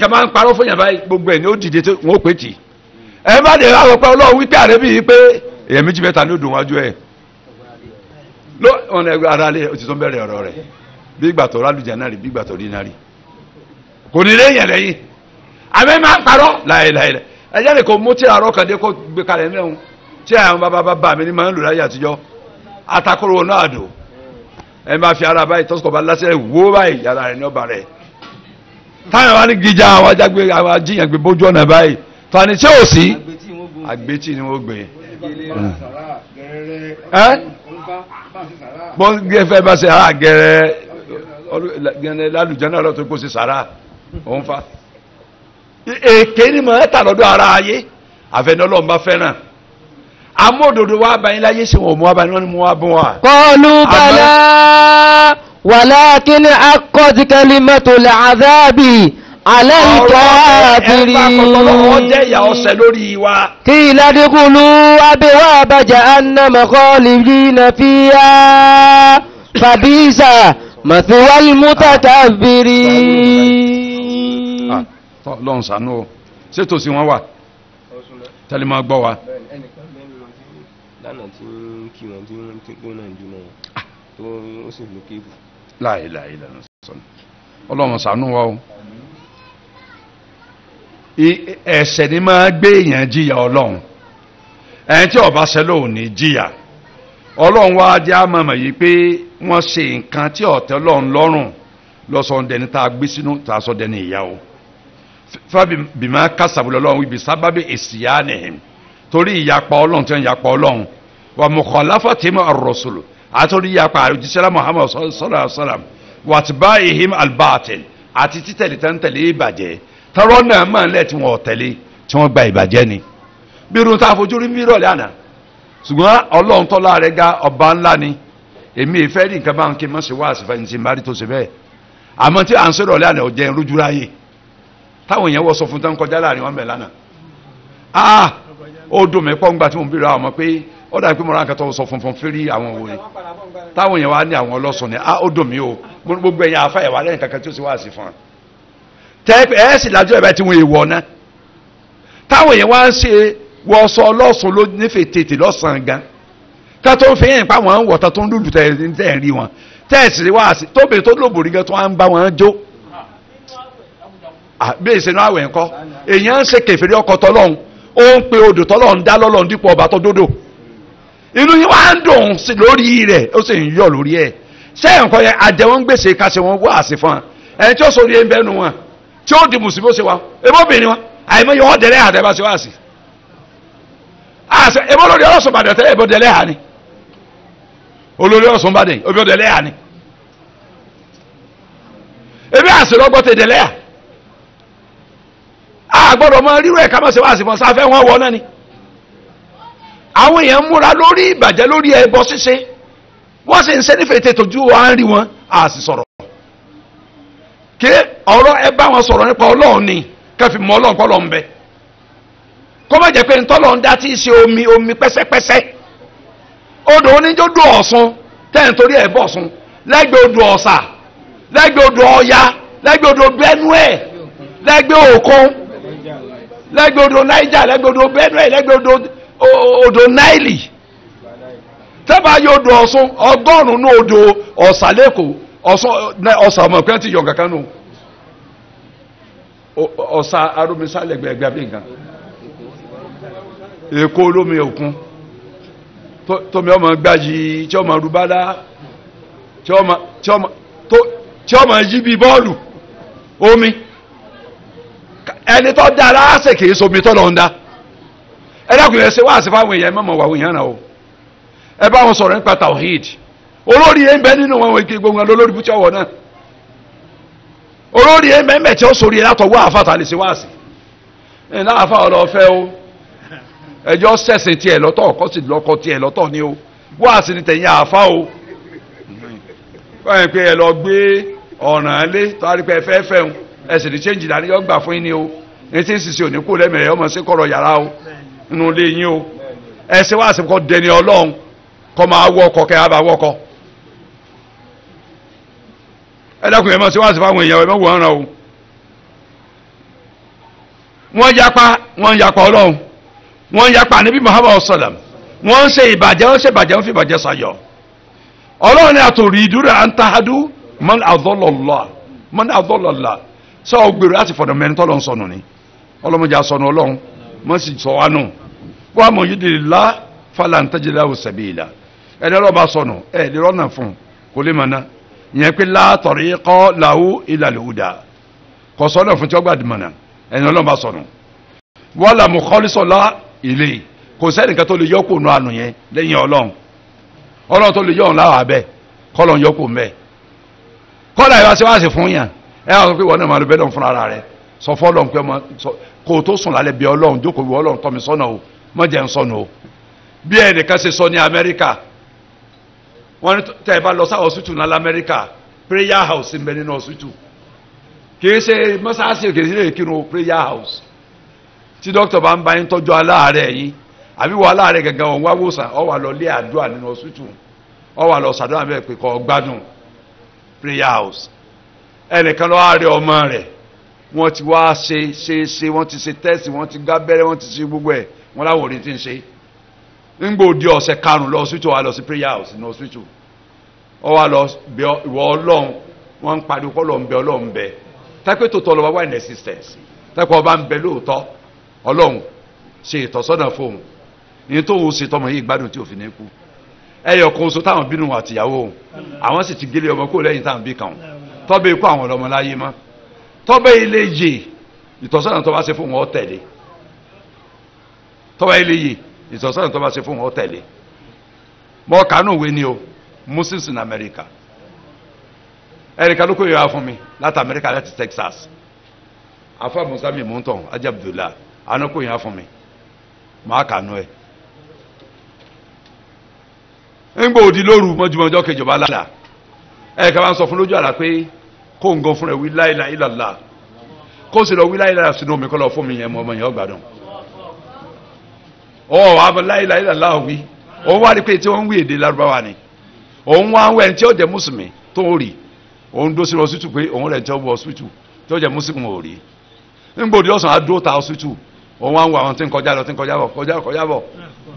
kẹ́ máa ń parọ́ fún yàn báyìí gbogbo ẹ̀ ní ó dìde tó wọ́n ó pè tì ẹ má dé àwọn pé ọlọ́run wípé àrẹ́bí yìí pé èèyàn méjì mẹ́ta ní ó dùn wájú ẹ̀ ló wọn ẹgbẹ́ ara lé o ti tún bẹ̀rẹ̀ ọ̀rọ̀ rẹ̀ bí ìgbà tó rálùjẹ náà rí bí ìgbà tó rí náà rí kò ní léèyàn lẹ́yìn àmì máa ń parọ́ láìláìlẹ̀ ẹ̀jẹ̀ ni kò mú tí àárọ̀ kan dé kó gbé kalẹ̀ mẹ́rin tí àwọn bàbá mi ní máa ń lò láyé àtijọ́ atakoro náà dò ẹ máa fi ara báyìí tọ́sùkọ̀ bá lásìrẹ̀ wó báyìí yàrá rẹ̀ ní ọba rẹ̀ táwọn wá ní gíjà àwọn ajágbé àwọn ajíyàn gbé bójú ọ̀nà báyìí tani tí ò sí àgbétì ni wọ́n gbé bó gbé fẹ́ bá ṣe ara gẹ̀rẹ́ lálùjẹ́ náà lọ́tọ́ kó ṣe sàrà òun fa èké ni mọ̀ ẹ́ tà lọ́dọ̀ ara ayé àfẹnulọ́ọ̀ bá fẹ́ràn amódodo wa bá yín láyé sí wọn ò mú wa bá yín wọn ni mú wa bọ́ wa. qalu bala walakin haqqat kalimatul azabi ala al-kafirin. ẹ bá kọ́kọ́ lọ́wọ́ jẹ́ ìyà ọ̀sẹ̀ lórí wa. qila dkhulu abwaba jahannama khalidina fiha fabisa mathwal mutakabbirin. lọ́n sànú o ṣètò sí wọn wà tẹ́lẹ̀ máa gbọ́ wa. lánàá tí ń kí wọn tí wọ́n tí wọ́n náà ń jùmọ̀ wọn tó ó sì ló kébù. láìláì lẹ́nu sọ̀nù ọlọ́run ṣàánú wa o ẹ̀ṣẹ̀ ni máa gbé èèyàn jìyà ọlọ́run ẹni tí ọba ṣẹlẹ̀ ò ní jìyà ọlọ́run wá jẹ́ àmọ̀mọ̀ yìí pé wọ́n ṣe nǹkan tí ọ̀tẹ́ ọlọ́run lọ́rùn lọ́sọ̀ọ́dẹni tá a gbé sínú tá a sọ dẹni ìyá o fábìmọ̀ kásábùlọ̀ ọlọ́run ibi sábàbí èsì yá nìyẹn torí ìyapa ọlọ́run tí wọ́n yapa ọlọ́run wà mukhalafatihim ar-rusul àtòrí ìyapa òjíṣẹ́lá Muhammad sallallahu alaihi wasallam wa atba'ihim al-batil àti títẹ̀lé tẹ́ntẹ̀lé ìbàjẹ́ tọrọ náà máa ń lẹ̀ tí wọ́n tẹ̀lé tí wọ́n gba ìbàjẹ́ ni bí irun tá a fojú rí mírọ̀lẹ́ àná ṣùgbọ́n ọlọ́run tọ́lá rẹ̀ ga ọba ńlá ni èmi ìfẹ́ rí nǹkan bá ń kí mọ́ sí wá àṣìfẹ́ ní ti máa rí tó ṣe bẹ́ẹ̀ àmọ́ tí à ń sọ̀rọ̀ lẹ́ àná ọ̀jẹ̀ ìrújú ráyè táwọn èèyàn wọ́ sọ fún tán kọjá láàrin wọn bẹ̀ lánàá ó dùn mí pọ́ngbà tí mo ń bèèrè àwọn ọmọ pé ó dàbí pé mo rán kẹtọ́ sọ funfun fírí àwọn òwe táwọn èèyàn wá ní àwọn ọlọ́sùn ni ó dùn mí o gbogbo ẹ̀yàn afá ẹ̀wà lẹ́yìn kankan tí ó sì wá sí fún un tẹ́ ẹ̀ sì lájọ́ ẹ̀bẹ̀ tí wọ́n èèwọ̀ náà táwọn èèyàn wá ń ṣe wọ́sọ ọlọ́sùn ló nífẹ̀ẹ́ tètè lọ́sàn-án gan ká tó ń fi yẹn pa wọn wọ̀tá tó ń lùlù tẹ̀ ń rí wọn tẹ́ ẹ̀ sì wá sí tóbi tó lóbòrí gan tó ń bá wọn jó bí èsì náà àwẹ̀ ńkọ́ èèyàn ń ṣe kèfèrí ọkọ̀ tọ́lọ́hún ó ń pe odò tọ́lọ́hún dá lọ́lọ́hún dípò ọba tó dódò inú yín wá ń dùn sí lórí rẹ̀ ó sì ń yọ̀ lórí ẹ̀ ṣé nǹkan yẹn àjẹwọ́n gbèsè kásẹ̀ wọn wá àsì fún wọn ẹni tí ó sọ̀rọ̀ yẹn bẹ́ẹ̀ nu wọn tí ó di mùsùlùmí ó ṣe wa ebóbìnrin wọn àìmọ́ yọ ọ́ dẹ̀lẹ́ hà dẹ́gbà sí wá sí ebó lórí ọlọ́sùn bàdẹ̀ tẹ́lẹ̀ ebó dẹ̀lẹ́ hà ni olórí ọlọ́sùn bàdẹ̀ ebó dẹ̀lẹ́ hà ni ebi àṣìlọ́gbọ́tẹ̀ dẹ̀lẹ́ hà àgbọ̀dọ̀ mọ rírò ẹ̀ka mọ̀ sí wá sí fún sáfẹ́ wọn wọ náà ni àwọn èèyàn múra lórí ìbàjẹ́ lórí ẹbọ ṣíṣe wọ́n sì ń ṣe nífẹ̀ẹ́ tètè ojú wa ń rí wọn a sì sọ̀rọ̀ kí ọ̀rọ̀ ẹ bá wọn sọ̀rọ̀ nípa ọlọ́run ni kẹfì mọ́ ọlọ́run kọ́ lọ ń bẹ kó má jẹ́ pé ntọ́lọ́ ń dá tí í ṣe omi pẹ́sẹ́pẹ́sẹ́ odò oníjódò ọ̀ṣun tẹ́yìn torí ẹ̀ bọ̀ ṣun lẹ́gbẹ̀ẹ́ odò ọ̀ṣà lẹ́gbẹ̀ẹ́ odò ọya lẹ́gbẹ̀ẹ́ odò benue lẹ́gbẹ̀ẹ́ òkun lẹ́gbẹ̀ẹ́ odò Niger lẹ́gbẹ̀ẹ́ odò Benue lẹ́gbẹ̀ẹ́ odò Nile tẹ́bà yóò odò Ọ̀ṣun ọgọ́rùn-ún ní odò Ọ̀ṣà lẹ́kọ̀ọ́ Ọ̀ṣà ọmọ ìpínlẹ̀ ti yọ kankan nù Ọ̀ṣà aromisa lẹ́gbẹ̀ẹ́gbẹ́ bí nǹkan Èkó olómi òkun tómi ọmọ gbáyì tí ọmọ rúbálá tí ọmọ yí bí bọ́ọ̀lù omi ẹni tó dára ṣe kìí somi tó lọ ń dá ẹlẹ́kùnrin ẹsẹ̀ wá sí fáwọn èèyàn mọ̀mọ̀ wà wòyàn náà o ẹ bá wọn sọ̀rọ̀ nípa tawhid olórí ẹ̀ ń bẹ nínú wọn wọ́n gbogbo wọn lórí búchọ́ wọ̀ náà olórí ẹ̀ ń bẹ mẹ́tẹ́ ó sórí ẹ̀ látọ̀ wọ́ àfàtà lè ṣe wá sí ẹ̀ náà àfà ọlọ́fẹ́ o ẹjọ́ sẹ̀sìn tiẹ̀ lọ́tọ̀ ọkọ̀ sì lọ́kọ̀ tiẹ̀ lọ́tọ̀ ni o wá sí ni tẹ̀yìn àfà o wọ́n yẹn pé ẹ lọ gbé ọ̀ràn lé tó a rí pé ẹ fẹ́ fẹ́ o ẹsẹ̀ ní change dání yọ gbà fún yín ni o ní tí ń sisi òní kú lẹ́mẹ̀rẹ̀ ọmọ sí kọ̀rọ̀ yàrá o nínú ilé yín o ẹsẹ̀ wá sí kọ́ dẹni ọlọ́run kọ́ máa wọ ọkọ̀ kẹ́ àbá wọ́kọ̀ ẹ dákun yẹn mọ̀ sí wá sí fáwọn èèyàn ẹ mọ̀ wọ́n ràn o wọ́n yapa ọlọ́run wọ́n yapa níbi Muhammad sallam wọ́n ń ṣe ìbàjẹ́ wọ́n ṣe ìbàjẹ́ wọ́n fi ìbàjẹ́ sayọ̀ ọlọ́run ni àtòrí ìdúrà antahadu man adọ́lọ́lá sọ gbèrò láti fọ̀dọ̀ mẹ́rin tọ́lọ́ ń sọnù ni ọlọ́mọdé asọnù ọlọ́run wọ́n sì sọ wá nù wọ́n mọ̀ yìí dìrì lá falan tajida sabila ẹni ọlọ́ba sọnù ẹ̀ lè rọ́nà fún kò lè mọ̀ náà ìyẹn pé la tariqa lahu ila al-huda kò sọ́nà fún tí wọ́n gbà dìmọ̀ náà ẹni ọlọ́ba sọnù wala mukhalisan la ilé kò sẹ́nìkan tó lè yọ́kù nù ànù yẹn lẹ́yìn ọlọ́run tó lè yọ̀ ọ́n láwàá bẹ́ẹ̀ kọ́lọ̀ yọ́kù mẹ́ẹ̀ kọ́lá ìwá sí wá sí fún yàn ẹ wá sọ pé wọ́n náà máa lọ bẹ́ẹ̀ fún ara rẹ̀ sọ fọ́ ọlọ́run pé kò tó sùn lálẹ́ bí ọlọ́run jókòó bí ọlọ́run tọ́ mi sọ́nà o mọ́ jẹ́ ń sọ́nà o bí ẹnìkan ṣe sọ ní Amẹ́ríkà wọ́n ní tẹ́ ẹ bá lọ sáwọ́ ọ̀sùtù náà lamẹ́ríkà prayer house ń bẹ nínú ọ̀sùtù kìí ṣe mọ́sáàsì kìí ṣe kírun prayer house tí dókítà bá ń bá yín tọ́jú aláàárẹ̀ yín àbí wọ́n aláàárẹ̀ gẹ́gẹ́ wọn wá wòsàn ọ wà lọ lé àdúrà nínú ọ̀sùtù ọ wà lọ sàdúrà bẹ́ẹ̀ pé kọ́ gbádùn prayer house ẹnìkan lọ́wọ́ àárẹ̀ ọmọ rẹ̀ wọ́n ti wá ṣe wọ́n ti ṣe tẹ́sì wọ́n ti gbá bẹ́rẹ́ wọ́n ti ṣe gbogbo ẹ̀ wọ́n láwọn orin ti ń ṣe nígbà òdi ọ̀sẹ̀ karùn-ún lọ hospital wa lọ sí prayer house ní hospital ọ wá lọ bẹ ìwọ ọlọ́run wọ́n ń pariwo kọ́ lọ́n bẹ ọlọ́run bẹ tápẹ́ tó tọ́ lọ́wọ́ wà ní existence tápẹ́ ọba ń bẹ lóòótọ́ ọlọ́run ṣe ìtọ́sọ́nà fóun ní tó ń ṣe tọmọ yìí gbádùn tí òfin ní kú ẹyọ kan oṣù táwọn bínú àtìyàwó òun àwọn sì ti gélé ọmọ kó lẹ́yìn táwọn bí kàn tọ́bẹ̀ ikú àwọn ọlọ́mọ láyé mọ́ tọ́bẹ̀ ilé yè ìtọ́sọ́nà tó bá ṣe fún wọn ó tẹ̀lé tọ́bẹ̀ ilé yè ìtọ́sọ́nà tó bá ṣe fún wọn ó tẹ̀lé mọ́ kánú ìwé ni o Muslims in America ẹ̀ríkà ló kó yẹra fún mi láti America láti Texas afa musami mọ́tàn ajá Abdullah àná kó yẹra fún mi máa kánú ẹ̀ ńgbò òdi lóru mọ́júmọ́jọ́ kejọba lálà ẹ̀ka bá ń sọ fún lójú àlá pé kó ń gan fún rẹ̀ wí la ilaha illallah kó sì lọ wí la ilaha sínú omi kọ́ lọ fún mi yẹn mọ́ ọmọ yẹn ọgbàdàn ọ̀ wà la ilaha illallah wí òun wá rí pé tí wọ́n ń wí èdè lárúbáwá ni òun wá ń wẹ̀ tí ó jẹ́ mùsùlùmí tó ń rì òun dó sí ọsítù pé òun rẹ̀ tí ó wọ ọsítù tí ó jẹ́ mùsùlùmí ò rí ńgbò òdi ọ̀sán adó ta ọsítù òun wá ń wọ àwọn tí ń kọjá lọ tí ń kọjá bọ̀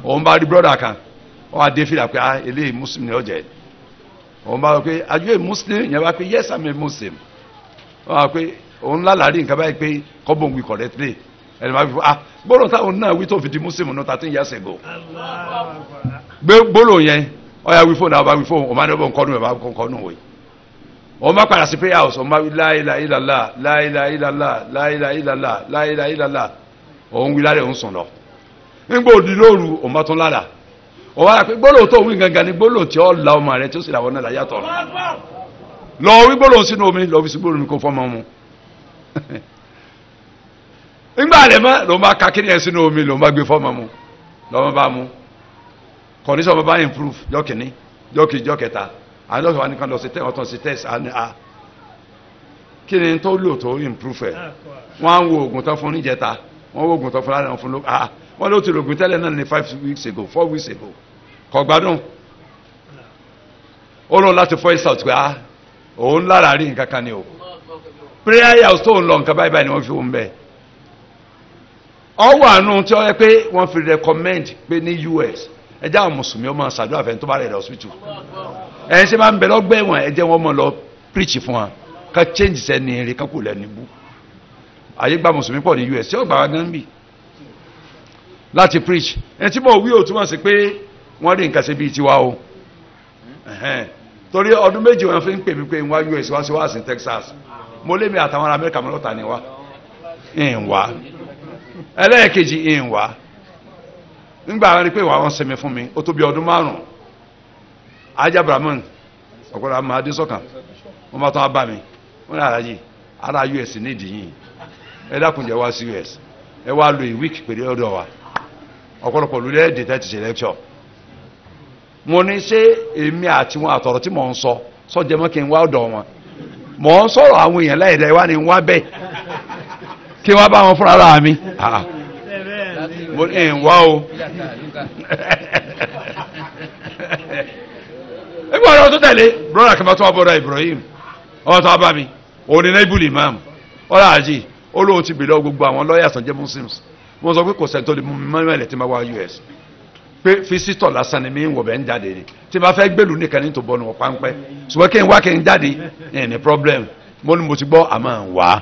òun bá rí brọ́dà kan ó wá dé fìlà pé eléyìí mùsùlùmí ó jẹ́ òun bá wọ pé are you a Muslim yẹn bá pé yes I'm a Muslim wọ́n wá pé òun lálàárí nǹkan báyìí pé kọ́bọ̀n wí correctly ẹni máa fi fún gbọ́dọ̀ táwọn náà wí tó fi di Muslim náà 13 years ago gbọ́dọ̀ yẹn ọ̀yà wí fóònù àwọn bá wí fóònù òun máa ní ọ̀bọ̀n kọ́nù ẹ̀ bá kọ́nù wẹ̀ òun máa padà sí prayer house òun máa wí la ilaha illallah la ilaha illallah la ilaha illallah la ilaha illallah òun wí lálẹ́ òun sùn lọ nígbà òdi lóru òun bá tún lára òun wá pé gbọ́dọ̀ tó wí gangan ni gbọ́dọ̀ tí ó la ọmọ rẹ tí ó sì làwọn náà láyàtọ̀ lọ wí gbọ́dọ̀ sínú omi lọ fi sí gbọ́dọ̀ mi kó fọ́mọ mu nígbà rẹ̀ mọ́ ló máa ka kíni ẹ̀ sínú omi ló máa gbé fọ́mọ mu lọ́mọ bá mu condition ọmọ bá improve jọ́ kìíní jọ́ kejì jọ́ kẹta àwọn ọlọ́sọ̀ wa nìkan lọ sí ọ̀tọ̀ sí test àni a kí ni tó lò tó improve ẹ̀ wọ́n á wo oògùn tán fún níjẹta wọ́n wo oògùn tán fún lára fún wọ́n ló ti lo oògùn tẹ́lẹ̀ náà ní 5 weeks ago 4 weeks ago kò gbádùn ó lọ láti voice out pé òun lára rí nǹkan kan ni o prayer house tó ń lọ nǹkan báyìí báyìí ni wọ́n fi wọ́n bẹ́ẹ̀ ọwọ́ àánú tí ó yẹ pé wọ́n fi recommend pé ní US ẹjẹ́ àwọn mùsùlùmí ọmọ ṣàdúrà fẹ́ tó bá rẹ̀ lọ hospital ẹ̀yìn ṣe máa ń bẹ lọ́gbẹ́ wọn ẹjẹ́ wọn mọ̀ lọ preach fún wa ká change sẹ́ni eré kákò lẹ́ni bú ayé gba mùsùlùmí pọ̀ ní US tí ó gbà wá gan bì láti preach ẹni tí mo wí ò túmọ̀ sí pé wọ́n rí nǹkan ṣe bíi tiwa o torí ọdún méjì wọn fi ń pè mí pé ń wá US wá sí wá sí Texas mo lé mi àtàwọn ará Amẹ́ríkà mọ́lọ́ta ni wá ń wá ẹlẹ́ẹ̀kejì ń wá nígbà wọn ni pé wà wọn sẹmi fún mi ó tó bí ọdún 5 ajá brahman ọ̀pọ̀lọpọ̀ àmọ́ adésọ́kàn wọ́n bá tán á bá mi wọ́n ní àráyè ará US nídìí yìí ẹ dákun jẹ́ wá sí US ẹ wá lo ìwíkì pèrè ọ̀dọ̀ wa ọ̀pọ̀lọpọ̀ lórí ẹ̀dẹ̀ tẹ́tì ṣe lẹ́kṣọ̀ mo ní ṣé èmi àti wọn àtọ̀rọ̀ tí mò ń sọ sọ́jẹ́ mọ́ kí n wá ọ̀dọ̀ wọn mò ń sọ̀rọ̀ àwọn èèyàn láìdá ìwá ni n wá bẹ́ẹ̀ kí wọ́n bá wọn fúnra ara mi mo ní ẹ̀ ń wá o ẹgbẹ́ ọ̀rọ̀ tó tẹ̀lé brọ́dà kan bá tó wá bọ́dà Ibrahim ọmọ tó wá bá mi òun ní náà ibùlì imam ọ̀rọ̀ àjì ó lóun ti bèèrè gbogbo àwọn lawyers tó jẹ́ muslims wọ́n sọ pé kò sẹ́ni tó lè mú mi mọ́lẹ̀ tí ma wá US pé fisitọ̀ lásán ni mi ń wọ̀ bẹ́ẹ̀ ń jáde ni tí ma fẹ́ gbèlú nìkan ní tó bọ́ ní wọ́n páńpẹ́ ṣùgbọ́n kí n wá kí n jáde ní problem mo ní mo ti gbọ́ àmọ́ wá.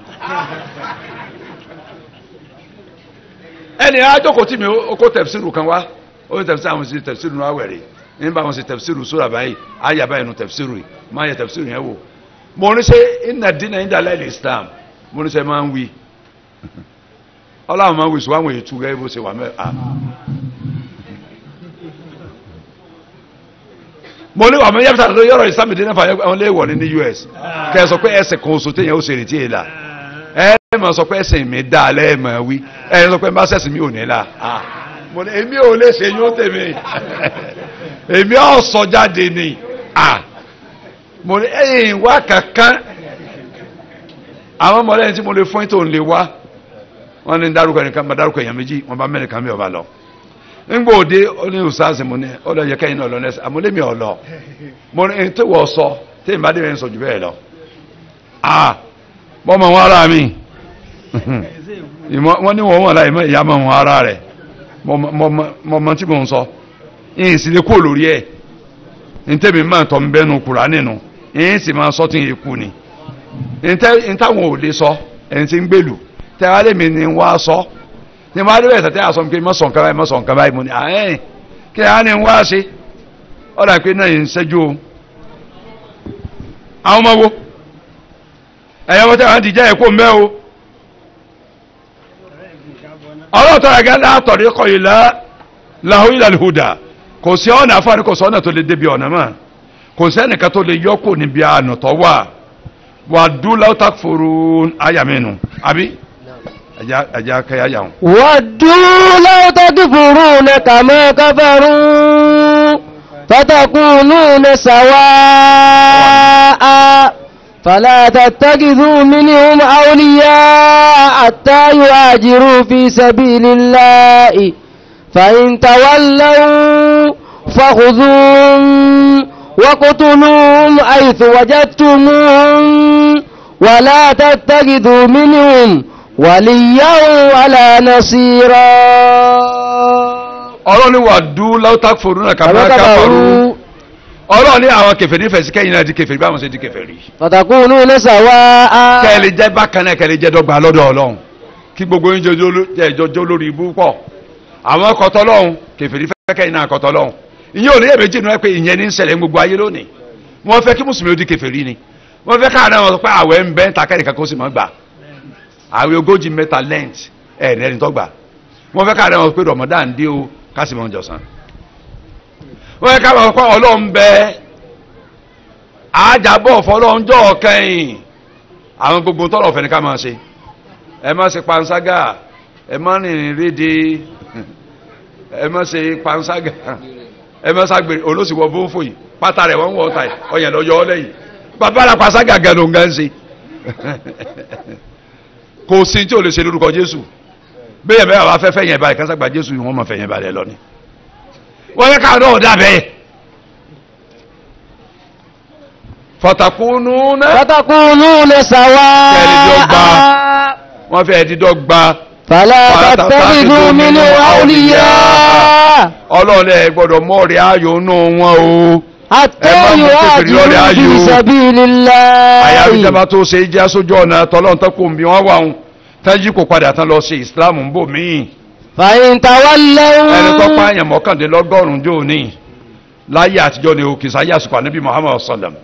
ẹni àjọkọ̀ tí mi ó kó tẹ̀fsíìrù kan wá ó ní tẹ̀fsíìrù àwọn sí tẹ̀fsíìrù náà wẹ̀rẹ̀ nígbà wọn sí tẹ̀fsíìrù sóra báyìí ayà báyìí nu tẹ̀fsíìrù yìí máa yẹ tẹ̀fsíìrù yẹn wò mo ní ṣe iná dínà ìdá láìlè Islam mo ní ṣe máa ń wí ọlọ́run máa ń wí sọ àwọn ètò gẹ́gẹ́ bó ṣe wà mẹ́ mo ní wàmú yẹ́pútà ló yọ̀rọ̀ ìsámi dín náà fà àwọn ilé ìwọ̀ ní US kẹ́ ẹ sọ pé ẹsẹ̀ kan oṣù téèyàn ó ṣe rètí èèlà ẹ mọ̀ sọ pé ẹsẹ̀ mi dá alẹ́ mọ̀ wí ẹ sọ pé bá sẹ̀sì mi ò ní là mo ní èmi ò lè ṣe yóò tèmi èmi ò sọ jáde ni mo ní ẹ̀yìn wá kankan àwọn ọmọlẹ́yìn tí mo lè fún ètò ń lè wá wọ́n ní dárúkọ ẹnìkan bá dárúkọ èèyàn méjì wọ́n bá mẹ́rin kan mi ọba lọ nígbà òde ó ní òsáàsì mo ní ó lọ yẹ kẹ́yìn náà lọ nẹ́sì àmúlémi ọ̀lọ́ mo ní tí wọ́n sọ tí ìbá dé rẹ̀ ń sọ jù bẹ́ẹ̀ lọ mọ́ mọ́ wọn ara mi wọ́n ní wọ́n wọ́n láì mọ́ ìyá mọ́ wọn ara rẹ̀ mọ́ tí mò ń sọ ìyìn sì lè kó lórí ẹ̀ ní tẹ́mi máa tọ́ ń bẹ́nu kùrá nínú ìyìn sì máa sọ tí ń kú ni ní táwọn ò lè sọ ẹni tí ń gbèlú tẹ́wàá lèmi ni wọ́n á sọ ní wọ́n á dé bẹ̀rẹ̀ tẹ́ àsọ pé mọ́sàn kan báyìí mọ́sàn kan báyìí mo ní àárín kí á ní wọ́n á ṣe ọ̀dà pé náà ń ṣẹ́jú o àwọn ọmọ wo ẹ̀yọ́ wọ́n tẹ́wàá dìjẹ́ ẹ̀kọ́ mẹ́ o ọlọ́tọ̀ ẹ̀gẹ́ látọ̀rí kọ ìlà láhùn ìlànà ìhùdà kò sí ọ̀nà àfáàní kò sí ọ̀nà tó lè débi ọ̀nà mọ́ kò sí ẹnìkan tó lè yọ́kù níbi àná tó wà wàdúláwó takfuru ayàmínú àbí ẹja kẹyà yàwó. wàdúláwó takfuru ní kàmá káfàrú fatakunu ní sàwáà fàlá tàtàkìdú minhum awliya hatta yuhajiru fi sabilillahi فإن تولوا فخذوهم وقتلوهم حيث وجدتموهم ولا تتخذوا منهم وليا ولا نصيرا ọlọ́ni wà dú láwùtá fòrú náà kàmá káfàrú ọlọ́ni àwọn kèfèrí fẹ̀sí kẹ́yìn náà di kèfèrí báwọn ṣe di kèfèrí. fatakunu ní sàwáà. kẹ́lẹ̀ jẹ́ bákan náà kẹ́lẹ̀ jẹ́ dọ́gba lọ́dọ̀ ọlọ́run kí gbogbo yín jọjọ́ lórí ibú pọ̀ àwọn kọtọ lọ́hùn kèfèrí fẹ́ kẹ́yìn náà kọtọ lọ́hùn ìyẹn ò ní yẹ méjì nínú pé ìyẹn ní ń ṣẹlẹ̀ gbogbo ayé lónìí wọ́n fẹ́ kí mùsùlùmí ó di kèfèrí ni wọ́n fẹ́ káàdá wọn pé àwẹ̀ ń bẹ́ ń ta kẹ́nìkan kó sì mọ́ gbà àwẹ̀ 40 mẹ́ta lent ẹ̀ẹ́dẹ́ni tó gbà wọ́n fẹ́ káàdá wọn pé Ramadan dé o ká sì mọ́ jọ̀sán wọ́n fẹ́ káàdá wọn pé Ọlọ́run bẹ àjàbọ̀ fọlọ́njọ́ kẹ́yìn àwọn gbogbo tọ́lọ̀ fẹ́ ni ká máa ṣe ẹ má ṣe panṣágà ẹ má rìnrìn rédè ẹ má ṣe panṣágà ẹ má ṣàgbèrè olóṣìwọ́ bó ń fò yìí pátá rẹ̀ wọ́n ń wọ́ ọ̀tá yìí ọ̀yàn lọ́yọ́ lẹ́yìn bàbá la panṣágà gẹ̀ ló ń gán ṣe kò sí tí o lè ṣe lórúkọ Jésù bẹ́ẹ̀ bẹ́ẹ̀ wàá fẹ́fẹ́ yẹn báyìí káságbà Jésù yìí wọ́n mọ̀ fẹ́ yẹn balẹ̀ lọ ni wọ́n fẹ́ káàdọ̀ ọ̀dà bẹ́ẹ̀ fatakununa sawaa wọ́n fẹ́ dídọ́gba fala tattakhidhu minhu awliya ọlọ́run ẹ gbọ́dọ̀ mọ́ọ̀rẹ́ ayò nù wọn o hatta yuhajiru fi sabilillah àyàfi jẹba tó ṣe jẹ́ sójú ọ̀nà tọ́lọ́n tó kò ń bí wọ́n wà ń tẹ́jú kò padà tán lọ sí Islam ń bò míì fa in tawallaw ẹni tó pààyàn mọ́kàndínlọ́gọ́rùn-ún jò ní láyé àtijọ́ ni o kìí sáyé àsìkò ànábì Muhammad sallam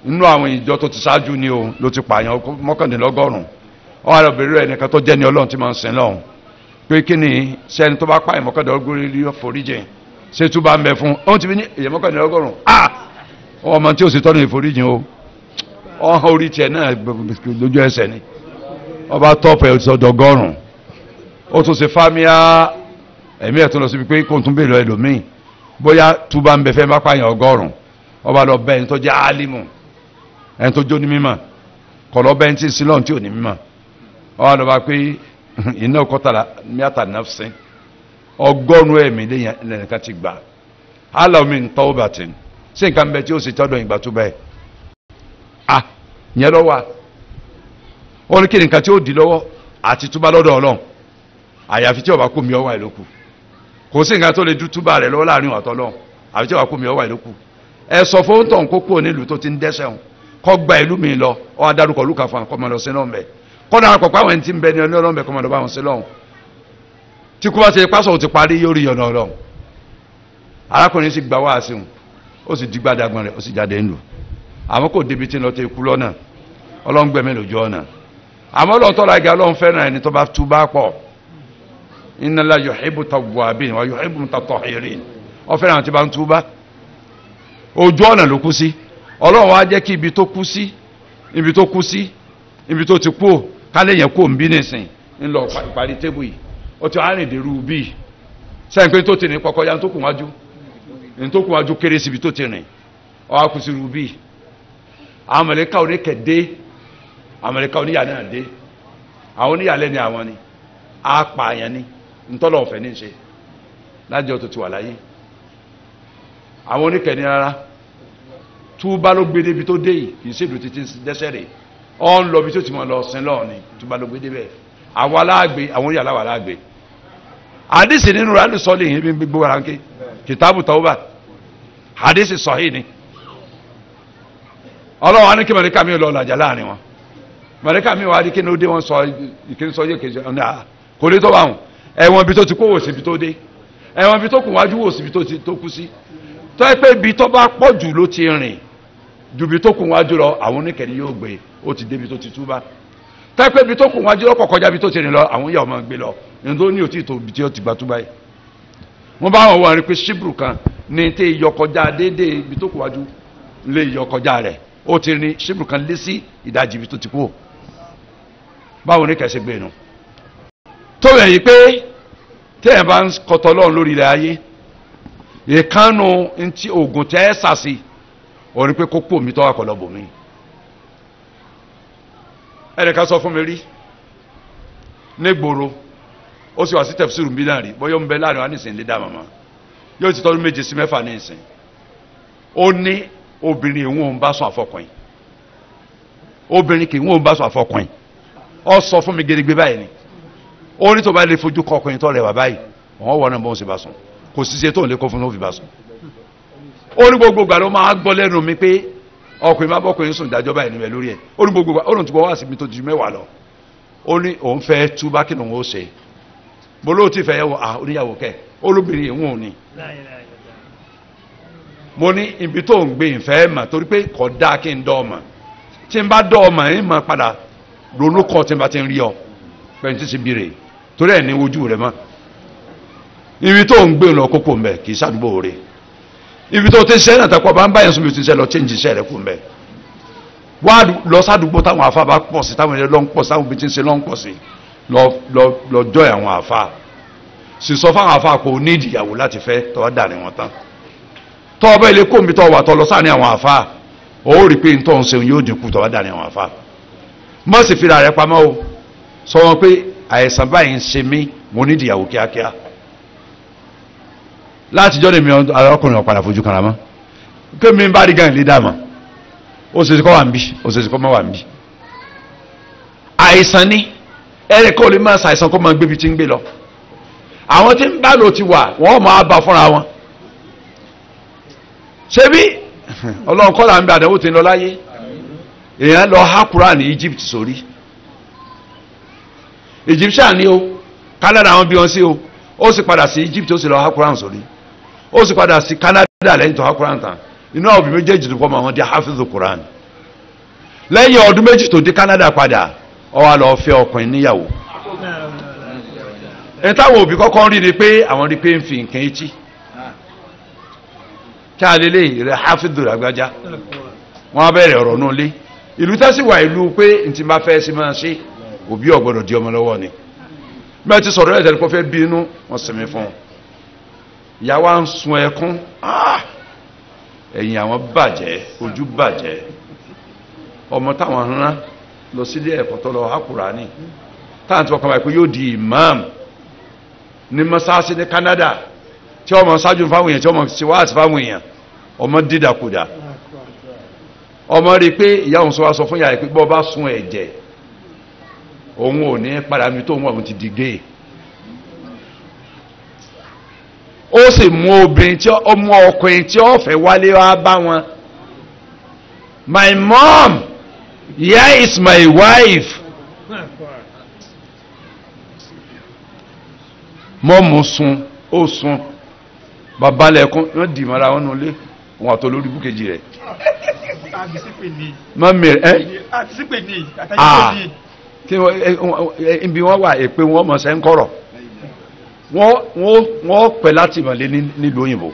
nínú àwọn ìjọ tó ti ṣáájú ni o ló ti pààyàn mọ́kàndínlọ́gọ́rùn-ún wọ́n á lọ bèrè rẹ̀ nìkan tó jẹ́ ní Ọlọ́run tí máa ń sin lọ́hùn pé kí ni sẹ́ni tó bá pààyàn mọ́kàndínlọ́gọ́rùn rí foríjìn ṣé tún bá ń bẹ fún ọ́n ti fi ní èyàn mọ́kàndínlọ́gọ́rùn ọmọ tí ó sì tọ́nu ìforíjìn o ọ̀hán orí tiẹ̀ náà lójú ẹsẹ̀ ni ọba tọ́pẹ̀ ọ̀dọ́gọ́rùn ó tún ṣe fámíà ẹ̀mí ẹ̀ tún lọ síbi pé kó tún bèèrè ẹlòmíì bóyá tún bá ń bẹ fẹ́ má pààyàn ọgọ́rùn ọba lọ bẹ ẹni tó jẹ́ álímù ẹni tó jó ní mímọ̀ kọ̀ lọ bẹ ẹni tí ń sílọ̀ tí ò ní mímọ̀ ọba lọ bá pé iná kọ́tàlá mẹ́ta nafsin ọgọ́rùn ẹ̀mí lẹ́nìkan ti gbà aláwọ̀mí ń tọ́ bàtìn sí nǹkan bẹ tí ó sì tọ́dọ̀ ìgbà tó bẹ́ẹ̀ yẹn lọ wà ó ní kí ni nǹkan tí ó di lọ́wọ́ àti túbá lọ́dọ̀ Ọlọ́run àyàfi tí ó bá kó mi ọwọ́ ìlókù kò sí nǹkan tó lè dú túbá rẹ̀ lọ́wọ́ láàrin ọ̀tọ̀ Ọlọ́run àfi tí ó bá kó mi ọwọ́ ìlókù ẹ sọ fún tọ̀hún kó kúrò nílùú tó ti ń dẹ́ṣẹ̀ hàn kọ́ gba ìlú mi lọ ọ adarúkọ lùkà fún àkọ́mọ lọ sí lọ́nbẹ̀ kọ́ dára pọ̀ pé àwọn ẹni tí ń bẹ ní ọlọ́nbẹ̀ kọ́mọ lọ bá wọn sí lọ́hùn tí kú bá ti pásọ̀ ti parí yóò rí ọ̀nà Ọlọ́run arákùnrin sì gba wá sí wọn ó sì di gbàdàgbọ̀n rẹ̀ ó sì jáde ńlù àmọ́ kò débi tí ń lọ tẹ ikú lọ́nà Ọlọ́run gbẹ̀mí lójú ọ̀nà àmọ́ Ọlọ́run tọ́ra ẹ̀gá Ọlọ́run fẹ́ràn ẹni tó bá túbá pọ̀ inna Allaha yuhibbu tawwabin wa yuhibbu mutatahhirin ó fẹ́ràn àwọn tí bá ń túbá ojú ọ̀nà ló kú sí Ọlọ́run wá jẹ́ kí ibi tó kú sí ibi tó ti kú kálẹ̀ yẹn kú òǹbí nìsín ńlọ ìparí tébù yìí ó ti rìn dèrú bíi sẹ́yìn pé tó ti rìn kọ́kọ́ ya tó kù wájú kéré síbi tó ti rìn ọwọ́ kú sí rubí àwọn mọ̀lẹ́ká oníkẹ̀dé àwọn mọ̀lẹ́ká oníyà náà dé àwọn oníyàlẹ́ ni àwọn ni apààyàn ni ntọ́lọ̀ ọ̀fẹ́ ní ṣe lájọ́ tó ti wà láyé àwọn oníkẹ̀ní rárá túbá ló gbé débi tó dé yìí kì í ṣèlú títí dẹ́sẹ̀ rè ọ́ ń lọ bí tó ti mọ̀ lọ sin lọ́ọ̀ ni túbá ló gbé débẹ̀ àwọn aláàgbé àwọn oníyàlá wà láàgbé hadisi nínú rẹ̀ alùsọ́lẹ̀ yìí bí gbogbo ara ń ké kìtàbù tawba hadisi sahih ni ọlọ́wọ́ ní kí mọ̀lẹ́ká mi lọ làjà láàrin wọn mọ̀lẹ́ká mi wà á di kí ní ó dé wọn sọ ìkíní sọ yé kejì ọ̀nà kò lè tó bá wọn ẹ̀wọ̀n ibi tó ti kó wò sí ibi tó dé ẹ̀wọ̀n ibi tó kù wájú wò sí ibi tó kú sí tó ẹ pé ibi tó bá pọ̀ jù ló ti rìn ju ibi tó kù wájú lọ àwọn oníkẹ́ni yóò gbé ó ti dé ibi tó ti túbá tó ẹ pé ibi tó kù wájú lọ kọ̀kọ́já ibi tó ti rìn lọ àwọn yà ọmọ gbé lọ ní tó ní òtí tó ibi tí ó ti gbà túbá yìí wọ́n bá wọn wọ́n rí pé ṣíbrù kan ní tẹ́ ìyọkọjá déédéé ibi tó kù wájú lé ìyọkọjá rẹ̀ ó ti ní ṣíbrù kan lé sí ìdajì ibi tó ti kú báwo ní kẹsẹ̀ gbé nu tó yẹ yìí pé tẹ́yẹ̀ bá ń kọtọ lọ́run lórí ilẹ̀ ayé ìkánu ntí oògùn tẹ́ ẹ́ sàsì òní pé kó pò mí tọ́wọ́ kọ̀ lọ́bù mi ẹnìkan sọ fún mi rí nígboro ó sì wá sí tẹ̀fsírù bí náà rí bóyá ń bẹ láàrin wa ní ìsìn lé dá màmá yóò ti tọ́dún 7 sí 8 ní ìsìn ó ní obìnrin ìwọ̀n òun bá sùn àfọkùnrin obìnrin kì í wọ́n òun bá sùn àfọkùnrin ọ sọ fún mi gẹ́gẹ́ báyìí ni ó ní tó bá lè fojú kọ ọkùnrin tó rẹwà báyìí wọ́n wọ́n náà bọ́ sí bá sùn kò sí ṣe tó lè kọ́ fún ló fi bá sùn ó ní gbogbo gbà ló máa gbọ́ lẹ́nu mi pé ọkùnrin máa bọ́kùnrin sùn dájọ́ báyìí níbẹ̀ lórí ẹ̀ ó ní gbogbo gbà ó lóun ti bọ́ wá sí mi tó ju 10 lọ ó ní òun fẹ́ túbá kí lòun ó ṣe mo lóò tí fẹ́ yẹ wọ oníyàwó kẹ olóbìnrin ìwọ̀n òní mo ní ibi tó ń gbé ìfẹ́ mà torí pé kò dáa kí n dọ́ ọmọ tí n bá dọ́ ọmọ yín máa padà ronú kọ́ tí n bá ti ń rí ọ pẹ̀lú tí ti bí rè torí ẹ̀ ní ojú rẹ̀ mọ́ ibi tó ń gbé lọ kókó mbẹ kì í sàdúgbò rẹ̀ ibi tó ti ṣe náà tẹ́kọ̀ bá ń báyẹn sún bí o ti ṣe lọ change iṣẹ́ rẹ̀ kú mbẹ wá lọ sádùúgbò táwọn afá bá pọ̀ sí táwọn ẹ̀rẹ́ lọ́ ń pọ̀ sí táwọn ibi tí ń ṣe lọ́ ń pọ̀ sí lọ jọ àwọn àfá sì sọ fáwọn àfá kò ní ìdìyàwó láti fẹ́ tọ́ dà ní wọn tán tọ́ ọbẹ̀ ilé kóńbi tọ́ wà tọ́ lọ sáà ní àwọn àfá ó rí pé ń tọ́ ń seun yóò dínkù tọ́ dà ní àwọn àfá mọ́ sì fira rẹ̀ pamọ́ o sọ wọn pé àìsàn báyìí ń ṣe mí mo ní ìdìyàwó kíákíá láti jọ́ mi ọkùnrin ọ̀padà fojú kan ramọ́ pé mi bá rí gan ilé dàmọ́ ó sì kọ́ wà ń bí ó sì kọ́ mọ́ wà ń bí àìsàn ni ẹ̀rẹ̀ kó lè máa ṣàìsàn kó máa gbébi tí ń gbé lọ àwọn tí ń bá lò ti wà wọ́n máa bá fúnra wọn ṣe bí ọlọ́run kọ́lá ń bẹ àdánwò tí ń lọ láyé èèyàn lọ há Kùránì ní Egypt sórí Egyptian ni o Canada àwọn bí wọn sí o ó sì padà sí Egypt ó sì lọ há Kùránì sórí ó sì padà sí Canada lẹ́yìn tó há Kùránì tán inú àwọn òbí méjèèjì tó kọ́ mọ́ àwọn di hafizu Kùránì lẹ́yìn ọdún méjì tó dé Canada padà ó wá lọ fẹ́ ọkùnrin níyàwó ẹni táwọn òbí kọ́kọ́ rí ni pé àwọn rí pé ń fi nǹkan etí kí a lè lè rẹ hafidu lágbájá wọ́n á bẹ̀rẹ̀ ọ̀rọ̀ náà lé ìlú tẹ́sí wà ìlú pé n ti máa fẹ́ sí máa ṣe òbí ọ̀gbọ́dọ̀ di ọmọ lọ́wọ́ ni bẹ́ẹ̀ ti sọ̀rọ̀ ẹ̀jẹ̀ kó fẹ́ bínú wọ́n sinmi fún un ìyá wa ń sun ẹkún ẹ̀yìn àwọn bàjẹ́ ojú bàjẹ́ ọmọ táwọn rán lọ sílé ẹ̀kọ́ tó lọ Kùránì táwọn tí wọ́n kọ́ báyìí pé yóò di imam ní mọ́sáàsì ní Canada tí ọmọ ṣáájú fáwọn èèyàn tí ọmọ ṣe wáàsí fáwọn èèyàn ọmọ dídàkudà ọmọ rí pé ìyá òun sọ wá sọ fún ìyá rẹ̀ pé bọ́ bá sun ẹ̀jẹ̀ òun ò ní padà mi tó òun ti di gay. ó sì mú obìnrin tí ó mú ọkùnrin tí ó fẹ́ wálé wá bá wọn. My mom, here is my wife. Mọ́mù sun ó sun bàbá lẹ́kún wọ́n dì mọ́ra wọn nulẹ̀ wọn àtọ́ lórí búkejì rẹ̀. mọ́mì ẹ́ kí wọ́n ibi wọ́n wà èpè wọ́n mọ̀ sẹ́ ń kọ̀rọ̀ wọ́n pẹ̀ láti mọ̀lé nílùú òyìnbó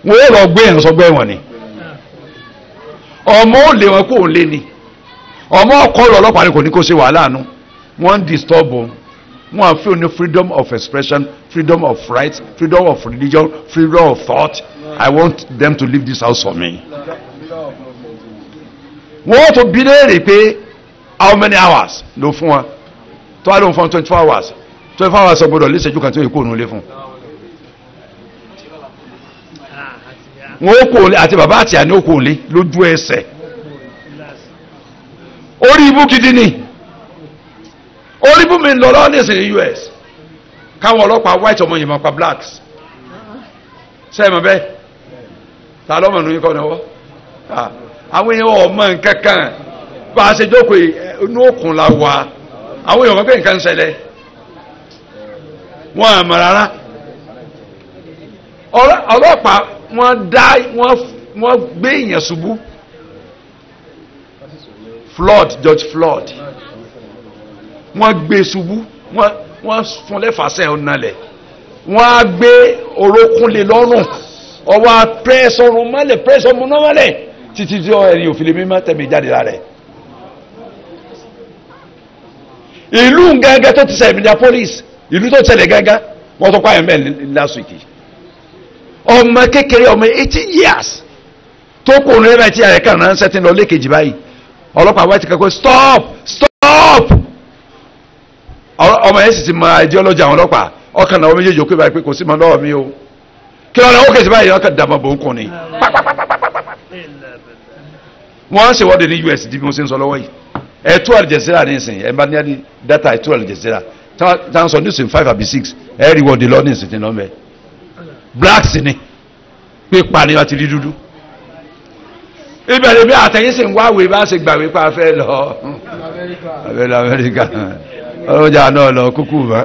wọ́n lọ gbé ẹ̀ sọgbẹ́ wọn ni ọmọ ò lè wọn kó lé ni ọmọ ọkọ ọlọ́pàá ni kò ní kó ṣe wàhálà nù wọ́n ń disturb wọn wọ́n feel ní freedom of expression, freedom of right, freedom of religion, freedom of thought. I want them to leave this house for me. wọ́n tó bí léèrè pé how many hours ló fún wa tó wá ló ń fún 24 hours 24 hours ọgbọ́dọ̀ lè ṣẹ́jú kan tí ó kó òun lé fún. wọ́n kó lé àti bàbá àti àní ó kó lé lójú ẹsẹ̀ orí ibú gidi ni orí bú mi lọ lọ́wọ́ ní ìsìn US káwọn ọlọ́pàá white ọmọ yìí máa pa blacks sẹ́yìn bẹ́ẹ̀ ta lọ́mọ nínú ikọ̀ náà wọ́ àwọn èèyàn ọmọ nǹkankan bá a ṣe jókòó inú òkun la wà àwọn èèyàn ọmọ pé nǹkan ń ṣẹlẹ̀ wọn àmọ́ rárá ọlọ́pàá wọ́n gbé èèyàn ṣubú George Floyd wọ́n gbé ṣubú wọ́n fún lẹ́fàṣẹ́ ọ̀nàlẹ̀ wọ́n á gbé orókúnlé lọ́rùn ọwọ́ press ọrùn mọ́lẹ̀ press ọmọ náà mọ́lẹ̀ títí tí ẹ̀rí òfin lè mímọ́ tẹ̀mí jáde lára ẹ̀. ìlú gẹ́gẹ́ tó ti ṣẹlẹ̀ Minneapolis ìlú tó ṣẹlẹ̀ gẹ́gẹ́ wọ́n tó pààyàn bẹ́ẹ̀ last week ọmọ kékeré ọmọ 18 years tó kò ní ẹ̀rọ tí ààrẹ kan náà ń sẹ́tìn lọ lékejì báyìí ọlọ́pàá wáyé ti kẹ́kọ̀ọ́ stop ọmọ yẹn sì ti mọ ideology àwọn ọlọ́pàá ọkàn náà wọ́n méjèèjì ó pé báyìí pé kò sí mọ lọ́wọ́ mi o kí lọ́nà ó kèsì báyìí ọkàn dàmọ́ bò ń kún ni wọ́n ń ṣèwọ́de ní US di bí mo ṣe ń sọ lọ́wọ́ yìí ẹ̀tú Al Jazeera ní ìsìn ẹ̀ bá ní data ẹ̀tú Al Jazeera táwọn sọ nísìn 5 àbí 6 ẹ̀ rí wọ́de lọ ní ìsìn tí lọ́mọ ẹ̀ blacks ni pé pani wá ti rí dúdú ìbẹ̀rẹ̀ bí àtẹ̀yìn sì ń wáwé bá ṣe gbàwé pa fẹ́ lọ Amẹ́ríkà ọlọ́jà náà lọ kúkú mọ́.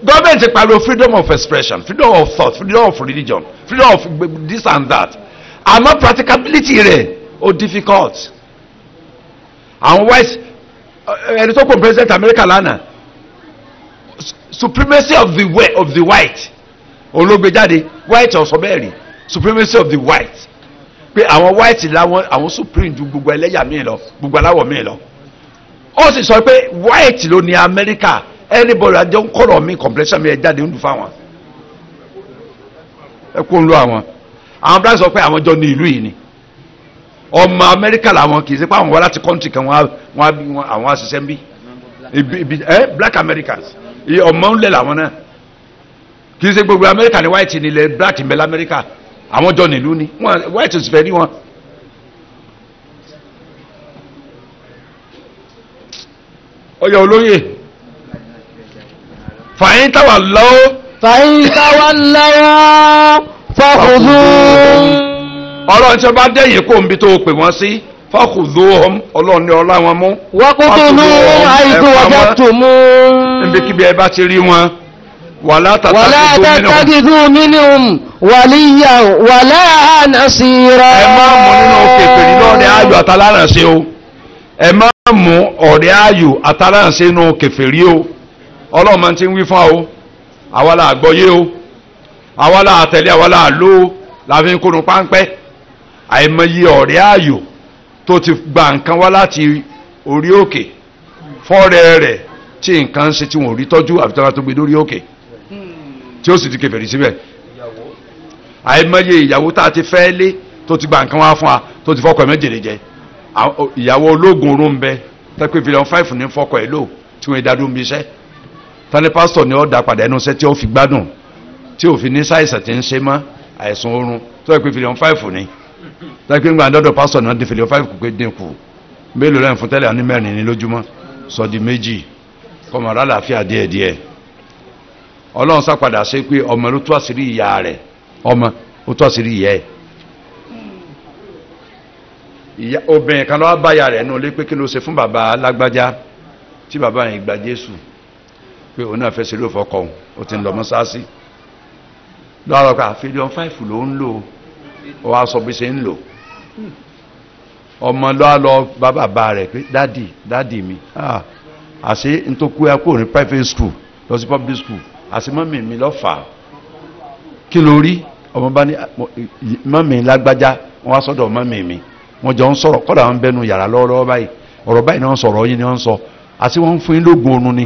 Gọ́ọ̀mẹ̀ntì pariwo freedom of expression, freedom of thought, freedom of religion, freedom of this and that. Àmọ́ practicability rẹ̀ ó difficult. Àwọn white ẹni tó kọ́ president America lánàá supremacy of the white olóògbé jáde white ọ̀sọ́ bẹ́ẹ̀ rí supremacy of the white pé àwọn white làwọn àwọn supreme ju gbogbo ẹlẹ́yà míì lọ gbogbo aláwọ̀ míì lọ ó sì sọ pé white ló ní America anybody àjọ ń kọ́rọ̀ mi complexion mi ẹ̀ jáde ń dùn fáwọn ẹ kó ń lo àwọn black sọ pé àwọn jọ ní ìlú yìí ni ọmọ America làwọn kì í ṣe pé àwọn wá láti country kan àwọn àṣìṣe ń bí black Americans ọmọ ńlẹ̀ làwọn náà kì í ṣe gbogbo America ni white ni ilẹ̀ black ń bẹ l'America àwọn jọ nílùú ni white sì fẹ́ rí wọn. ọyọ olóyè fàyín táwà lọ́wọ́. fàyín táwà lọ́wọ́ fọ́kùnzú. ọlọ́run tí ó bá dẹ̀yìn kó ń bí tó pè wọ́n sí fọ́kùnzú ọlọ́run ní ọlá wọn mú. wọ́kùtùnú àìsí wọ́jọ́ tó mú. níbikíbi ẹ bá ti rí wọn. wàlá tàtàkìdú minhum wàlíyà wàlá nasira. ẹ má mú nínú kèfèrí lọ́rẹ̀ ayò àtàlárànṣe o ẹ má mú ọ̀rẹ́ ayò àtàlárànṣe nínú kèfèrí o ọlọ́run máa ti ń wí fún o àwa la gbọ́yé o àwa la àtẹ̀lé àwa la lò ó la fi ń kónú páńpẹ́ àìmọye ọ̀rẹ́ ayò tó ti gba nǹkan wá láti orí òkè fọ́ọ̀rẹ́ rẹ̀ tí nǹkan ń ṣe tí wọ́n rí tọ́jú àfi tọ́ra tó gbé lórí òkè tí ó sì ti kèfèrí síbẹ̀ àìmọye ìyàwó tá a ti fẹ́ lé tó ti gba nǹkan wá fún wa tó ti fọ́kọ̀ méjèlé jẹ ìyàwó ológun oró ń bẹ tẹ́pẹ́ fìlẹ̀ 5 ní fọ́kọ̀ ẹ̀ lò tí wọ́n dá dún bí iṣẹ́ tani pásítọ̀ ni ó dá padà ẹnu iṣẹ́ tí ó fi gbádùn tí ò fi ní sáìsàn tí ń ṣe mọ́ àìsàn oorun tó yẹ pé fìlíọ̀n 5 ni tó yẹ pé ńgbà dọ́dọ̀ pásítọ̀ náà di fìlíọ̀n 5 kò pé dínkù mélòó lẹ́yìn fún tẹ́lẹ̀ ní mẹ́rin ní lójúmọ́ sọ di 2 kọmọ rálàáfíà díẹ̀díẹ̀ ọlọ́run sápadà ṣe pé ọmọ ló tó àṣírí ìyá rẹ̀ ọmọ ó tó àṣírí ìyá ẹ̀ obìnrin kan lọ́wọ́ báyà rẹ̀ nù lé pé kí ló ṣe fún bàbá lágbájá tí bàbá yẹn gba Jésù pé òun náà fẹ́ ṣeré òfọkọ òun ó ti ń lọ mọ́sáàsì lọ́rọ̀ ká fìlíọ̀n 5 ló ń lò ó wá sọ bí ṣe ń lò ọmọ lọ́wọ́ lọ bá bàbá rẹ̀ pé dádì mi àṣé n tó kú ẹ kúrò ní private school lọ sí public school àṣé mọ́mì mi lọ́ fà á kí ló rí ọmọ bá ní mọ́mì lágbájá wọ́n wá sọ́dọ̀ mọ́mì mi wọ́n jọ ń sọ̀rọ̀ kọ́dà wọn bẹnu yàrá lọ́wọ́lọ́wọ́ báyìí ọ̀rọ̀ báyìí ni wọ́n sọ̀rọ̀ yìí ni wọ́n sọ àti wọ́n ń fún yín lóògùn oorun ni.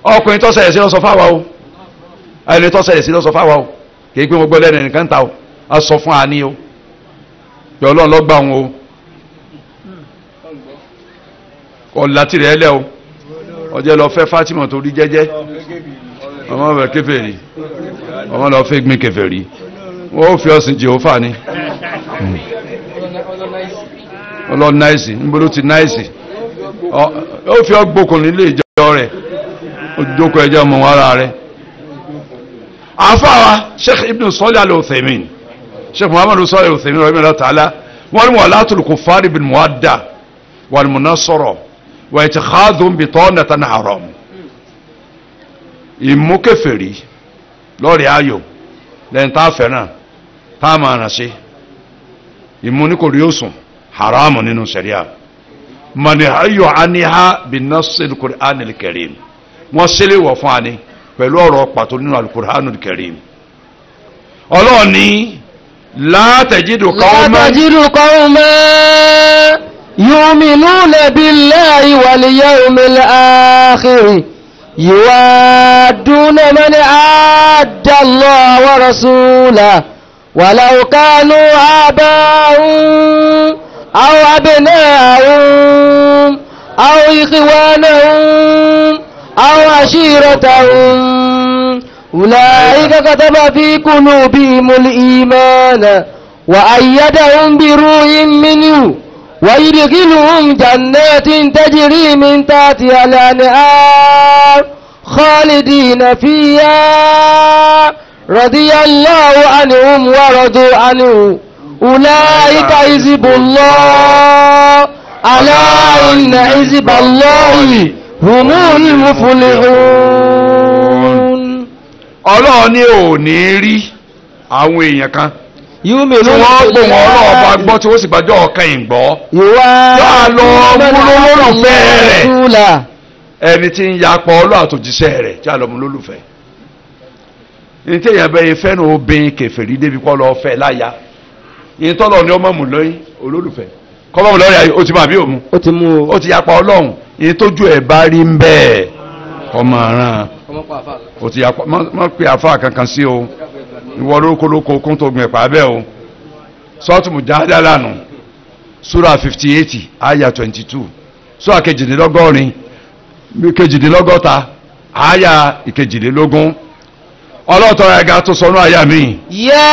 ọkùnrin tó ṣẹlẹ̀ sí ló sọ fáwa o ẹni tó ṣẹlẹ̀ sí ló sọ fáwa o kì í pé wọ́n gbọ́ lẹ́nu ẹnìkan ta o a sọ fún ani o pé ọlọ́run ló gbà wọn o ọ̀làtì rẹ̀ lẹ́ o ọjọ́ lọ fẹ́ Fatima tó rí jẹ́jẹ́ ọmọ rẹ̀ kèfèrí ọmọ lọ fẹ́ gbin kèfèrí wọ́n ó fi ọ̀sìn Jèhófà ni ọlọ́ náìsì níbo ló ti náìsì ó fi ọgbókùn nílé ìjọ rẹ̀ ojókòó ẹjọ́ ọmọ ara rẹ̀ àfáà Sheikh Ibn Salih Al-Uthaymin Sheikh Muhammadu Salih Al-Uthaymin rahimahullah ta'ala wọ́n ní walatul kuffari bil muwadda wal munasara wa ittikhadhum bitanatan haram ìmú kèfèrí lọ́rí ayò lẹ́yìn tá a fẹ́ràn tá a máa ràn sí ìmú ní kò rí òsùn haramu nínú sharia manihayo aniha binassil Qur'an al-Karim wọ́n sílẹ̀ wọ̀ fún ani pẹ̀lú ọ̀rọ̀ pàtó nínú al-Qur'an al-Karim ọlọ́run ní la tajidu qawman yu'minuna billahi wal yawmil akhir يوادون من عاد الله ورسوله ولو كانوا آباءهم أو أبناءهم أو إخوانهم أو عشيرتهم أولئك كتب في قلوبهم الإيمان وأيدهم بروح منه ويدخلهم جنات تجري من تحتها الأنهار خالدين فيها رضي الله عنهم ورضوا عنه أولئك حزب الله ألا إن حزب الله هم المفلحون. Ọlọ́run ní ò ní rí àwọn èèyàn kan tí wọ́n gbóhùn Ọlọ́run bá gbọ́ tí wọ́n sì bá jọ ọ̀kan ìgbọ́ yóò lọ mú lólùfẹ́ rẹ̀ ẹni tí ń yapọ̀ Ọlọ́run àtòjíṣẹ́ rẹ̀ tí a lọ mú lólùfẹ́ ní tí èèyàn bẹ́ẹ̀ fẹ́ràn obìnrin kèfèrí débi kọ́ lọ fẹ́ láyà ní tọ́lọ̀ ni ọmọ mú lóyún olólùfẹ́ kọ́ mọ́ mú lọ́rẹ́ ayé ó ti mú àbí òmu ó ti yapọ̀ Ọlọ́run ní tójú ẹ̀ bá rí ń bẹ́ẹ̀ ọmọ ràn ó ti yapọ̀ mọ́ pé àfa kankan sí o ìwọ lókolóko kún tó gbìn ẹ̀pà bẹ́ẹ̀ o sọ́ọ̀tù Mujadala lánàá sura 58 aya 22 sura kejìdínlọ́gọ́ta aya ìkejìdínlógún ọlọ́tọ̀ ẹ̀gá tó sọnú àyà mi. yā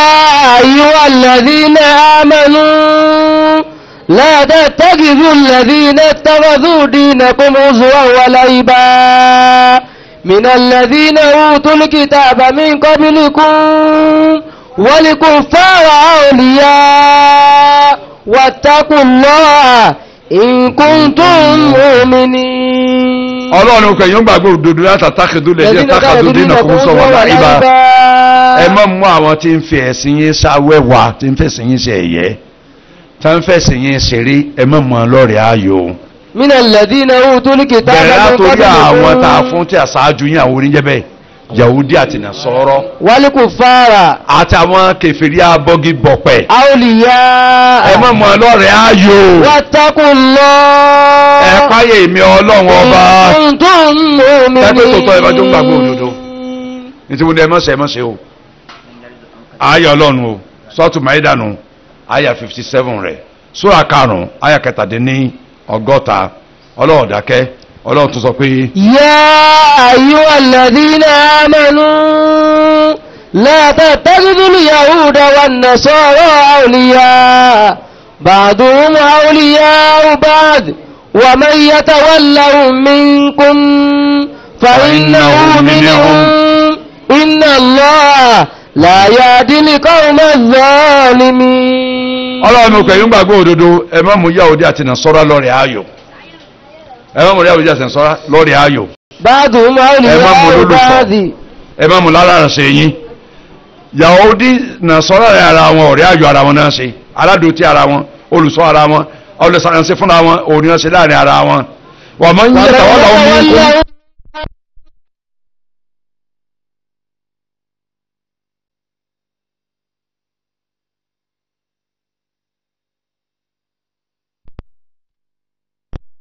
ayyuhalladhīna āmanū lā tattakhidhū alladhīna ittakhadhū dīnakum huzwan wa la'iban mina alladhīna ūtul kitāba min qablikum wal kuffāra awliyā'a wattaqullāha in kuntum mu'minīn. Ọlọ́run kẹ̀yìn ó gbàgbé òdodo látàtàkìdú lẹ́yìn tàkàdú dínà kò sọ wọn láìba ẹ má mú àwọn tí ń fi ẹ̀sìn yín sáwẹ́wà tí ń fẹ̀sìn yín ṣe ẹ̀yẹ tí ń fẹ̀sìn yín ṣeré ẹ má mú ọlọ́rẹ̀ ayò. mina alladhina utul kitaba bẹ̀rẹ̀ látòrí àwọn tá a fún tí àṣáájú yín àwọn oníjẹ́ bẹ́ẹ̀ Yahudi àti Nasara wal kuffara àtàwọn kèfèrí abọ́gi bọ̀pẹ̀ awliya ẹ má mú ọlọ́rẹ̀ ayò wattaqullah ẹ páyé mi Ọlọ́run ọba kuntum mu'minin tẹ́gbẹ́ tó tọ́ ẹ bá jó ń gbàgbọ́ òdodo ní tí wọ́n ní ẹ mọ́sẹ̀ o ayé Ọlọ́run o sọ́ọ̀tù Maidanu ayé 57 rẹ̀ sura 5 ayé 17 Ọlọ́run dákẹ́ ọlọ́run tó sọ pé يا أيها الذين آمنوا لا تتخذوا اليهود والنصارى أولياء بعضهم أولياء بعض ومن يتولهم منكم فإنه منهم إن الله لا يهدي القوم الظالمين. ọlọ́run mo kẹ̀yìn gbàgbọ́ òdodo ẹ má mú Yahudi àti Nasara lọ́rẹ̀ ayò ẹ má mú Yahudi àti Nasara lọ́rẹ̀ ayò بعضهم أولياء بعض ẹ má mú lára ṣe yín Yahudi Nasara rẹ̀ ara wọn ọ̀rẹ́ ayò ara wọn náà ṣe aládùútì ara wọn olùsọ ara wọn olùsànṣe fúnra wọn òní wọn ṣe láàrin ara wọn wà máa ń yẹ tàwọn làwọn mú kú.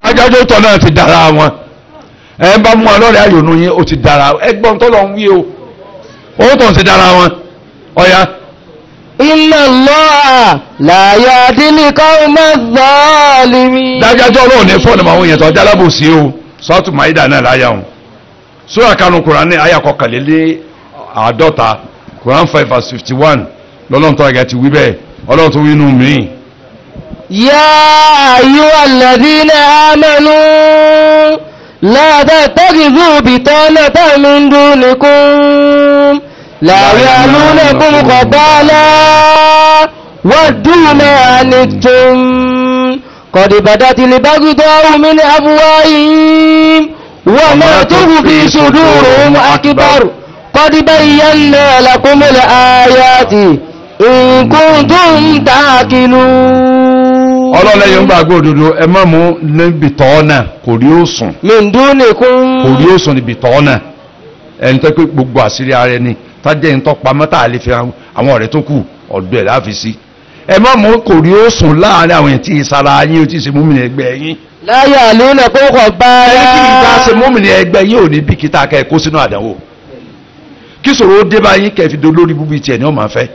ajájọ́ tọ́ náà ti dára wọn ẹ bá mú ọlọ́rẹ̀ ayò nù yín ó ti dára ẹgbọ́n tó lọ ń wí o ó tó ń ti dára wọn ọ̀ya. إن الله لا يهدي القوم الظالمين. dájájọ́ ọlọ́run ní fọ́ọ̀nù àwọn èèyàn tó ọjà alábòsí o sọ́ọ̀tù maida náà láyà wọn sura kanu Quran ní àyà kọkànlélẹ́ àádọ́ta Quran 5:51 lọ́lọ́run tó ẹgẹ ti wí bẹ́ẹ̀ ọlọ́run tó wí nù mí. يا أيها الذين آمنوا لا تتخذوا بطانة من دونكم لا يألونكم خبالا ودوا ما عنتم قد بدت البغضاء من أفواههم وما تخفي صدورهم أكبر قد بينا لكم الآيات إن كنتم تعقلون. ọlọ́lẹ́yìn ń gbàgbọ́ òdodo ẹ má mú níbi tọ́ọ̀nà kò rí òsùn min dunikum kò rí òsùn níbi tọ́ọ̀nà ẹni tó pé gbogbo àṣírí ara ẹni tájẹ́ ń tọ́pa mọ́tà àlè fi àwọn ọ̀rẹ́ tó kù ọ̀dọ̀ ẹ̀ láfi sí ẹ má mú kò rí òsùn láàrin àwọn èyí tí ìsara yín ó ti ṣe múmi ẹgbẹ́ yín la ya'lunakum khabala. ẹni kí ìgbà ṣe múmi ẹgbẹ́ yín ò ní bí kíta kẹ́ ẹ kó sínú àdánwò kí ṣòro ó dé bá yín kẹ́ fi do lórí búbí tiẹ̀ ní ọ̀mà fẹ́.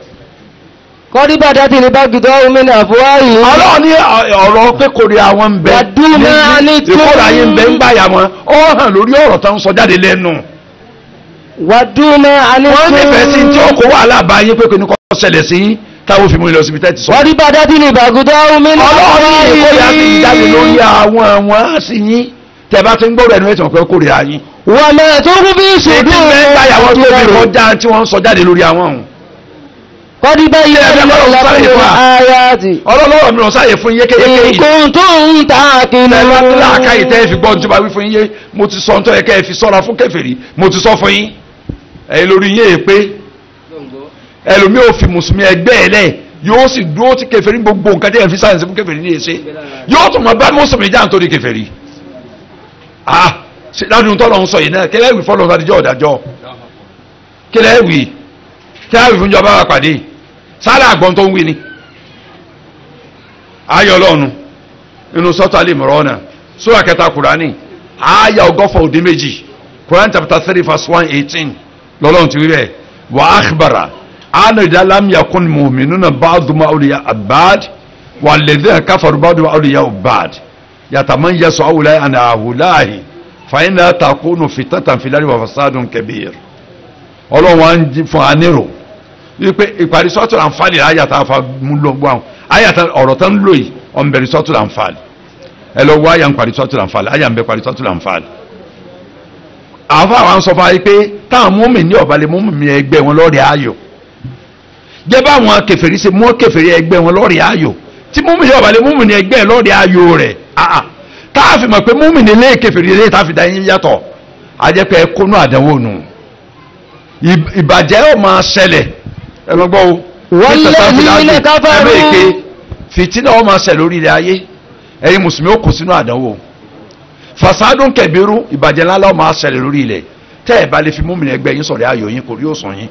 qad badati al-baghda'u min afwahihim. ọlọ́run ní ọ̀rọ̀ pé kò rí àwọn ń bẹ Wàdúmọ̀ ànító. ìkórè ayé ń bẹ ń gbàyà wọn ó hàn lórí ọ̀rọ̀ tó ń sọ jáde lẹ́nu wàdúmọ̀ ànító. wọ́n nífẹ̀ẹ́ sí tí ó kó wàhálà bá yín pé kò ní kọ́ ṣẹlẹ̀ sí táwọn fi mú ilẹ̀ òsibítẹ́ ti sọ. qad badati al-baghda'u min ọlọ́run ní ìkórè àti ìjáde lórí àwọn àwọn sí yín tẹ bá ti ń gbọ́rọ̀ ẹnu ẹ̀tàn pé kórè ayín. wa ma tukhfi ṣèdí bẹ́ẹ̀ gbàyà wọn tó fi kọjá tí wọ́n ń sọ jáde lórí àwọn ọ̀hún. qad bayyana lakum al-ayati ọlọ́lọ́rọ̀ mi ò sáyè fún yékéyéké in yìí. kuntum ta'qilun. ẹ̀rọ láàká yìí tẹ́ fi gbọ́ ní tí wọ́n wí fún yín mo ti sọ nítorí kẹ́ ẹ fi sọ́ra fún kèfèrí mo ti sọ fún yín ẹ̀yin lórí yín èpè ẹlòmíì ò fi mùsùlùmí ẹgbẹ́ ẹ̀ lẹ̀ yóò sì dúró tí kèfèrí gbogbo nǹkan tí ẹ̀ fi sáyẹ̀nsì fún kèfèrí ní èsè yóò tún mọ bá mùsùlùmí já nítorí kèfèrí ládùn tọ́lọ̀ ń sọ yìí náà kílẹ̀ wì fọ́lọ́ adijọ́ ọ̀dájọ́ kílẹ̀ wì fún jọba wa pàdé sáré àgbọn tó ń wí ni ayọ̀ ọlọ́run inú sọ́tà lè mọ̀rọ̀ náà sura kẹta kùránì ayọ̀ ọgọ́fà òdì méjì Quran chapter 3 verse 118 lọ́lọ́run ti wí bẹ́ẹ̀ wà akhbara ana idha lam yakun mu'minuna ba'dhum awliya ba'd walladhina kafaru ba'dhum awliya ba'd yatamayyazu awliya an awliya fa inna takunu fitnatan fil ardi wa fasadun kabir ọlọ́run wa ń fún anírò wípé ìparí sọ́tò àǹfààní ayàtà àfa mú lọ́gbọ́n àwọn ayàtà ọ̀rọ̀ tó ń lò yìí ọ̀nbẹ̀rẹ̀ sọ́tò àǹfààní ẹ lọ wá àyà ń parí sọ́tò àǹfààní àyà ń bẹ parí sọ́tò àǹfààní. àwọn àwọn sọ fún wa pé táwọn mọ́mì ní ọ̀bàlẹ̀ mọ́mì ẹgbẹ́ wọn lọ́ọ̀rẹ́ ayò jẹ́ bá àwọn kèfèrí ṣe mọ́ kèfèrí ẹgbẹ́ wọn lọ́ọ̀rẹ́ ayò tí mọ́mì ní ọ̀bàlẹ̀ mọ́mì ní ẹgbẹ́ lọ́ọ̀rẹ́ ayò rẹ̀ táàfì mọ̀ pé mọ́mì ní ilé kèfèrí ilé táàfì dá yín yàtọ̀ àjẹpẹ́ kónú àdánwò nù ìbàjẹ́ ọ̀ máa ṣẹlẹ̀ ẹgbẹ́gbọ́ o walladhina kafaru èké fìtínà wọn máa ṣẹ lórí ilẹ̀ ayé ẹ̀yin mùsùlùmí ó kù sínú àdánwò fasadun kẹbìrú ìbàjẹ́ ńlá wọn máa ṣẹlẹ̀ lórí ilẹ̀ tẹ́ ẹ̀ bá lè fi múmi ẹgbẹ́ yín sọ̀rọ̀ ayò yín kò rí òsàn yín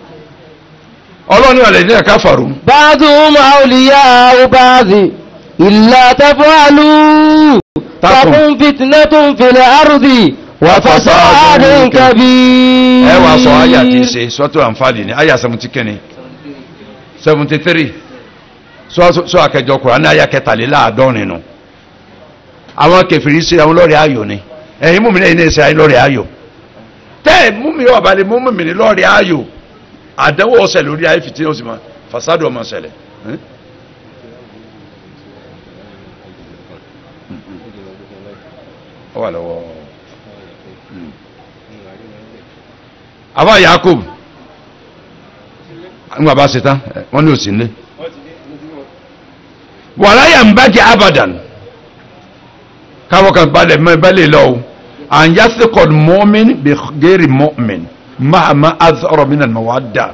ọlọ́ni walladhina kafaru. ba'duhum awliya'u ba'd illa taf'alu takun fitnatun fil ardi wa fasadun kabir. ẹ wàá sọ àyà tí í ṣe sọ́tò àǹfààní ní àyà 70 kẹ́ni 73 sọ àkẹjọ Kùránì àyà 43 nù àwọn kèfèrí sí àwọn lọ́rẹ̀ ayò ni ẹ̀yin mú mi lẹ́yìn ẹ̀sẹ̀ ayé lọ́rẹ̀ ayò tẹ́ ẹ̀ mú mi ọ̀bà lè mú mi ní lọ́rẹ̀ ayò àdánwò ọ̀sẹ̀ lórí ayé fìtí ó sì máa fasádù ọmọ ṣẹlẹ̀. ó wà lọ́wọ́ àbá Yakub àwọn àbá ṣe tán wọ́n ní òsì nílé wàláyà ń bá jẹ́ abadan káwọ́ kan balẹ̀ mọ́ ìbálẹ̀ lọ́wọ́ an yasiqal mu'min bi ghairi mu'min ma azhara min al-mawadda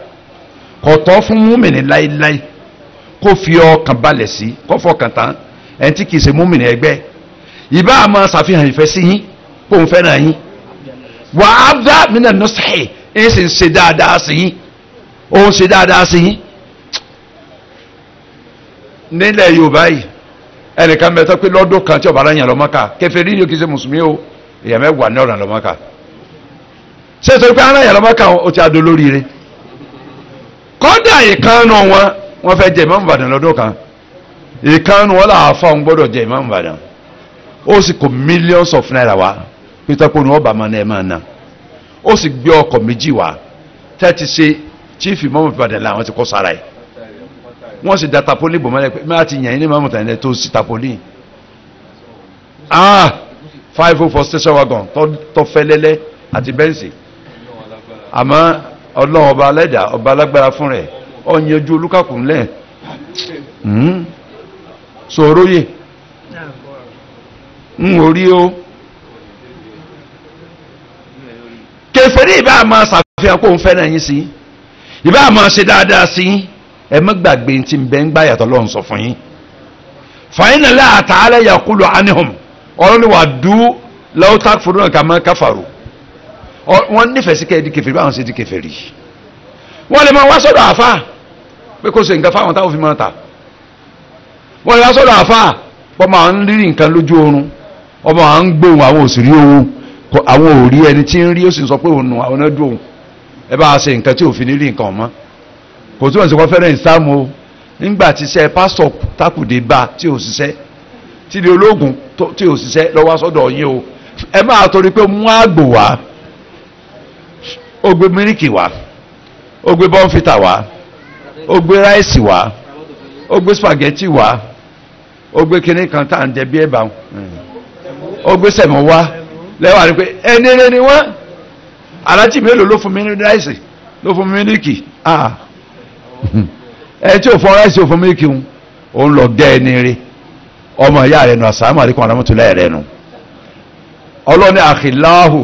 kò tọ́ fún mu'min láíláí kó fi ọkàn balẹ̀ sí kó fọkàn tán ẹni tí kìí ṣe mu'min ẹgbẹ́ ìbá àmọ́ ṣàfihàn ìfẹ́ sí yín kó ń fẹ́ràn yín wà á dá min an-nushi ẹ̀ sì ń ṣe dáadáa sí yín ó ń ṣe dáadáa sí yín nílẹ̀ Yorùbá yìí ẹnìkan bẹ tó pé lọ́dún kan tí ọba ara yàn lọ́mọ́ká kèfèrí ni kì í ṣe mùsùlùmí o èèyàn mẹ́wàá ní ọ̀ràn lọ́mọ́ká ṣé torí pé ara yàn lọ́mọ́ká ó ti adó lóríire kọ́dà ìkànnù wọn fẹ́ jẹ Ìmáàmù Ìbàdàn lọ́dún kan ìkànnù wọn làá fáwọn gbọ́dọ̀ jẹ Ìmáàmù Ìbàdàn ó sì kó millions of naira wá pété pé ọba máa ná ẹ máa ná ó sì gbé ọkọ̀ méjì wá tẹ́ ti ṣe chief Ìmáàmù Ìbàdàn làwọn ti kọ́ sára ẹ̀ wọ́n sì da tapoli bò mọ́lẹ̀ pé máa ti yàn ní Ìmáàmù tàyẹ̀ tó sí tapoli 504 station wagon tó fẹ́lẹ́lẹ́ àti bẹ́ǹsì àmọ́ ọlọ́run ọba alẹ́dà ọba alágbára fún rẹ̀ ọ̀yẹ́jú olúkàkùn lẹ̀ sọ̀rọ̀yè ń orí o kèfèrí ìbá máa ṣàfihàn kó ń fẹ́ràn yín sí ìbá máa ṣe dáadáa sí ẹ má gbàgbé tí ń bẹ ń gbá yàtọ̀ lọ́run sọ fún yín fàyínà láàtà alẹ́ yaqulu anhum ọ̀rọ̀ ni wà dú law takfuruna kama kafaru wọ́n nífẹ̀ẹ́ sí kẹ́ẹ̀dì kèfèrí báwọn ṣe di kèfèrí wọ́n lè máa wá sọ́dọ̀ àfà pé kó ṣe nǹkan fáwọn táwọn fi máa tà wọ́n lè wá sọ́dọ̀ àfà pọ́ máa ń rí nǹkan lójú oorun ọmọ à ń gbóhùn àwọn òsìrí owó àwọn òrí ẹni tí ń rí ó sì sọ pé òun àwọn náà dùn ẹ bá ṣe nǹkan tí òfin ní rí nǹkan ọ̀mọ́ kò tí wọ́n ti kọ́ fẹ́rẹ̀ ìsáàmù o nígbà tí iṣẹ́ pásítọ̀ takùdé bá tí ò ṣiṣẹ́ tí ilé ológun tí ò ṣiṣẹ́ lọ́wọ́ sọ́dọ̀ yín o ẹ máa torí pé mú àgbò wá ó gbé mílíkì wá ó gbé bọ́ǹfìtà wá ó gbé ráìsì wá ó gbé spaghetti wá ó gbé kinní kan tá à ń jẹ bí ẹ̀bà ó gbé sẹ̀mọ́ wá lẹ́wà ni pé ẹni rẹ ni wọ́n aláàjì mélòó ló fún mi ní ráìsì ló fún mi mílíkì ẹ tí ò fọ ráìsì ò fún mílíkì ń òun lọ gẹ́ ẹni rí ọmọ ìyá rẹ̀ nù àsàmù àríkùn àlámùtúlẹ̀ rẹ̀ nù ọlọ́ni àkìláhù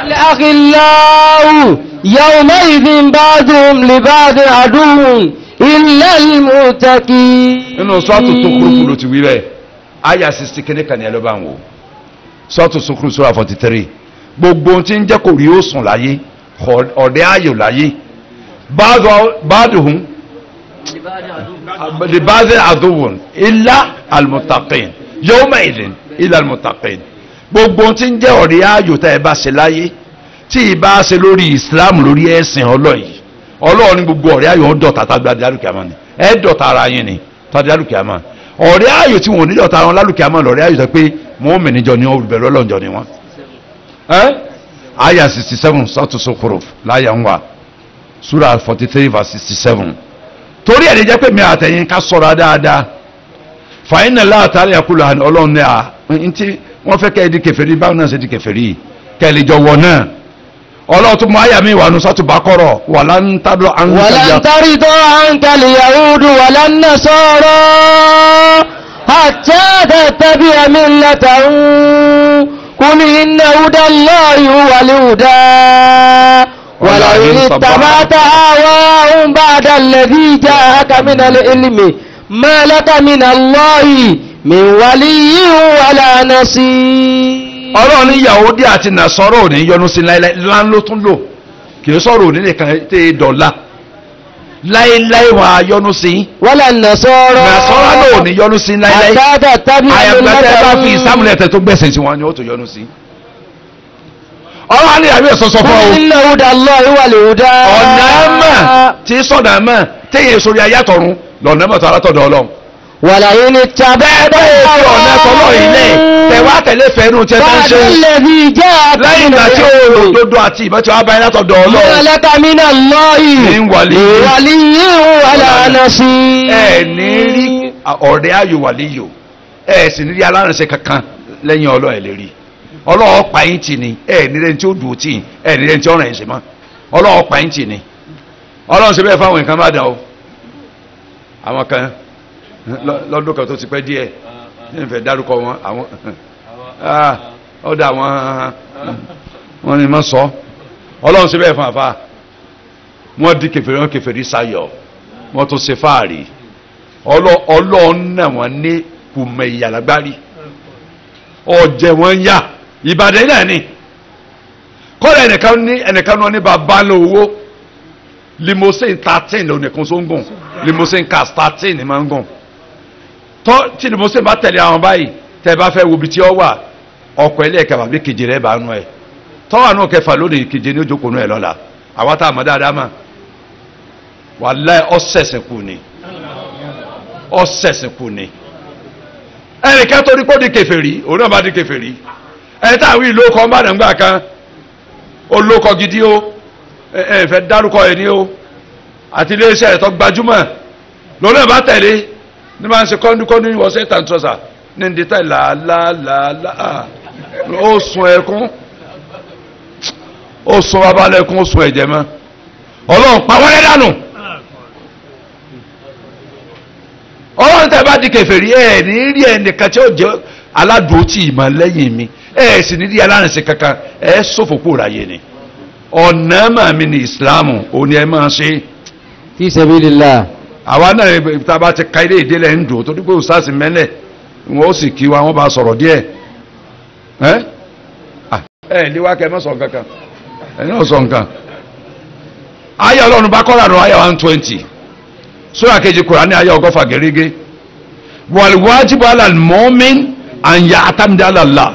الأخلاء يومئذ بعضهم لبعض عدو إلا المتقين inú sọ́ọ̀tù tó kúrúkú ló ti wí bẹ́ẹ̀ àyà 60 kéde kan ní ẹlọ́ba ń wò sọ́ọ̀tù tó kúrú sura 43 gbogbo tí ń jẹ́ kò rí ó sùn láyé ọ̀dẹ́ ayò láyé báàdùhùn libáàdì àdúwòn ilá almutaqin yawma'idhin ilá almutaqin gbogbo tí ń jẹ́ ọ̀rẹ́ ayò tá ẹ bá ṣe láyé tí ì bá ṣe lórí Islam lórí ẹ̀sìn ọlọ́yìí ọlọ́run ní gbogbo ọ̀rẹ́ ayò ń dọ̀tà tágbà lálùkìámà ni ẹ dọ̀tà ara yín ni tàbí lálùkìámà ọ̀rẹ́ ayò tí wọn ò ní dọ̀tà ara wọn lálùkìámà lọ̀rẹ́ ayò tó pé mọ́ọ̀mì níjọ ni olùbẹ̀rẹ̀ ọlọ́njọ ni wọn. àyà 67 sọ́tù Zukhruf láyà ń wà súrà 43 verse 67 torí ẹ̀ lè jẹ́ pé mi àtẹ̀yìn ká sọ̀rọ̀ dáadáa fàyínà láàtàrí àkúlọ̀ àná ọlọ́run ní à ntí wọ́n fẹ́ kẹ́ ẹ di kèfèrí báwọn náà ṣe di kèfèrí kẹ́ ẹ lè jọ wọ náà ọlọ́run tó mú àyà mi wà nù sọ́tù Baqara walan tardọ̀ ankal yahudu walan nasara hatta tattabi'a millatahum qul inna hudallahi huwal huda ولئن اتبعت أهواءهم بعد الذي جاءك من العلم ما لك من الله من ولي ولا نصير. ọlọ́run ní Yahudi àti Nasara ò ní yọ́nú sí láíláí lán ló tún lò kì í sọ̀rọ̀ òní nìkan tẹ́ dọ̀la láíláí wọn a yọ́nú sí. wala Nasara náà ò ní yọ́nú sí láíláí àyàgbẹ́tẹ́ bá fi ìsámúlẹ̀tẹ̀ tó gbẹ̀sẹ̀ sí wọn ni ó tó yọ́nú sí. ọlọ́run ní àbí ẹ̀sọ́sọ́ fún ọ. inna hudallahi huwal huda. ọ̀nà ẹ̀mà tí sọ̀dà ẹ̀mà téèyàn sórí ayátọ̀run lọ́nà ẹ̀mà tó alátọ̀dọ̀ ọlọ́run. ولئن اتبعت bẹ́ẹ̀ tí ọ̀nà tọ́lọ́ ilé tẹ̀wá tẹ̀lé fẹ́nu tẹ́ bá ń بعد ṣe الذي جاءك lẹ́yìn من ìgbà tí ó rò العلم dodo àti ìbọn tí wọ́n bá yín látọ̀dọ̀ ما Ọlọ́run لك من الله من ولي. ولي ولا نصير ẹ ní rí ọ̀rẹ́ ayò wàlíyò ẹ sì ní rí alárànṣẹ́ kankan lẹ́yìn Ọlọ́run ẹ̀ lè rí Ọlọ́run pa yín tì ní ẹ ní rẹ́ni tí ó dùn tì ẹ ní rẹ́ni tí ó ràn yín sí mọ́ Ọlọ́run pa yín tì ní Ọlọ́run ṣe bẹ́ẹ̀ fáwọn nǹkan má dà o àwọn kan lọ́dún kan tó ti pẹ́ díẹ̀ ní ìfẹ́ dárúkọ wọn àwọn ọ̀dà wọn ni mọ́ sọ Ọlọ́run ṣe bẹ́ẹ̀ fún àfà wọ́n di kèfèrí wọn kèfèrí sáyọ̀ wọ́n tún ṣe fáàrí Ọlọ́run náà wọ́n ní kùmẹ̀ ìyàlágbárí ọ̀jẹ̀ wọn yá Ìbàdàn náà ni kọ́lá ẹnìkan náà ní bàbá lọ owó limousine 13 lónìí kan tó ń gùn limousine cars 13 ni máa ń gùn tí limousine bá tẹ̀lé àwọn báyìí tẹ́ bá fẹ́ wo ibi tí ó wà ọkọ̀ ẹlẹ́ẹ̀kẹfà bí keje rẹ̀ bá nú ẹ̀ tọ́wà náà kẹfà lónìí keje ní ojókòó nú ẹ̀ lọ́la àwọn tá a mọ̀ dáadáa mà wàláhì ọ̀sẹ̀sìn kù ni ẹnìkan tó rí pọ́ di kèfèrí òun náà bá di kèfèrí ẹni táwọn ìlú ọkọ̀ bá dàgbà kan olókọ̀ gidi ó ẹ̀fẹ̀ dárúkọ ẹ̀ ní ó àti iléeṣẹ́ ẹ̀tọ́ gbajúmọ̀ lónà bá tẹ̀lé ní máa ń ṣe kọ́ndúkọ́ndú ní wọ́sẹ̀ tàǹtọ́sà ní ndítà làálàálà ó sun ẹkún ó sun babalẹ́kún ó sun ẹ̀jẹ̀ mọ́ Ọlọ́run pa wọ́n lẹ́dànù Ọlọ́run tẹ́ bá di kèfèrí ẹ̀ ní rí ẹnìkan tí ó jẹ́ aládùútì ìmọ̀ lẹ́yìn mi ẹ̀ sì ní rí alárìnsẹ̀ kankan ẹ̀ sófòpò ráyé ni ọ̀nà màmí ní ìsìláàmù òní ẹ máa ṣe fi sabilillah àwa náà tàbá ti ka ilé ìdílẹ̀ ń dùn tó dípò sáàsì mẹ́lẹ̀ wọ́n ó sì kí wa wọ́n bá sọ̀rọ̀ díẹ̀ ẹ̀ léwákẹ́ mọ́ sọ nǹkan ẹ̀yìn ọ̀sọ̀ nǹkan ayé Ọlọ́run bá kọ́ra nù ayé 120 sura kejì Kùránì ayé ọgọ́fà gẹ́gẹ́ wal wajibu alal mu'min an ya'tamida ala Allah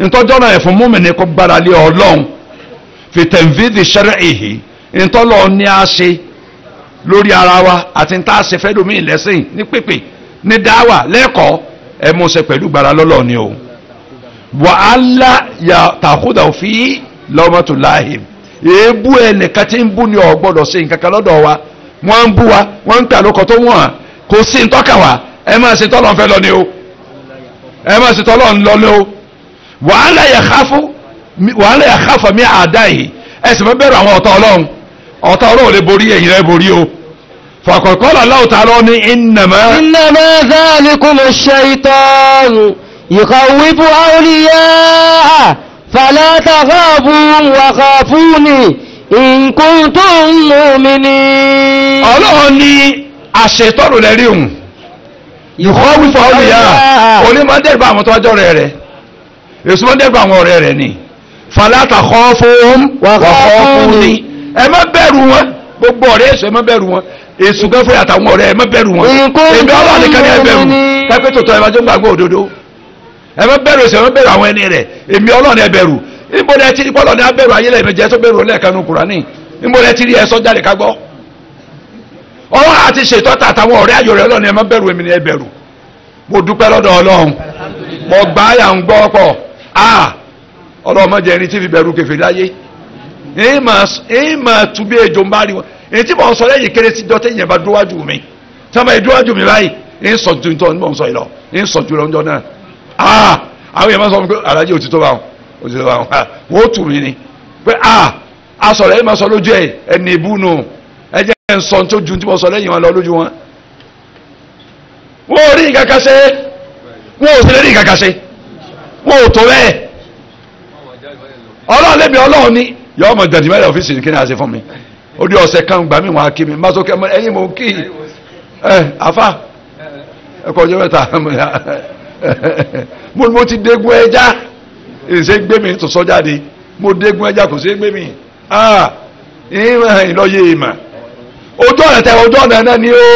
ntọ́jọ́ náà ẹ̀fún mọ́mìnì kó gbára lé Ọlọ́run fi tanfidhi shar'ihi ntọ́lọ́ ní a ṣe lórí ara wa àti ntá a ṣe fẹ́ lómi ìlẹ́sìn ní pèpè ní dáwà lẹ́kọ̀ọ́ ẹ mú ṣe pẹ̀lú gbára lọ́lọ́ ni o wa alla ta'khudha fi lawmatu lahim èébú ẹnìkan tí ń bú ni ọ̀ gbọ́dọ̀ ṣe nǹkan kan lọ́dọ̀ wa wọ́n ń bú wa wọ́n ń pè àlókọ̀ tó wọ̀n kò sí ntọ́ka wa ẹ máa ṣe tọ́lọ́ fẹ́ lọ ni o ẹ máa ṣe tọ́lọ́ ń lọ ni o wa alla yakhafu min a'da'ihi ẹ̀sìn mọ́ bẹ̀rù àwọn ọ̀tá Ọlọ́run lè borí ẹ̀yin rẹ̀ borí o faqad qala Allahu ta'ala ní innama dhalikum ash-shaytanu yukhawwifu awliya'ahu fala takhafuhum wa khafuni in kuntum mu'minin. Ọlọ́run ní àṣetọ́rù lẹ́rí òun yukhawwifu awliya'ahu onímọ̀dẹ́gbà àwọn tó ọjọ́ rẹ̀ èso mọ̀dẹ́gbà àwọn ọ̀rẹ́ rẹ̀ ni fala takhafuhum wa khafuni ẹ má bẹ̀rù wọn gbogbo ọ̀rẹ́ èso ẹ má bẹ̀rù wọn èso gẹ́fẹ́ àtàwọn ọ̀rẹ́ ẹ má bẹ̀rù wọn èmi Ọlọ́run nìkan ni ẹ bẹ̀rù kápẹ́ tòótọ́ ẹ má jọ ń gbàgbọ́ òdodo ẹ má bẹ̀rù èso ẹ má bẹ̀rù àwọn ẹni rẹ̀ èmi Ọlọ́run ẹ bẹ̀rù níbo lẹ ti rí pọ́lọ́ ní abẹ́rù ayé lẹ́yìn méjì ẹ tó bẹ̀rù lẹ́ẹ̀kan ní Kùránì níbo lẹ ti rí ẹ sọ jáde ká gbọ́ Ọlọ́run àti ṣètò àtàwọn ọ̀rẹ́ ayò rẹ̀ Ọlọ́run ẹ má bẹ̀rù èmi ni ẹ bẹ̀rù mo dúpẹ́ lọ́dọ̀ Ọlọ́run mo gbà á yà ń gbọ́ pọ̀ ọlọ́mọdé ẹni tí fi bẹ̀rù kẹfẹ́ láyé èyí máa tún bí ejò ń bá rí wọn èyí tí mo sọ lẹ́yìn kéré sí dọ́tẹ́ yẹn bá dúwájú mi tí wọ́n bá dúwájú mi báyìí èyí sọ ju nítorí mo ń sọ yìí lọ èyí sọ ju lọ́jọ́ náà àwọn èèyàn máa sọ fún mi pé alájẹ òtítọ́ bá wọn wọ́n tù mí ni pé asọ̀rọ̀ èyí máa sọ lójú ẹ̀ ẹni ìbúnu ẹjẹ́ ẹ̀ ń sọ tó ju tí mo sọ lẹ́yìn wọn lọ lójú wọn. wọ́n ò rí nǹkan kan ṣe wọ́n ò sì lè rí nǹkan kan ṣe wọ́n ò tó bẹ́ẹ̀ Ọlọ́run lẹ́bi Ọlọ́run ní yọ ọmọ jàdí mẹ́rin ọ̀fíìsì kí ni a ṣe fún mi ó di ọ̀sẹ̀ kan gbà mí wọn kí mi máa sókè ẹ̀yìn mò ń kí àfà ẹ̀kọ́ ọjọ́ mẹ́ta mo ti dégun ẹja èsè gbé mi tó sọ jáde mo dégun ẹja kò sí gbé mi ìlọyẹ ìmọ̀ ojú ọ̀nà tẹ ojú ọ̀nà náà ni ó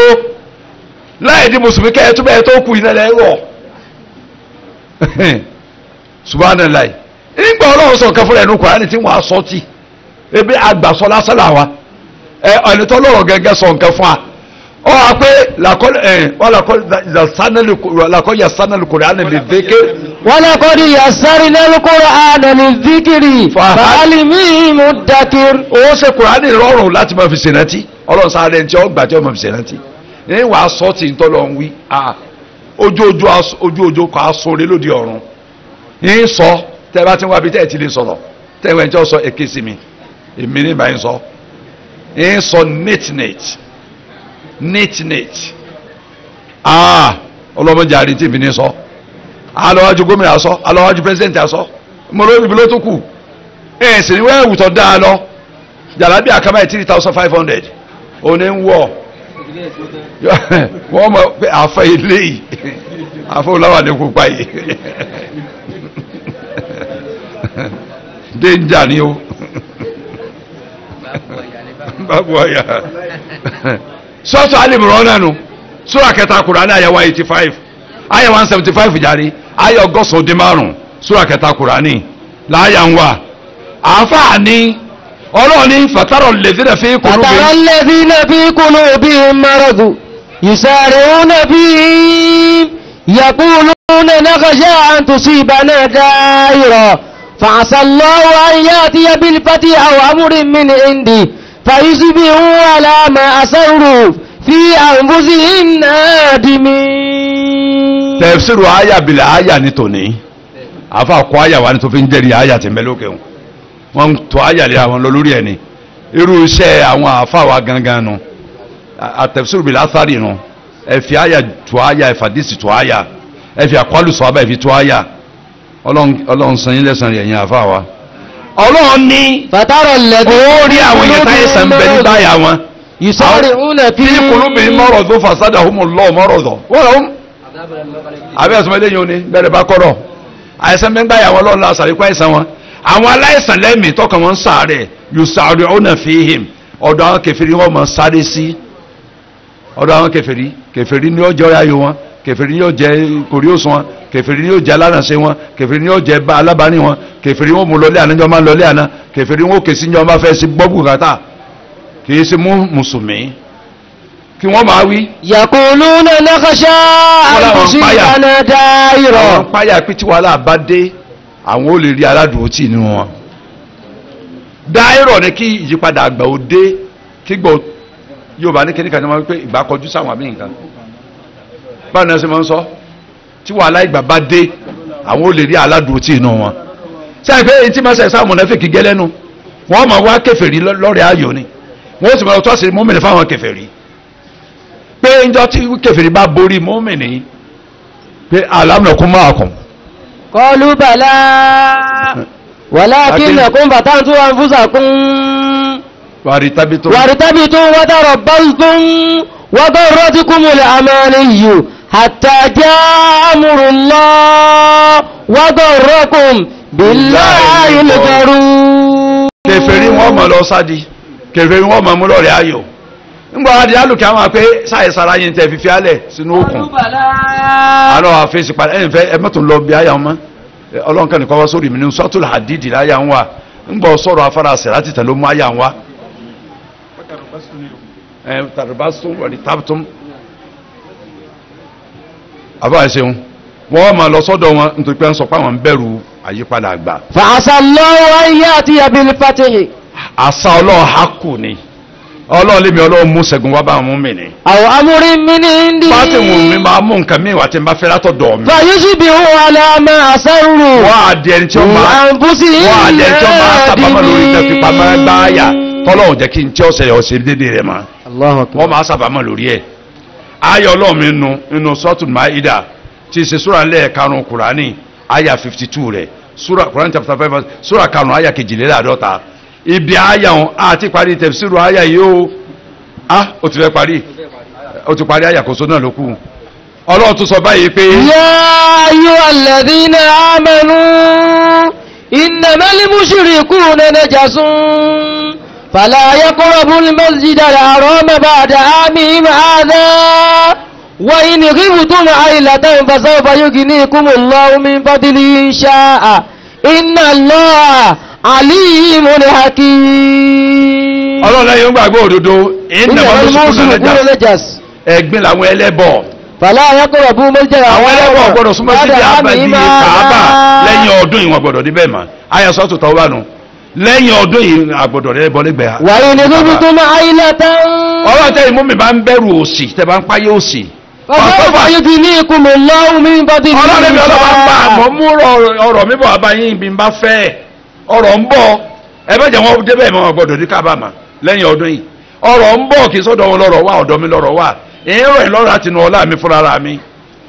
láì di mùsùlùmí kẹ́ ẹ túbẹ̀ ẹ tó kù iná lẹ́rọ̀ subhanallah nígbà Ọlọ́run sọ nǹkan fúnra ẹnu Kùránì tí wọ́n á sọ tì ebi àgbàsọ lásán làwa ẹni tó lọ́rọ̀ gẹ́gẹ́ sọ nǹkan fún wa ọ wà pé làkọ́ yà sánà lùkùrẹ́ àná lè dékè. ولقد يسرنا القرآن للذكر فهل من مدكر. ó ṣe kùránì rọrùn láti máa fi ṣèrántí ọlọ́run sáré ẹni tí ó gbà tí ó máa fi ṣèrántí ní wàá sọ tí ń tọ́lọ́ ń wí ojú kọ́ aṣọ́re lóde ọ̀run ń sọ tẹ́ bá ti ń wá bí tẹ́ ẹ̀ ti lè sọ̀rọ̀ tẹ́ ẹ̀ tí ó sọ èké sí mi èmi ní ìbáyìí sọ ń sọ neat ọlọ́mọdé àrí tí mi ní sọ alọ́wájú gómìnà asọ́ alọ́wájú pẹ́sidẹ́ntì asọ́ mọ̀rọ̀ ibi ló tó kù sì ní wẹ́ẹ̀wù tó dáa lọ jàlábí àkàbáyé 3,500 òní ń wọ̀ wọ́n mọ̀ pé àfẹ́ ilé yìí àfẹ́ òláwà ní kópa yìí danger ni ó bábú ọ̀yà sọ́tọ̀ alìmọ̀rọ̀ náà nù sura kẹta Kùránì àyà 185 àyà 175 jàre àyà ọgọ́sàn dín márùn sura kẹta Kùránì láàyà ń wà àáfàá ní ọlọ́ọ̀ni fàtàrọ̀ lẹ́dínà fi kúlúbí. fàtàrọ̀ lẹ́dínà fi kúlúbí maradu yusari'una fihim yaquluna nakhsha an tusibana da'ira fa'asa Allahu an ya'tiya bil fathi aw amrin min indi fayusbihu ala ma asarru fi anfusihim nadimin. tafsiru àyà bìlẹ̀ àyà ní tòní àfa kọ́ àyà wa ní tó fi ń jẹ́rìí àyà tí mẹ́lókè wọn wọ́n tó àyà lé àwọn lọ lórí ẹni irú iṣẹ́ àwọn àfa wa gangan nu àtafsiru bìlẹ̀ àthárì nu ẹ fi àyà tó àyà ìfàdísì tó àyà ẹ fi àkọlù sọ abẹ́ fi tó àyà ọlọ́run sanyí lẹ́sàn rẹ̀ yẹn àfa wa ọlọ́run ní fàtàrọ̀ lẹ́dínà orí àwọn yẹn táyé sàn bẹ nígbà yà wọn yusari'una fi qulubihim maradun fasadahumullahu maradan wọ́n lọ́wọ́ àbẹ́ ẹ̀sùn eléyìí òní bẹ̀rẹ̀ bá kọ́rọ̀ àìsàn mẹ́ngbà yà wọ́n lọ́nà àṣàríkọ́ àìsàn wọn àwọn aláìsàn lẹ́mìí tọkàn wọn ń sàárẹ̀ yusari'una fihim ọ̀dọ̀ àwọn kèfèrí wọn mọ̀ sáré sí ọ̀dọ̀ àwọn kèfèrí ní ọjọ́ ayò wọn kèfèrí ní ọjẹ́ kòrí òsùn wọn kèfèrí ní ọjẹ́ alárànṣe wọn kèfèrí ní ọjẹ́ alábàání wọn kèfèrí wọn mú lọlé àná jọ máa lọlé àná kèfèrí wọn kè sí jọ máa fẹ́ sí gbọ́bù kàtà kì í sí mú mùsùlùmí kí wọ́n máa wí. yaquluna nakhsha an tusibana da'ira. àwọn páyà pé tí wàhálà bá dé àwọn ò lè rí aládùúgbò tì nínú wọn. dáírọ̀ ni kí ìyípadà àgbà ó dé kí gbọ́ Yorùbá ní kíníkà ní wọ́n pé ìgbà kọjú sáwọn àbí nǹkan báwọn náà ṣe máa ń sọ tí wàhálà ìgbà bá dé àwọn ò lè rí aládùúgbò tì nínú wọn. sẹ́yìn pé etí máa ṣe sáwọn mọ̀nàfíkì gẹ́lẹ́nu wọ́n máa wá kèfèrí lọ́rẹ̀ ayò ni wọ́n sì máa tọ́ sí mọ́mìnì fáwọn kèfèrí pé ńjọ́ tí kèfèrí bá borí mọ́mìnì pé alámùnàkún máa kùn. qalu bala walakinnakum fatantum anfusakum waritabitum wa tarabbastum wa gharratkumul amaniyyu hatta jaa amrullah wa gharrakum billahil gharur. kèfèrí wọn mọ̀ lọ sádi kèfèrí wọn mọ̀ mú lọ́rẹ̀ ayò ngbọ́ adì alùkẹ́ àwọn pé sáyẹ̀ sára yìí tẹ́ fífí alẹ̀ sínú òkun alọ́ àfẹ́sì padà ẹ̀yìn fẹ́ ẹmọ́tò lọ bí ayà wọn ọlọ́nkẹ́ nìkan wá sórí mi ní sọ́tò hadidi láyà ń wà ngbọ́ sọ̀rọ̀ afárá sẹ̀rá títẹ̀ ló mú ayà ń wá tàbí wọ̀lì tábùtún àbá ẹ̀ṣẹ̀un wọ́n máa lọ sọ́dọ̀ wọn nítorí pé ń sọ pé àwọn ń bẹ̀rù àyípadà àgbà. fa'asa Allahu an ya'tiya bil fathi. àṣà ọlọ́run hákù ni ọlọ́run lé mi ọlọ́run mú ṣẹ́gun wá bá àwọn mú mi ní. aw amrin min indi. bá ti wù mí máa mú nǹkan mi wá tí n bá fẹ́ látọ̀dọ̀ mi. fayusbihu ala ma asarru. wọ́n á di ẹni tí ó máa sábàmọ́ lórí tẹ́ fipá máa gbá àyà tọ́lọ́run jẹ́ kí n tí ọ̀sẹ̀ ọ̀sẹ̀ dédé rẹ̀ mọ́. wọ́n máa sábàmọ́ lórí ẹ̀. ayọ̀ ọlọ́run mi nínú suratul Maida tí ṣe súra lẹ́ẹ̀ karùn-ún Kùránì àyà 52 rẹ̀ Kùránì chapter 5 súra karùn-ún àyà kejìléláàdọ́ta ibi àyà wọn àti parí tẹ̀fsíru àyà yìí ó ti fẹ́ parí ó ti parí àyà kòsó náà ló kù ọlọ́run tó sọ báyìí pé. ya ayyuhal ladhina amanu innamal mushrikuna najasun fala yaqrabul masjidal harama ba'da amihim hadha wa in khiftum 'ailatan fasawfa yughnikumullahu min fadlihi in sha'a inna Allaha alimun hakim. ọlọ́run lẹ́yìn gbàgbọ́ òdodo ẹ̀gbin làwọn ẹlẹ́bọ فلا يقربوا مسجد àwọn ẹlẹ́bọ gbọ́dọ̀ súnmọ́ sí ibi àbẹ̀bí Kàábà lẹ́yìn ọdún yìí wọ́n gbọ́dọ̀ níbẹ̀ mọ́ àyà sọ́tù tọ́wọ́ bá nù lẹ́yìn ọdún yìí àgbọ̀dọ̀ rẹ̀ bọ́ lẹ́gbẹ̀ẹ́. وإن خفتم عيلة ọlọ́run tẹ́ ìmú mi bá ń bẹ̀rù òsì tẹ́ bá ń páyé òsì. فسوف يغنيكم الله من فضله ọlọ́run mi ọlọ́run bá àmọ́ mú ọ̀rọ̀ mi bọ̀ abáyín bí n bá fẹ́ ọ̀rọ̀ ń bọ̀ ẹ bá jẹ́ wọn débẹ̀ mọ́ gbọ́dọ̀ ní kábàámà lẹ́yìn ọdún yìí ọ̀rọ̀ ń bọ̀ kì í sọ́dọ̀ wọn lọ́rọ̀ wá ọ̀dọ̀ mi lọ́rọ̀ wá èrò ìlọ́rọ̀ àti nù ọlá mi fúnra mi.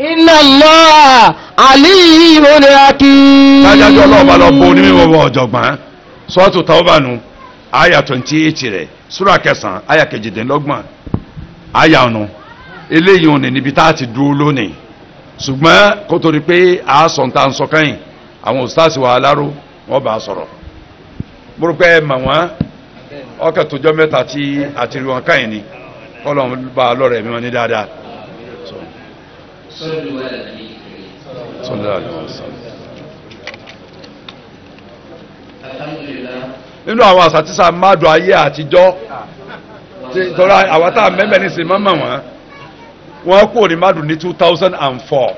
Inna Allah alimun hakim. lájájọ́ ọlọ́run bá lọ bo onímọ̀ ọ̀jọ̀gbọ́n sọ́ọ̀tù tàwọ́bànú àyà 28 rẹ̀ súrà 9 àyà 17 àyà ọ̀nà eléyìí òní níbi tá a ti dúró lónìí ṣùgbọ́n kó torí pé àásọ̀ ń ta ń sọ káyìn àwọn òsítàsí wa aláró wọ́n bá a sọ̀rọ̀ múrùpẹ́ mà wọ́n ọkẹ́ tójọ́ mẹ́ta tí àti rí wọn káyìn ni kọ́lọ̀ bá a lọ́rọ̀ ẹ̀mí wọn ní dáadáa. nínú àwọn àsàtísà mádùn ayé àtijọ́ tọ́ra àwọn tá a mẹ́mẹ́ ní sinimá mọ̀ wọ́n kúrò ní mádùn ní 2004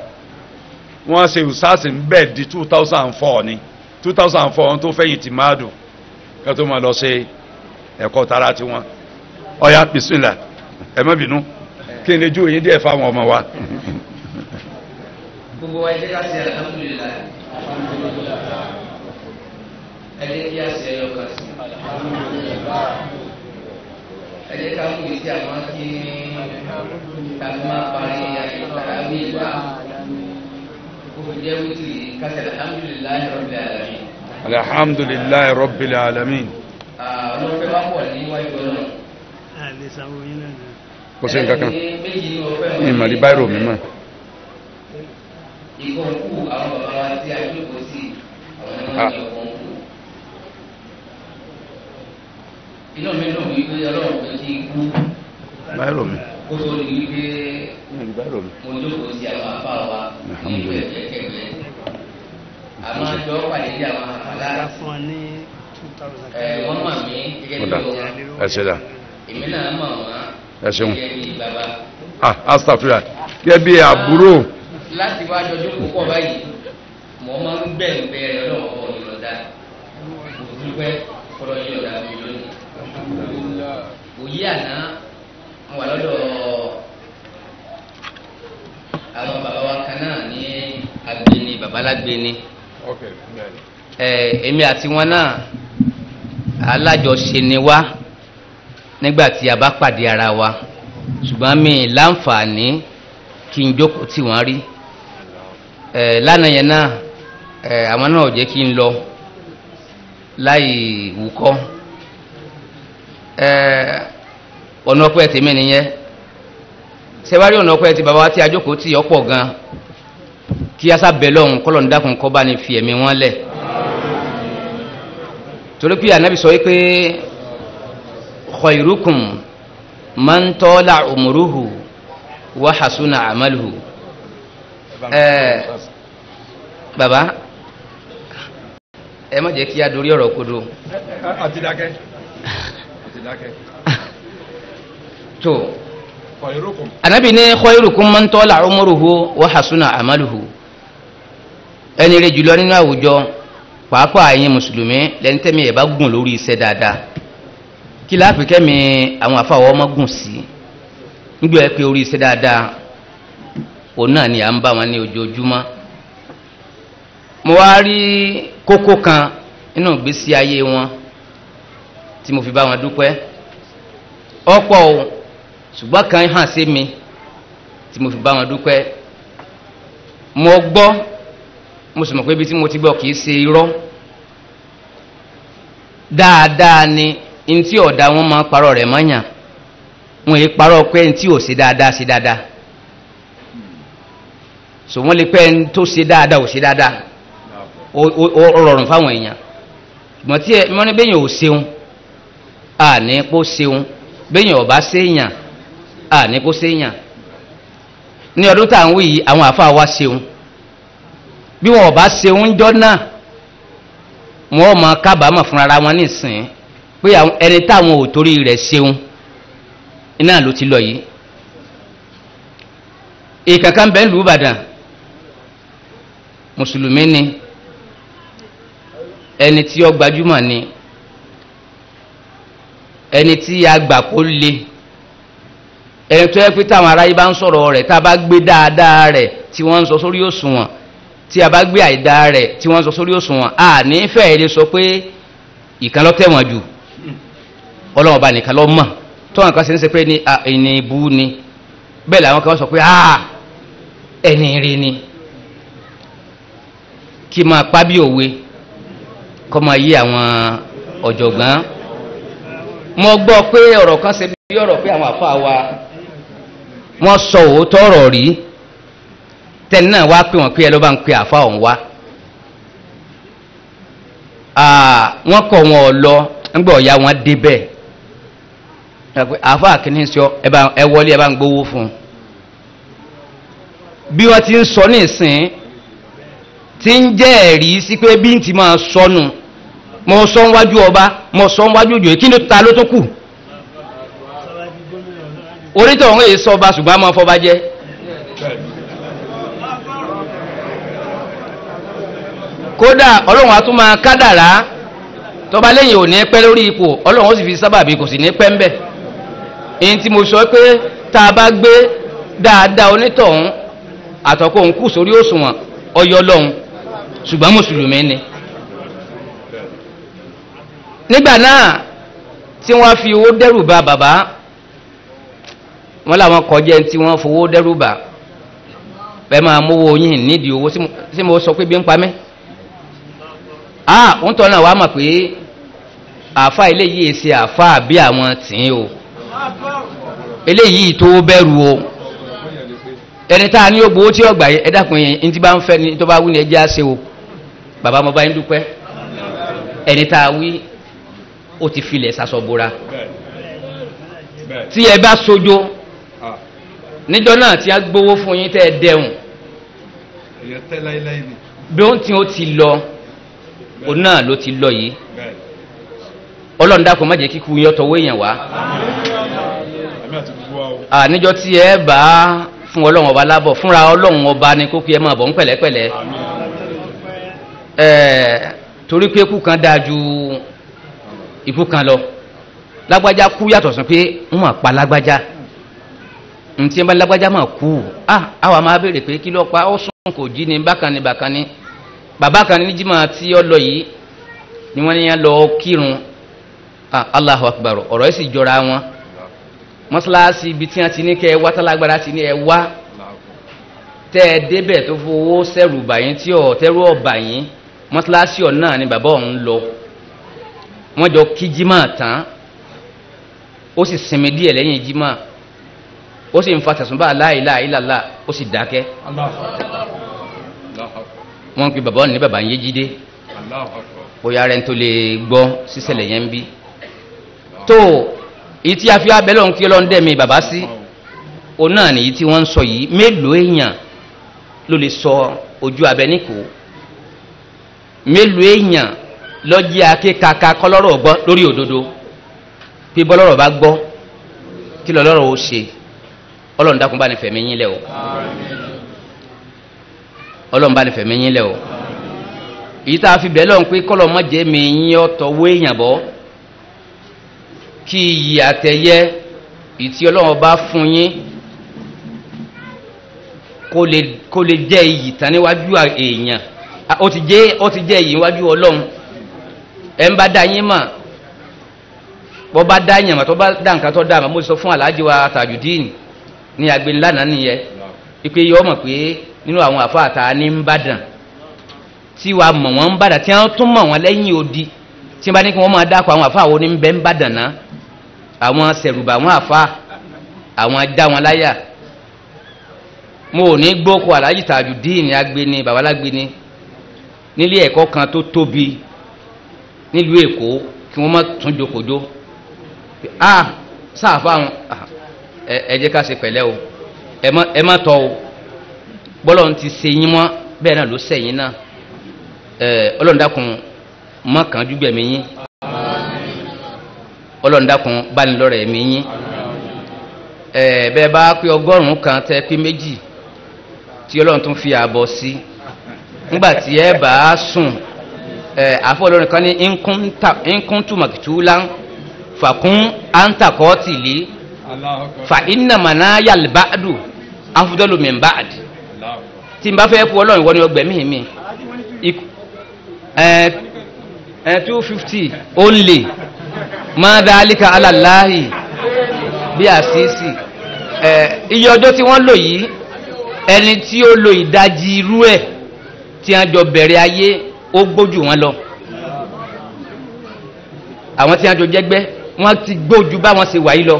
wọ́n ṣe ìsáàsì ń bẹ̀ di 2004 ni 2004 wọ́n tó fẹ̀yìn ti mádùn kí wọ́n tó máa lọ ṣe ẹ̀kọ́ tara tiwọn ọ̀ya bisimilá ẹ má bínú kí ni ju èyí díẹ̀ fáwọn ọmọ wa. gbogbo wa ẹ jẹ́ ká ṣe alhamdulillah ẹ jẹ́ kí a ṣe ẹyọ kan sí ẹ jẹ́ ká mú ìdí àwọn kí tàbí máa parí àyíká ní ìgbà gbogbo jẹ́ wítìrì ká ṣe alhamdulillah rabbil alamin. alhamdulilayi rabbil alamin. ọlọ́pẹ́ bá pọ̀ níwájú ọlọ́run. kò sí nǹkan kan ní ìmọ̀lẹ́ báyìí mi mọ̀. ìkọ̀ọ̀kù àwọn bàbá wa tí a jókòó sí àwọn ẹ̀rọ ìkọ̀ọ̀kù. inú mi dùn wípé ọlọ́run pé kí n kú. báyìí mi. kó tó di wípé mo jókòó sí àwọn afá wa ní ìwé ẹ̀kẹ́kẹ́. àmọ́ àjọ pàdé sí àwọn àfàlà. wọ́n mọ̀ mí gẹ́gẹ́ bí ọmọ. ẹ ṣe dà. èmi náà mọ̀ wọ́n. ẹ ṣeun. gẹ́gẹ́ bí bàbá. astafira gẹ́gẹ́ bí àbúrò. láti wá jọjú púpọ̀ báyìí mo máa ń bẹ̀rẹ̀ lọ́wọ́ ìlọ́dà òdúpẹ́ fọlọ́ ìlọ́dà mi lónìí. òye àná wà lọ́dọ̀ àwọn bàbá wa kan náà ní agbeni babalágbeni. èmi àti wọn náà alájọṣe ni wá nígbà tí a bá pàdé ara wa ṣùgbọ́n mi láǹfààní kí n jókòó tí wọ́n rí lánàá yẹn náà àwọn náà ò jẹ́ kí n lọ láì wúkọ́ ọ̀nà ọpẹ́ tèmi nìyẹn sẹ́wárí ọ̀nà ọpẹ́ ti bàbá wa tí a jókòó tí ọ̀pọ̀ gan kí a sá bẹ̀ lọ́hùn kọ́lọ̀ ń dákun kọ́ bá ní fi ẹ̀mí wọn lẹ̀ torí pé ànábì sọ wípé khairukum man tala umruhu wa hasuna amaluhu. Bàbá ẹ má jẹ́ kí a dorí ọ̀rọ̀ kodo. àti dákẹ́. tó anabi ní khairukum man tala umruhu wa hasuna amaluhu ẹni rẹ̀ jùlọ nínú àwùjọ pàápàá ẹ̀yin mùsùlùmí lẹ́ni tẹ́mi ẹ̀ bá gùn lórí iṣẹ́ dáadáa kí láàpì kẹ́mi àwọn àfàwọ́ ọmọ gùn sí nígbà ẹ pé orí iṣẹ́ dáadáa òun náà ni à ń bá wọn ní ojoojúmọ́. mo wá rí kókó kan nínú ìgbésí ayé wọn tí mo fi bá wọn dúpẹ́ ọ̀pọ̀ o ṣùgbọ́n kan hàn sí mi tí mo fi bá wọn dúpẹ́. mo gbọ́ mo sì mọ̀ pé ibi tí mo ti gbọ́ kìí ṣe irọ́ dáadáa ni ntí ọ̀dà wọn máa ń parọ́ rẹ̀ mọ́yàn wọn èé parọ́ pé ntí ò ṣe dáadáa ṣe dáadáa so wọ́n lè pẹ́ ẹni tó ṣe dáadáa ò ṣe dáadáa ó rọrùn fáwọn èèyàn ṣùgbọ́n tí wọ́n ní bẹ́yìn ò ṣeun àní kó ṣeun bẹ́yìn ọ̀bá ṣéèyàn àní kó ṣéèyàn ní ọdún tá à ń wí yìí àwọn àfáà wá ṣeun bí wọn ọ̀bá ṣeun jọ náà wọn ò mọ kábàámọ̀ fúnra wọn nísìnyí pé ẹni táwọn ò torí rẹ̀ ṣeun iná ló ti lọ yìí ìkankan bẹ́ẹ̀ lù Ìbàdàn mùsùlùmí ni ẹni tí ó gbajúmọ̀ ni ẹni tí a gbà kó le ẹni tó yẹ pé táwọn aráyé bá ń sọ̀rọ̀ rẹ̀ tá a bá gbé dáadáa rẹ̀ tí wọ́n ń sọ sórí òṣùwọ̀n tí a bá gbé àìdá rẹ̀ tí wọ́n ń sọ sórí òṣùwọ̀n a ní fẹ́ẹ̀ lè sọ pé ìkan ló tẹ̀wọ̀n jù Ọlọ́run bá nìkan ló mọ̀ tó wọn kan ṣe ń ṣe pé ní ẹni ibú ni bẹ́ẹ̀ làwọn kan sọ pé ẹni rí ni kí máa pa bí òwe kọ́ máa yí àwọn ọ̀jọ̀gbọ́n mo gbọ́ pé ọ̀rọ̀ kan ṣe bí ọ̀rọ̀ pé àwọn àfáà wa wọ́n sọ òótọ́ ọ̀rọ̀ rí tẹ́ni náà wá pé wọ́n pé ẹ ló bá ń pe àfáà ọ̀hún wá wọ́n kọ̀ wọn ọ̀ lọ ńgbà ọ̀ya wọn débẹ̀ àfáà kìíní sọ ẹ wọlé ẹ bá ń gbowó fún un bí wọ́n ti ń sọ ní ìsìn tí ń jẹ́ ẹ̀rí sí pé bí n ti máa sọnù mo sọ wájú ọba mo sọ wájú òjò kí ni ta ló tó kù orítọ̀ òun èyí sọ ọba ṣùgbọ́n a máa fọba jẹ́ kódà ọlọ́run a tún máa kádàrá tọba lẹ́yìn ò ní pẹ́ lórí ipò ọlọ́run ó sì fi sábàbí kò sì ní pẹ́ ń bẹ̀ èyí tí mo sọ pé tá a bá gbé dáadáa onítọ̀hún àtọ̀kọ́ òun kù sórí òṣùwọ̀n ọyọ́ lọ́hun ṣùgbọ́n mùsùlùmí ni nígbà náà tí wọ́n fi owó dẹ́rù bà bàbá wọ́n làwọn kọjẹ́ tí wọ́n fowó dẹ́rù bà bẹ́ẹ̀ máa mówó yín nídìí owó tí mo sọ pé bí ń pa mí ń tọ́ náà wàá mọ̀ pé àáfà eléyìí ṣe àáfà bí àwọn tìǹ o eléyìí tó bẹ̀rù o ẹni tá a ní ó gbowó tí ó gbà yẹ ẹ dákun yẹn ní tí bá ń fẹ́ ni tó bá wí ni ẹ jẹ́ àṣẹ o bàbá mo bá yín dúpẹ́ ẹni tá a wí ó ti filẹ̀ sasọ̀bora tí ẹ bá sojo níjọ́ náà tí a gbowó fún yín tẹ́ ẹ dẹ̀hùn bí ó ti ó ti lọ òun náà ló ti lọ yìí Ọlọ́run dákun má jẹ́ kíkú yín ọ̀tọ̀wé èèyàn wá níjọ́ tí ẹ bá fún Ọlọ́run ọba lábọ̀ fúnra Ọlọ́run ọba ni kó kí ẹ máa bọ̀ ń pẹ̀lẹ́pẹ̀lẹ́ torí pé ikú kan dáa ju ikú kan lọ lágbájá kú yàtọ̀ sí pé wọ́n máa pa lágbájá ntí ẹ bá lágbájá máa kú àwa máa béèrè pé kí ló pa ó sùn kò jí ni bákan ni bàbá kan ní jímọ̀ tí ó lọ yìí ni wọ́n ní yẹn lọ kírun Allahu Akbar ọ̀rọ̀ ẹ̀ sì jọra wọn mọ́sálásí ibi tí wọ́n ti ní kẹ́ ẹ wá tálágbára ti ní ẹ wá tẹ́ ẹ débẹ̀ tó fowó sẹ́rù bàyín tí ọ̀ tẹ́rù ọ̀bà yín mọ́sálásí ọ̀ náà ni bàbá ọ̀hún lọ wọ́n jọ kí jímọ̀ tán ó sì sinmi díẹ̀ lẹ́yìn jímọ̀ ó sì ń fa tẹ̀sùnbà la ilaha illallah ó sì dákẹ́ wọ́n pe bàbá ọ̀hún ní bàbá yẹn jíde bóyá rẹ̀ ń tó lè gbọ́ sísẹ̀lẹ̀ yẹn ń bí tó èyí tí a fi abẹ́lẹ̀ ohun kí ọlọ́run dẹ̀mí bàbá sí o náà nìyí tí wọ́n ń sọ yìí mélòó èèyàn ló lè sọ ojú abẹ níkò mélòó èèyàn lọ́jí akékaka kọ́lọ́rọ̀ gbọ́ lórí òdodo pé bọ́lọ́rọ̀ bá gbọ́ kí lọ́lọ́rọ̀ ó ṣe ọlọ́run dákun bá ní fẹ̀mí yín lẹ̀ o ọlọ́run bá ní fẹ̀mí yín lẹ̀ o èyí tá a fi bẹ́ẹ̀ lọ́run pé kọ́lọ́ mọ́jẹ́ mi yín ọ̀tọ̀ wó èèyàn bọ́ kí iyì àtẹ̀yẹ ìtí ọlọ́run bá fún yín kó lè jẹ́ iyì tán níwájú èèyàn ó ti jẹ́ iyì níwájú ọlọ́run ẹ̀ ń bá dá yín mọ̀ bọ́ bá dá yín mọ̀ tó bá dá nǹkan tó dá mọ̀ mo sọ fún aláàjì wa Tajudeen ní agbẹnilánàá nìyẹn ipe yọ mọ̀ pé nínú àwọn àfáàtà ní ń bàdàn tí wàá mọ̀ wọ́n ń bàdàn tí wọ́n tún mọ̀ wọ́n lẹ́yìn odi tí wọ́n bá ní kí wọ́n máa dákọ̀ àwọn àfáà wo ní ń bẹ́ ń bàdàn náà àwọn sẹ̀rùbà àwọn àfáà àwọn dá wọn láyà mo ò ní gbókò aláàjì Tajudeen ní agbeni babalágbeni nílé ẹ̀kọ́ kan tó tóbi nílùú Èkó kí wọ́n má tún jòkòjó sáàfà àwọn ẹ jẹ́ ká ṣe pẹ̀lẹ́ o ẹ má tọ́ o bọ́lọ̀ ti ṣe yín mọ́ bẹ́ẹ̀ náà ló sẹ́yìn náà Ọlọ́run dákun má kàn jú gbẹ̀mí yín Ọlọ́run dákun bánilọ́rẹ̀ ẹ̀mí yín bẹ́ẹ̀ bá pé 100 kan tẹ́ pé 2 tí ọlọ́run tún fi àbọ̀ sí nígbàtí ẹ bá sùn àfọ́ olórin kan ní inkuntu maktula fàkún antakọ́tì lé fa iná maná yalbáàdù afúdọ́lù mẹ́mbáàdì tí n bá fẹ́ kú ọlọ́run wọ́n ni ọgbẹ̀mí mi 250 only ma dhalika ala Allahi bí àṣíṣì iye ọjọ́ tí wọ́n lò yìí ẹni tí ó lo ìdajì irú ẹ̀ tí a jọ bẹ̀rẹ̀ ayé ó gbójú wọn lọ àwọn tí a jọ jẹ́gbẹ́ wọ́n ti gbójú bá wọn ṣe wáyé lọ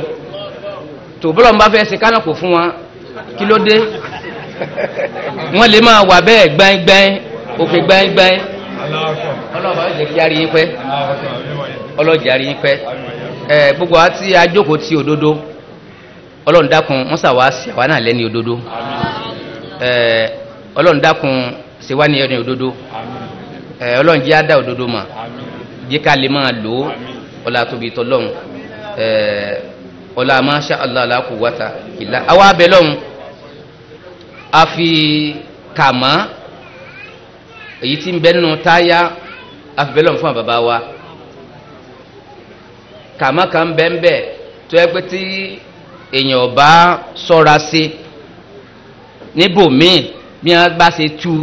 tó bọ́lọ̀ bá fẹ́ ṣe kánàkò fún wọn kí ló dé wọ́n lè máa wà bẹ́ẹ̀ gbẹ́ngbẹ́n òkè gbẹ́ngbẹ́n ọlọ́ọ̀bá ó jẹ́ kí á rí yín pẹ́ ọlọ́jà rí yín pẹ́ gbogbo àti ajókòó ti òdodo ọlọ́run dákun wọ́n sàwá sí àwa náà lẹ́ni òdodo ọlọ́run dákun ṣe wá ní ẹni òdodo ọlọ́run jẹ́ àdá òdodo mà jẹ́ ká lè máa lò ó ọlá tóbi tọ́lọ́run ọlá masha Allah la quwwata illa àwa abẹ lọ́run a fi kàmá èyí tí ń bẹ nínú táyà a fi bẹ lọ́run fún àbàbá wa kàmá kan bẹ́ẹ̀ tó yẹ pé tí èèyàn bá sọ́ra sí níbòmíì bí wọ́n bá ṣe tú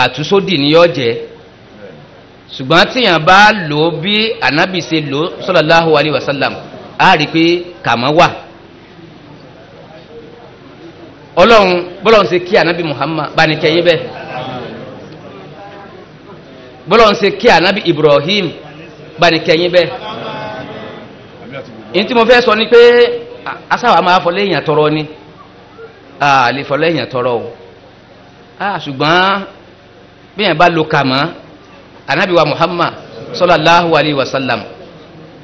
àtúnṣódì ní yọ́jẹ́ ṣùgbọ́n tíyàn bá lò ó bí ànábì ṣe lò ó sallallahu alaihi wasallam á rí pé kàmá wà ọlọ́run bọ́lọ́run ṣe kí ànábì Muhammad bá ní kẹyìn bẹ́ẹ̀ bọ́lọ́run ṣe kí ànábì Ibrahim bá ní kẹyìn bẹ́ẹ̀ in tí mo fẹ́ sọ ní pé asáwà máa fọ́lẹ́ èyàn tọrọ ní lè fọ́lẹ́ èyàn tọrọ o ṣùgbọ́n bí yẹn bá lo kàmá Ànábì wa Muhammad sallallahu alaihi wasallam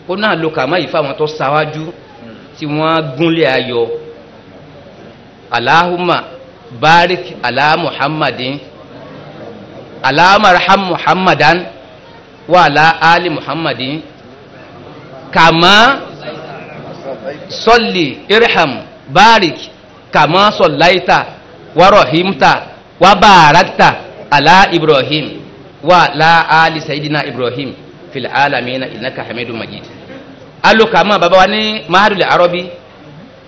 ó náà lo kàmá yìí fáwọn tó sáwájú tí wọ́n gúnlẹ̀ ayọ̀ Allahumma barik ala Muhammadin Allahumma arham Muhammadan wa ala ali Muhammadin kàmá sọ́lì irham barik kàmá sọ̀láìta wa rahimta wa barakta ala Ibrahim wa la ali sayidina Ibrahim fil alamina innaka hamidun majid alo kàmá bàbá wa ní mahadul arabi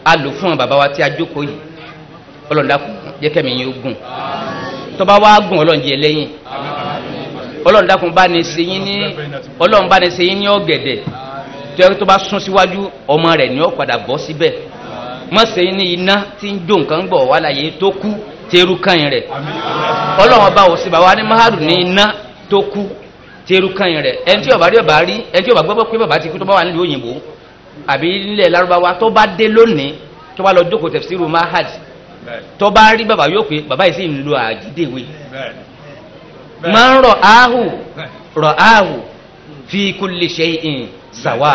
alo fún bàbá wa tí a jókòó yìí ọlọ́ndàkùn jẹ́ kẹ́mi yín ogun tó bá wá gùn ọlọ́njẹ́ lẹ́yìn ọlọ́ndàkùn bá ní sẹ́yìn ní ọlọ́run bá ní sẹ́yìn ní ọ̀gẹ̀dẹ̀ tó bá sún síwájú ọmọ rẹ̀ ní ó padà bọ́ síbẹ̀ mọ́ sẹ́yìn ní iná tí ń jó nǹkan gbọ̀ wà láyé tó kú tẹ́rù kàn rẹ̀ ọlọ́run bá wò sí bàbá ní mahadu ní iná tó kú tẹ́rù kàn rẹ̀ ẹni tí ọba rí ọba rí ẹni tí ọba gbọ́ pé bàbá ti kú tó bá wà nílùú òyìnbó àbí nílẹ̀ lárúbáwá tó bá dé lónìí tó bá lọ jókòó tafsiru mahad tó bá rí bàbá yóò pé bàbá yìí sì ń lo àjídèwé máa ń rọ̀ áhù fi kulli shay'in sawa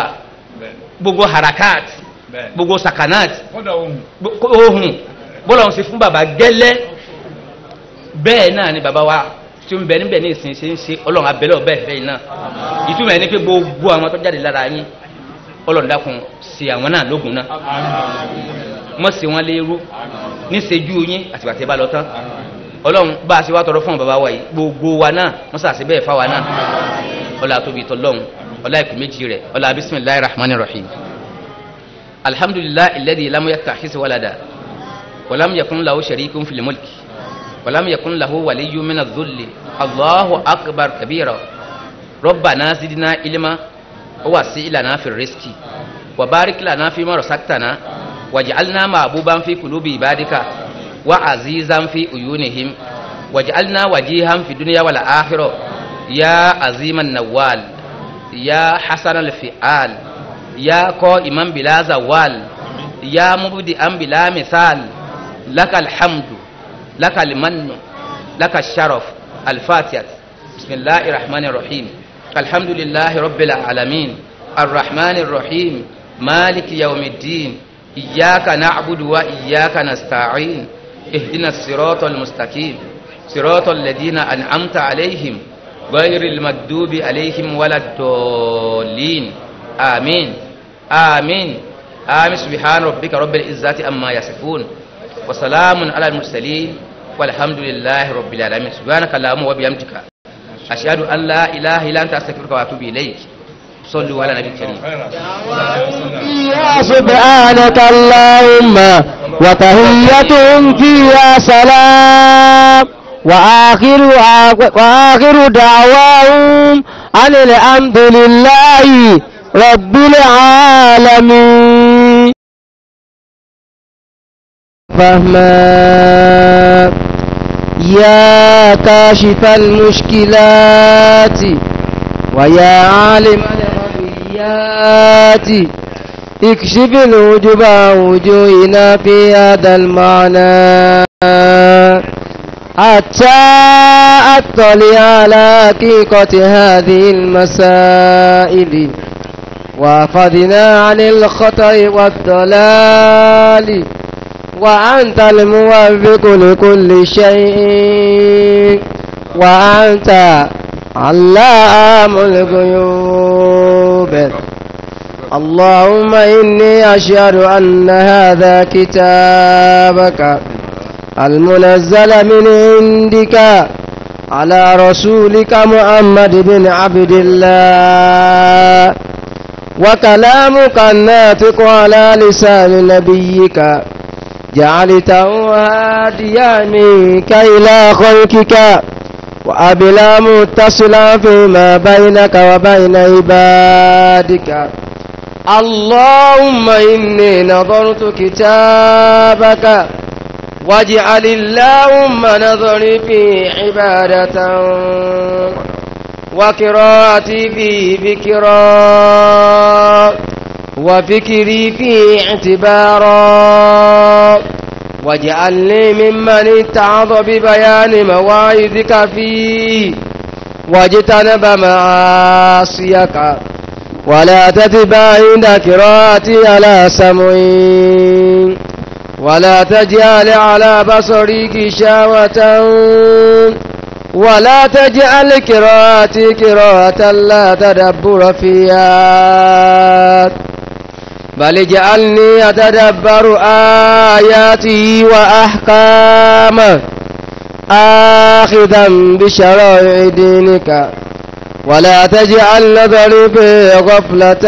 gbogbo harakat gbogbo sakanat ohun bọ́lọ̀ ń ṣe fún bàbá gẹ́lẹ́ bẹ́ẹ̀ náà ni bàbá wa tí ó ń bẹ níbẹ̀ ní ìsìn ṣe ń ṣe ọlọ́run abẹ́lẹ̀ ọ̀bẹ́ ìfẹ́ iná ìtumọ̀ ẹni pé gbogbo àwọn tó jáde lára yín ọlọ́run dákun sí àwọn náà lógun náà mọ́ sí wọn léèrú níṣẹ́jú yín àtìgbà tí ẹ bá lọ tán ọlọ́run bá a ṣe wá tọrọ fún bàbá wa yìí gbogbo wa náà wọ́n sàṣẹ bẹ́ẹ̀ fáwa náà ọlá tóbi tọlọ́run ọlá ìpè méjì rẹ̀ ọlá bismillahir rahmanir rahim alhamdulillahi alladhi lam yattakhidh walada wa lam yakun lahu sharikun fil mulki wa lam yakun lahu waliyyun min adh-dhulli allahu akbar kabira rabbana zidna ilma wa wasi' lana fil rizqi wa barik lana fima razaqtana waj'alna mahbuban fi qulubi ibadika wa azizan fi uyunihim waj'alna wajihan fi dunya wal akhirah ya aziman nawal ya hasan al-fi'al ya qa'iman bila zawal ya mubdi'an bila misal lakal hamdu lakal mannu lakal sharaf al-fatiha bismillahir rahmanir rahim alhamdulillahi rabbil alamin arrahmanir rahim maliki yawmiddin iyyaka na'budu wa iyyaka nasta'in ihdinas siratal mustaqim siratal ladina an'amta alaihim غير المكذوب عليهم ولا الضالين آمين آمين آمين سبحان ربك رب العزة عما يصفون wa salamun ala al-mursalin walhamdulillahi rabbil alamin subhanaka allahumma wa bihamdika ashhadu an la ilaha illa anta astaghfiruka wa atubu ilayk sallu ala nabiyil karim سبحانك اللهم وتحيتهم فيها سلام وآخر دعواهم أن الحمد لله رب العالمين. فهما يا كاشف المشكلات ويا عالم الغيات اكشف الوجوب عن وجوهنا في هذا المعنى حتى أطلع على حقيقة هذه المسائل وافضنا عن الخطأ والضلال وأنت الموفق لكل شيء وأنت علام الغيوب. اللهم إني أشهد أن هذا كتابك المنزل من عندك على رسولك محمد بن عبد الله وكلامك الناطق على لسان نبيك جعلته هاديا منك إلى خلقك وأبلا متصلا فيما بينك وبين عبادك. اللهم إني نظرت كتابك واجعل اللهم نظري فيه عبادة وقراءتي فيه ذكرا وفكري فيه اعتبارا واجعلني ممن اتعظ ببيان مواعظك فيه واجتنب معاصيك ولا تتبع عند قراءتي على سمعي ولا تجعل على بصري غشاوة ولا تجعل قراءتي قراءة لا تدبر فيها بل اجعلني أتدبر آياته وأحكامه آخذا بشرائع دينك ولا تجعل نظري في غفلة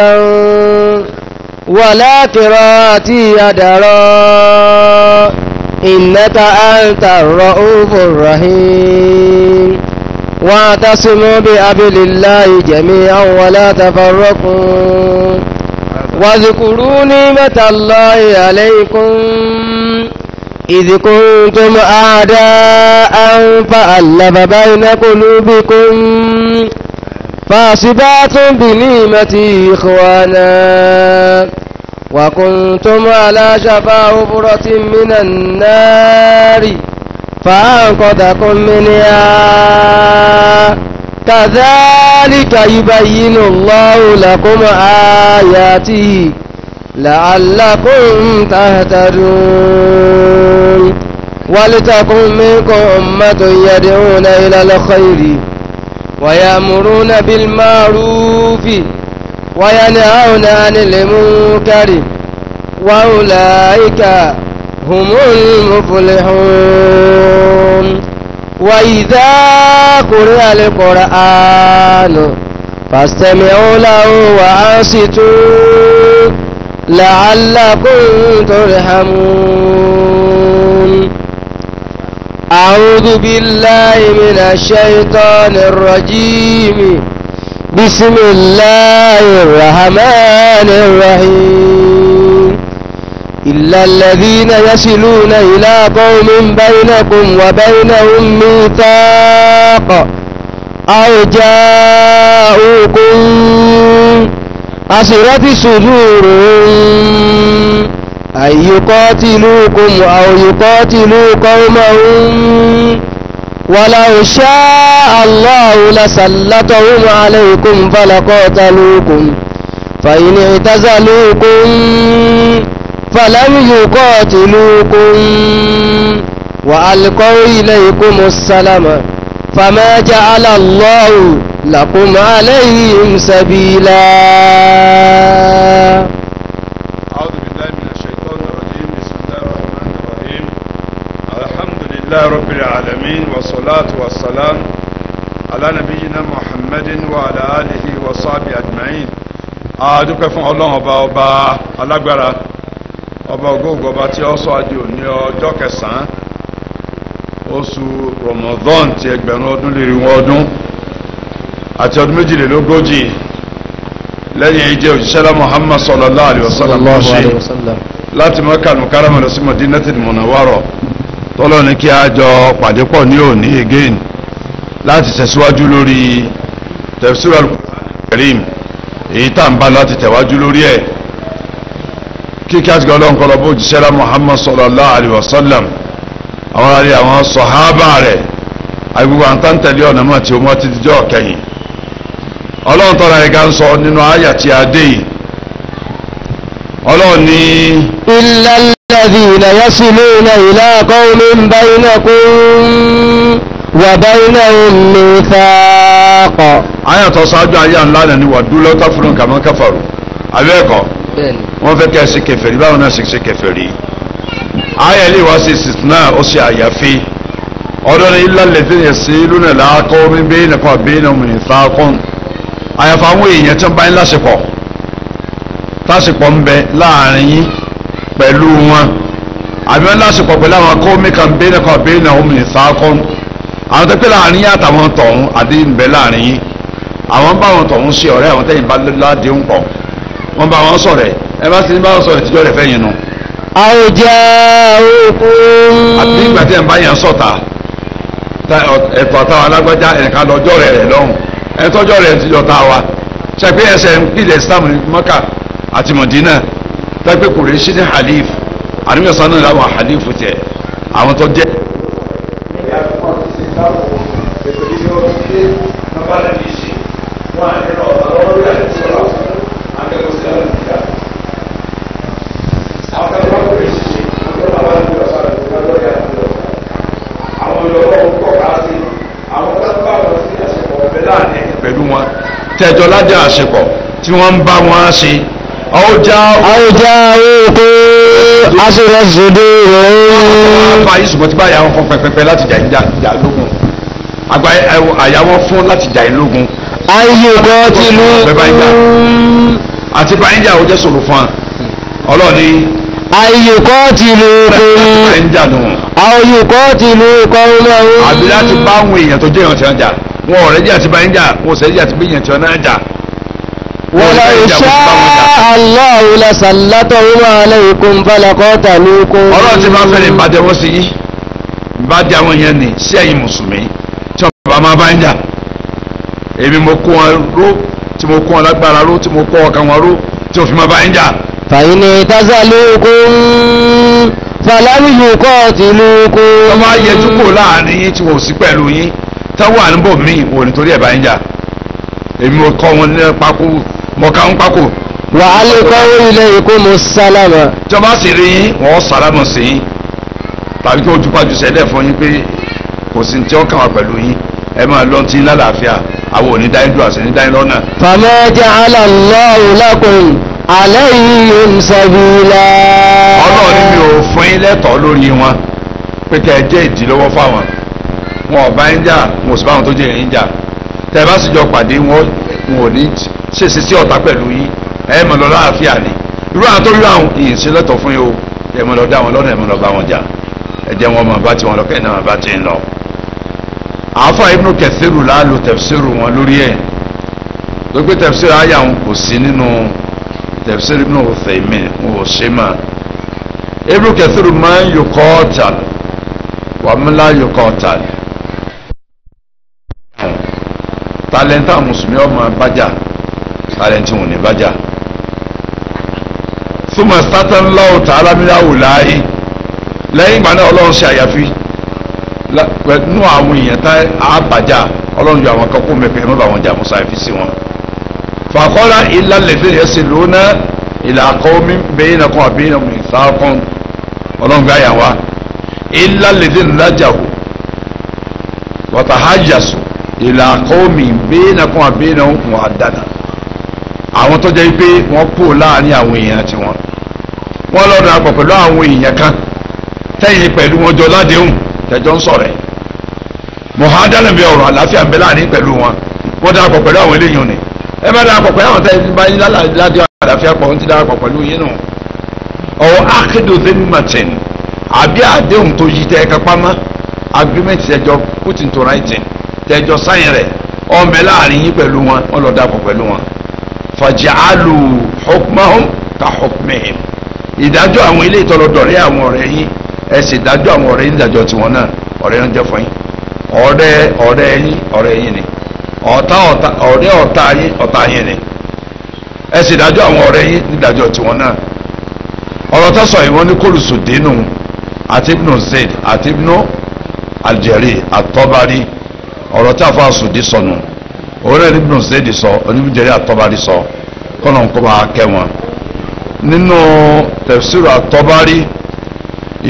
ولا قراءتي يدرا إنك أنت الرؤوف الرحيم. واعتصموا بحبل الله جميعا ولا تفرقوا واذكروا نعمة الله عليكم إذ كنتم أعداء فألف بين قلوبكم فأصبحتم بنعمته إخوانا وكنتم على شفا حفرة من النار فأنقذكم منها كذلك يبين الله لكم آياته لعلكم تهتدون. ولتكن منكم أمة يدعون إلى الخير ويأمرون بالمعروف وينهون عن المنكر وأولئك هم المفلحون. وإذا قرئ القرآن فاستمعوا له وأنصتوا لعلكم ترحمون. أعوذ بالله من الشيطان الرجيم. بسم الله الرحمن الرحيم. إلا الذين يصلون إلى قوم بينكم وبينهم ميثاق أو جاءوكم حسرت صدورهم أن يقاتلوكم أو يقاتلوا قومهم ولو شاء الله لسلطهم عليكم فلقاتلوكم فإن اعتزلوكم فلم يقاتلوكم وألقوا إليكم السلام فما جعل الله لكم عليهم سبيلا. أعوذ بالله من الشيطان الرجيم. بسم الله الرحمن الرحيم. لله رب العالمين والصلاة والسلام على نبينا محمد وعلى آله وصحبه أجمعين. adúpẹ́ fún Ọlọ́run ọba alágbára ọba ògógó ọba tí ó sọ àjò ní ọjọ́ kẹsàn-án oṣù Ramadan ti ẹgbẹ̀rún ọdún lé irínwó ọdún àti ọdún méjìlélógójì lẹ́yìn ìjẹ́ òjíṣẹ́ Muhammad sallallahu alaihi wasallam láti Mẹ́kà Mukarrama lọ sí Madinatul Munawwara tọ́lọ́ ní kí a jọ pàdé pọ̀ ní òní again láti tẹ̀síwájú lórí tafsir al-Karim èyí tá ń bá láti tẹ̀wájú lórí ẹ̀ kíkí àti Ọlọ́run kọ́ lọ́bọ̀ òjíṣẹ́ Muhammad sallallahu alaihi wasallam àwọn arí àwọn sọ̀hábà rẹ̀ agbègbè àtàntẹ̀lé ọ̀nà mọ̀ tí ó mọ́ ti dijọ́ kẹyìn Ọlọ́run tọ́ra ẹ̀gá ń sọ nínú àyà tí a dé yìí Ọlọ́run ní illa alladhina yasiluna ila qawmin bainakum wa bainahum mithaq. àyà tó ṣáájú àyà ńlá náà ni wàdú lọ́tà fúnra kàmọ́ káfàrú abẹ́ẹ̀kọ́ wọ́n fẹ́ kẹ́ ẹ ṣe kèfèrí báwọn náà ṣe kèfèrí. àyà ilé wa ṣe ìsìtìnà ó ṣe àyàfi ọdún ní illa alladhina yasiluna ila qawmin bainakum wa bainahum mithaq àyàfà àwọn èèyàn tí wọ́n bá ń láṣepọ̀ tásìpọ̀ ń bẹ láàrin yín pẹ̀lú wọn àbí wọn láṣepọ̀ pẹ̀lú àwọn qawmin kan bainahum mithaq àwọn tó pé láàrin yín àtàwọn tọ̀hún àdéhùn ń bẹ láàrin yín àwọn bá wọn tọ̀hún ṣe ọ̀rẹ́ àwọn tẹ́yìn bá ládéhùn pọ̀ wọ́n bá wọn sọ̀rẹ́ ẹ bá ti ní bá wọn sọ̀rẹ́ tíjọ́ rẹ̀ fẹ́ yín nu. àwùjá òkun. àbí ìgbà tí ẹ̀ ń bá yẹn sọ̀tà ẹ̀tọ́ àtàwọn alágbájá ẹ̀ka lọ́jọ́ rẹ̀ lọ́hùn ẹ̀tọ́jọ́ rẹ̀ ti jọ ta wa ṣàpé ẹsẹ̀ ń pìlẹ̀ Islam ní Mọ́kà àti Mọ̀dínà tẹ́pẹ́ kò rí sí ní halif àníwẹ̀sán náà láwọn halif tẹ̀ àwọn tó jẹ́. pẹ̀lú wọn tẹ́jọ́ ládé àṣepọ̀ tí wọ́n ń bá wọn ṣe àwùjá òkú aṣèrèṣèdè rẹ̀. àbá yìí ṣùgbọ́n tí bá yà wọn fún pẹpẹpẹ láti jà lógun àgbà àyà wọn fún láti jà lógun. ayíkọ́ tìlú àti báyìí ó jẹ́ sọ̀rọ̀ fún wa ọlọ́ọ̀ni. ayíkọ́ tìlú ayíkọ́ tìlú kọ́ńdà. àbí láti bá àwọn èèyàn tó jẹ́ èèyàn tí wọ́n jà wọn ọ̀rẹ́ jẹ́ àti báyìí jà wọn ọ̀sẹ̀ jẹ́ àti bí èèyàn tí wọ́n náà jà. walau sha'a Allahu lasallatahum alaykum falaqatalukum. ọlọ́run ti máa fẹ́rẹ̀ ìbàdàn wọn sí yí ìbàdàn àwọn èèyàn ní sí ẹ̀yin mùsùlùmí tí wọ́n bá máa bá ń jà èmi mo kó wọn ró tí mo kó wọn lágbára ró tí mo kó ọkàn wọn ró tí wọ́n fi máa bá ń jà. fa in tazalukum falam yuqatilukum. wọ́n máa yẹjú kúrò láàrin yín tí wọ́n ò sí pẹ̀lú yín táwọn àníbò míì wò nítorí ẹ̀ bá ń jà èmi mo kọ́ wọn ní pákó mo ká ń pákó. wa alqaw ilaykumus salama. tí wọ́n bá sì rí yín wọ́n sàlámù sí yín tàbí kí wọ́n jupájú sẹ́lẹ̀ fún yín pé kò sí tí wọ́n kàn wá pẹ̀lú yín ẹ máa lọ tí lálàáfíà àwọn òní dáyé dùn àti ní dáyé lọ́nà. fama ja'ala Allahu lakum alayhim sabila. ọlọ́run ní mi ò fún yín lẹ́tọ̀ọ́ lórí wọn pé kẹ́ ẹ jẹ́ ìdílọ́wọ́ fáwọn wọn ò bá ń jà wọn ò sì bá wọn tó jẹ́ ìrìn jà tẹ́ ẹ bá sì jọ pàdé wọn ò ní ṣèṣe sí ọ̀tá pẹ̀lú yín ẹ mọ̀ lọ láàfíà ni irú àwọn tó rí àwọn ìyìn sí lẹ́tọ̀ọ́ fún yín o ẹ mọ̀ lọ dá wọn lọ́nà ẹ mọ̀ lọ bá wọn jà ẹ jẹ́ wọn mọ̀ bá tiwọn lọ kẹ́hìn náà bá ti ń lọ. àáfà Ibnu Kathiru láàlú tafsiru wọn lórí ẹ̀ gbogbo tafsiru àyà wọn kò sí nínú tafsiru Ibnu Uthaymin wọn ò ṣe mà Ibnu Kathiru máa ń yuqatal wa man la yuqatal talenta mùsùlùmí ọmọ bájà talenti wọn ní bájà thumma statallahu ta'ala min awliya'i lẹ́yìn ìgbà náà ọlọ́run ṣe àyàfi nínú àwọn èèyàn tá a bàjá ọlọ́run yọ àwọn kan kó mẹ́pẹ́ mọ́ba àwọn jà musa fi sí wọn. faqala illa alladhina yasiluna ila qawmin bainakum wa bainahum mithaqun ọlọ́run gbé àyà wa illa alladhina lajahu wa tahajjasu ila qawmin bainakum wa bainahum mu'addada àwọn tó jẹ́ pé wọ́n kú láàrin àwọn èèyàn tiwọn wọ́n lọ́dún àpọ̀ pẹ̀lú àwọn èèyàn kan tẹ́yìn pẹ̀lú wọn jọ ládéhùn tẹjọ́ ń sọ̀rọ̀ ẹ̀ mọ̀hádánà bí ọ̀rọ̀ àláfíà ń bẹ láàrin pẹ̀lú wọn wọ́n darapọ̀ pẹ̀lú àwọn eléyìí ni ẹ bá darapọ̀ pẹ̀lú àwọn tẹ́lẹ̀ bá yín ládé àláfíà pọ̀ ń ti darapọ̀ pẹ̀lú yín nù ọ̀wọ́ akédòdéní martin àbí àdéhùn tó yí tẹ́ kápá mọ́ agreement tẹjọ́ put into writing tẹjọ́ sáyìn rẹ̀ ọ̀nbẹ láàrin yín pẹ̀lú wọn wọ́n lọ darapọ̀ pẹ̀lú wọn fàjàálù hukmahum ka hukmihim ìdájọ́ àwọn ilé ìtọ́lọ́dọ̀rẹ́ àwọn ọ̀rẹ́ yín ẹ sì dájọ́ àwọn ọ̀rẹ́ yín ìdájọ́ tiwọn náà ọ̀rẹ́ náà jẹ́ fún yín ọ̀rẹ́ yín ni ọ̀tá yín ni ẹ sì dájọ́ àwọn ọ̀rẹ́ yín nídájọ́ tiwọn náà ọ̀rọ̀ tó sọ ìwọ́n ní kólùsùdínù àti ibnu zayd àti ibnu aljeri àtọ́bárí ọ̀rọ̀ tí a fọ́ àsùdí sọnù òun náà ní ibnu zayd sọ oníbìjẹ́rì àtọ́bárí sọ kọ́nà ń kọ́ máa kẹ́ wọn nínú tafsiru àtọ́bárí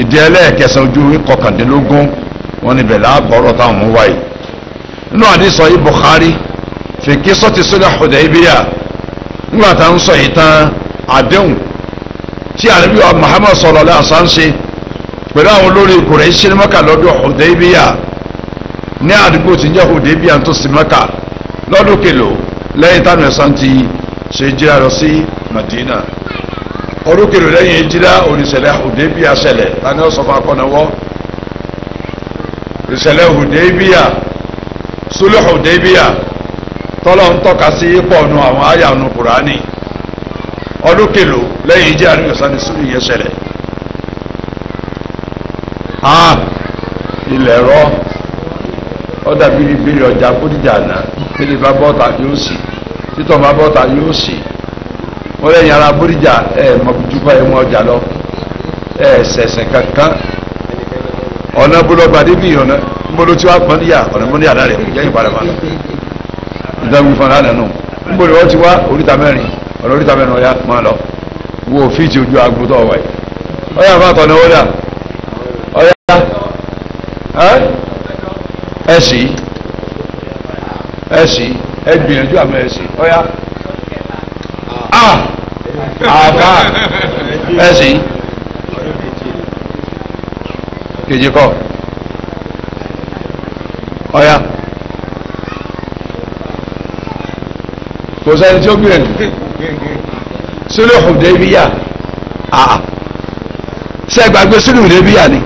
ìdí ẹlẹ́ẹ̀kẹsàn ojú kọkàndínlógún wọn níbẹ̀ láàbọ̀rọ̀ táwọn mú wáyé nínú àdìsọ yìí Bukhari fi qissati sulh Hudaybiyah nígbà tá à ń sọ yìí tán àdéhùn tí ànábì wa Muhammad sallallahu alaihi wasallam ṣe pẹ̀lú àwọn olórí Quraysh ní Mákà lọ́dún Hudaybiyah ní àdúgbò tí ń jẹ́ Hudaybiyah tó sì Mákà lọ́dún kèlò lẹ́yìn táwọn ẹ̀sán ti ṣe jíra lọ sí Madina ọdún kèlò lẹ́yìn jíra oníṣẹ̀lẹ̀ Hudaybiyah ṣẹlẹ̀ tani ó sọ fún akọ́nàwọ́ ìṣẹ̀lẹ̀ Hudaybiyah sulh Hudaybiyah tọ́lọ̀ ń tọ́ka sí pọ̀ nù àwọn àyà nù Kùránì ọdún kèlò lẹ́yìn jíra ní ọ̀sán ní sulh yẹn ṣẹlẹ̀ ilẹ̀ rọ ọ dàbí ìbéèrè ọjà Bódìjà náà tẹ́lẹ̀ bá bọ́ta yóò sì títọ́ bá bọ́ta yóò sì wọ́n lẹ́yìn ara Bódìjà mọ̀bùjúbà ẹ̀ wọ́n ọjà lọ ṣẹ̀ṣẹ̀ kankan ọ̀nà bọ́lọ́gba débi ọ̀nà mbọ́lọ́ tí wàá pọ́n níyà ọ̀nà mọ́ níyà rẹ̀ jẹ́ ìpadà máa ìdáwó fún aláàdá náà mbọ́lọ́ wọ́n ti wá oríta mẹ́rin ọ̀nà oríta mẹ́rin ọ̀yá máa lọ wo fíìtì ojú agbótọ́ ọ̀wà yìí ọ̀yá bá tọ̀ náà wọ́dà ọ̀yá ẹ̀sì ẹgbìyànjú àmọ́ ẹ̀sì ọ̀yá àká ẹ̀sì kejì kọ́ ọ̀yá kò sẹ́ni tí ó gbìyànjú sulh Hudaybiyah sẹ́gbàgbé sulh Hudaybiyah ni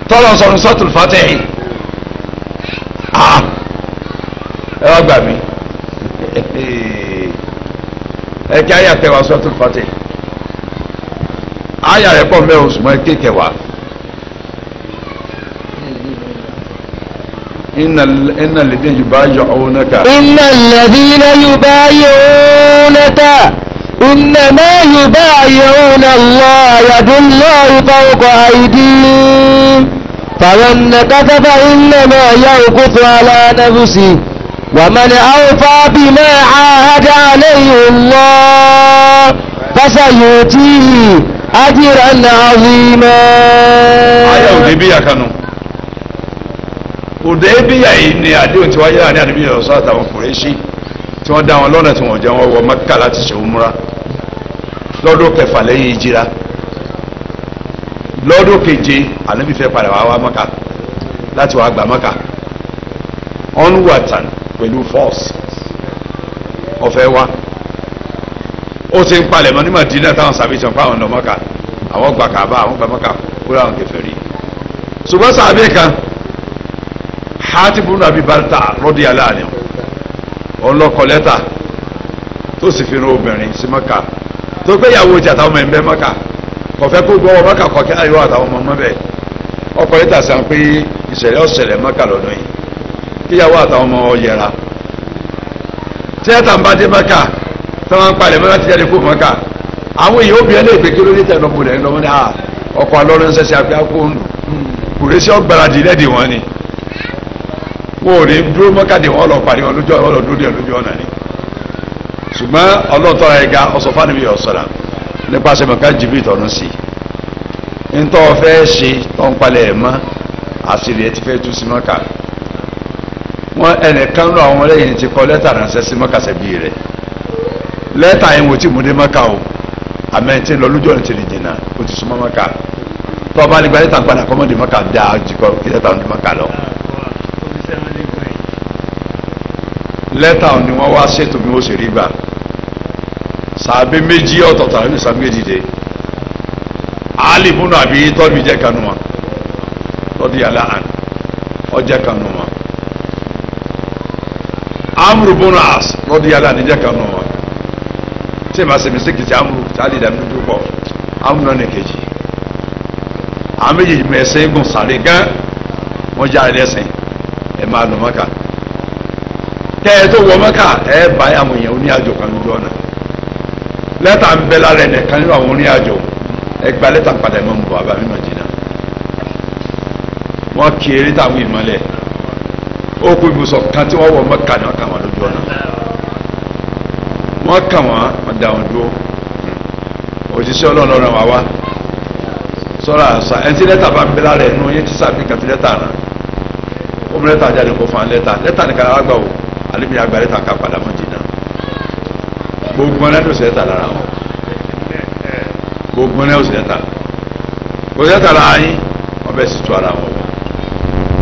tọ́lọ̀ sọ̀rọ̀ suratul Fatihi ẹ wá gbà mí ẹ kí àyà kẹwàá suratul Fatihi àyà rẹ̀ pọ̀ mẹ́ oṣù mọ́ ẹ kéèkẹwàá inna alladhina yubayyi'unaka إنما يبايعون الله يد الله فوق أيديهم فمن نكث فإنما ينكث على نفسه ومن أوفى بما عاهد عليه الله فسيؤتيه أجرا عظيما. آية Hudaybiyah kanu Hudaybiyah yìí ni àdéhùn tí wáyé láàrin àdébíyà ọ̀sán àtàwọn Kùrẹ́ṣì tí wọ́n dá wọn lọ́nà tí wọ́n jẹ́ wọn wọ Mẹ́kà láti ṣe umra lọ́dún kẹfà lẹ́yìn ìjìrá lọ́dún keje Ànábì fẹ́ padà wá Mẹ́kà láti wá gba Mẹ́kà onwatan pẹ̀lú force ọ̀fẹ́ wa ó ti ń palẹ̀ mọ́ ní Madina táwọn sàbẹ̀sàn fáwọn ọ̀nà Mẹ́kà àwọn gba Kaaba àwọn gba Mẹ́kà kúrò àwọn kèfèrí ṣùgbọ́n sàbẹ̀ kan Hatib ibn Abi Balta'a radiyallahu anhu ọlọ́kọ lẹ́tà tó sì fi ran obìnrin sí Mẹ́kà tó gbé ìyàwó ti àtàwọn ọmọ ẹ̀mbẹ́ Mẹ́kà kọ̀fẹ́ kó gbọ́ Mẹ́kà kọ̀kẹ́ àyọ̀ àtàwọn ọmọ mẹ́bẹ̀ ọkọ lẹ́tà sàn pé ìṣẹ̀lẹ̀ ọ̀ṣẹ̀lẹ̀ Mẹ́kà lọ́dún yìí kíyàwó àtàwọn ọmọ yẹra tíyẹ́tà ń bá dé Mẹ́kà tí wọ́n ń palẹ̀ mẹ́ta ti jáde kó Mẹ́kà àwọn èèyàn obìnrin lè pè kí ló dé tẹ̀ lọ́mọ rẹ̀ lọ́mọ ní ọkọ̀ alọ́run ṣẹ̀ṣẹ̀ àfi akóhùn kùrẹ́sì ọgbàradì lẹ́dì wọn ni wọn ò ní dúró Mẹ́kà wọn lọ parí wọn lójú ọ̀nà lójú ọ̀nà ni ṣùgbọ́n ọlọ́tọ́ra ẹ̀ga ọ̀sọ̀fà níbi ọ̀sọ̀rà nípasẹ̀ Mẹ́kà jìbìtì tọ̀nù sí i ntọ́ fẹ́ ṣe tó ń palẹ̀ ẹ̀ mọ́ àṣírí ẹ ti fẹ́ tú sí Mẹ́kà wọn ẹnìkan náà àwọn ọlẹ́yìn ti kọ lẹ́tà ránṣẹ́ sí Mẹ́kà sẹ́bí rẹ̀ lẹ́tà yẹn wò tí mo dé Mẹ́kà o àmọ́ ẹ̀ ti lọ lójú ọ̀nà ti lè dènà o ti súnmọ́ Mẹ́kà tó bá lè gba lẹ́tà padà kọ́mọ́dé mọ́kà dáa jùlọ kí lẹ́tà ọ̀dẹ mọ́kà lọ. lẹ́tà ni wọ́n wá ṣètò bí wọ́n ṣe rí gbà sàbẹ̀ méjì ọ̀tọ̀ọ̀tọ̀ àbí sàbẹ̀ méjì dé Ali ibn Abi Talib jẹ́ kanu wọn radiyallahu anhu ọjẹ́ kanu wọn Amru ibn As radiyallahu anhu jẹ́ kanu wọn tí ma ṣe mistake ti Amru tàbí dàmí dúdú pọ̀ Amru náà ní kejì àwọn méjèèjì mẹ́sẹ̀ gùn sáré gán wọ́n já ẹlẹ́sìn ẹ̀ máa lọ Mọ́kà kẹ́ ẹ tó wọ Mọ́kà ẹ bá àwọn èèyàn oní àjò kan lójú ọ̀nà lẹ́tà ń bẹ lára ẹnìkan nínú àwọn oní àjò ẹgbà lẹ́tà padà mọ́ mbọ̀ àbámi Mádínà wọ́n kí eré táwọn ìmọ̀lẹ̀ ó kú ibùsọ̀ kan tí wọ́n wọ Mọ́kà ní ọkà wọn lójú ọ̀nà wọ́n kà wọ́n dá wọn dúró òjíṣẹ́ Ọlọ́run wà wá sọ́ra àṣà ẹni tí lẹ́tà bá ń bẹ lára ẹnu yẹn ti sábì kan tí lẹ́tà rán ó mú lẹ́tà jáde kó fún lẹ́tà nìkan wá gbà wò àlébí àgbà lẹ́tà ká padà Mádínà gbogbo ẹ̀ lẹ́tà lẹ́tà lára wọn gbogbo ẹ̀ lẹ́tà kò lẹ́tà lára yín wọ́n bẹ̀ sì tú ara wọn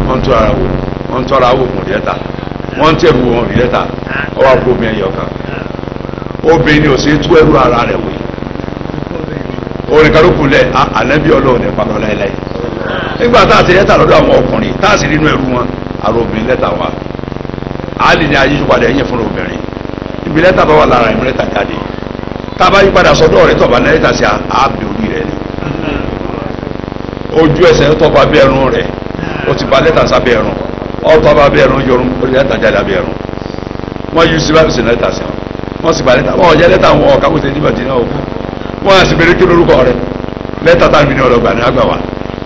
wọ́n tú ara wò wọ́n tú ara wò kùn lẹ́tà wọ́n tẹ̀rù wọn rí lẹ́tà ọwọ́ àpò obìnrin yọ̀ kan obìnrin ò sí tú ẹrú ara rẹ̀ wò orin kan ló kù lẹ ànábì Ọlọ́run ní pamọ́ láéláé nígbà tá a ti lẹ́tà lọ́dọ̀ àwọn ọkùnrin tá a sì rí inú ẹrú wọn àrò obìnrin lẹ́tà wa á lè ní ayé yípadà ẹ̀yìn fún obìnrin ibi lẹ́tà bá wà lára ìmú lẹ́tà jáde tá a bá yípadà sọ́dọ̀ rẹ̀ tọ̀ba lẹ́tà sí àbẹ̀ orí rẹ̀ ni ojú ẹsẹ̀ tọ́ba bẹ́ ẹrun rẹ̀ ó ti ba lẹ́tà sábẹ́ ẹrun ọ̀tọ́ba bẹ́ ẹrun yọrun ó lẹ́tà jáde abẹ́ ẹrun wọ́n yí síbáàbì sí lẹ́tà sí wọn sì ba lẹ́tà wọn ọ̀jẹ́ lẹ́tà wọn ọ̀káwọ́sẹ̀ níbàdí náà ó wọ́n á sì bèrè kí lórúkọ rẹ̀ lẹ́tà tá a bìnrin ọlọ́gbà ní àgbà wa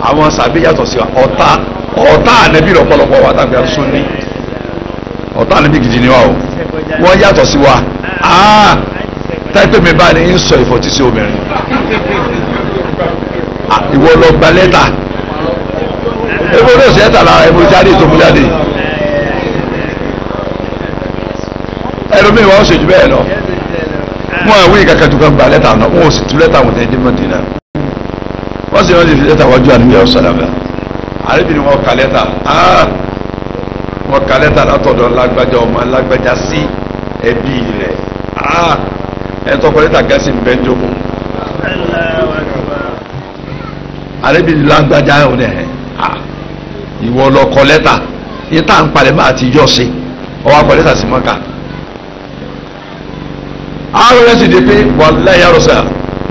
àwọn sàbí yàtọ̀ sí wa ọ̀tá ànẹ́bí lọ́pọ̀lọpọ̀ wa tàbí àtúnṣe ní ọ̀tá ànẹ́bí gidi ni wa o wọ́n yàtọ̀ sí wa táìpẹ́ mi bá ní ń sọ ìfọ̀tí sí obìnrin ìwọ lọ gba lẹ́tà ebo ní òsì lẹ́tà lára ebo jáde tó mú jáde ẹlòmíì wọn ṣèjú bẹ́ẹ̀ lọ wọn àwọn èèyàn kankan tó kàn gba lẹ́tà náà wọn ò sì tú lẹ́tà wọn tẹ́ ẹdín Mádínà wọ́n sì wọ́n ti fi lẹ́tà wájú àníyàn ọ̀sánàbà àríbìnrin wọn kà lẹ́tà wọn kà lẹ́tà látọ̀dọ̀ lágbájá ọmọ lágbájá sí ẹbí rẹ̀ ẹ̀tọ́kọ̀ lẹ́tà gẹ́sì bẹ́ńjọ́kù àríbìnrin lágbájá ọ̀nà ẹ̀ ìwọ lọ kọ lẹ́tà yìí tá à ń palẹ̀ máa ti yọ̀ sí ọwọ́ akọ lẹ́tà sí Mọ́kà àwọn yẹn sì di pé wallahi ya Rasul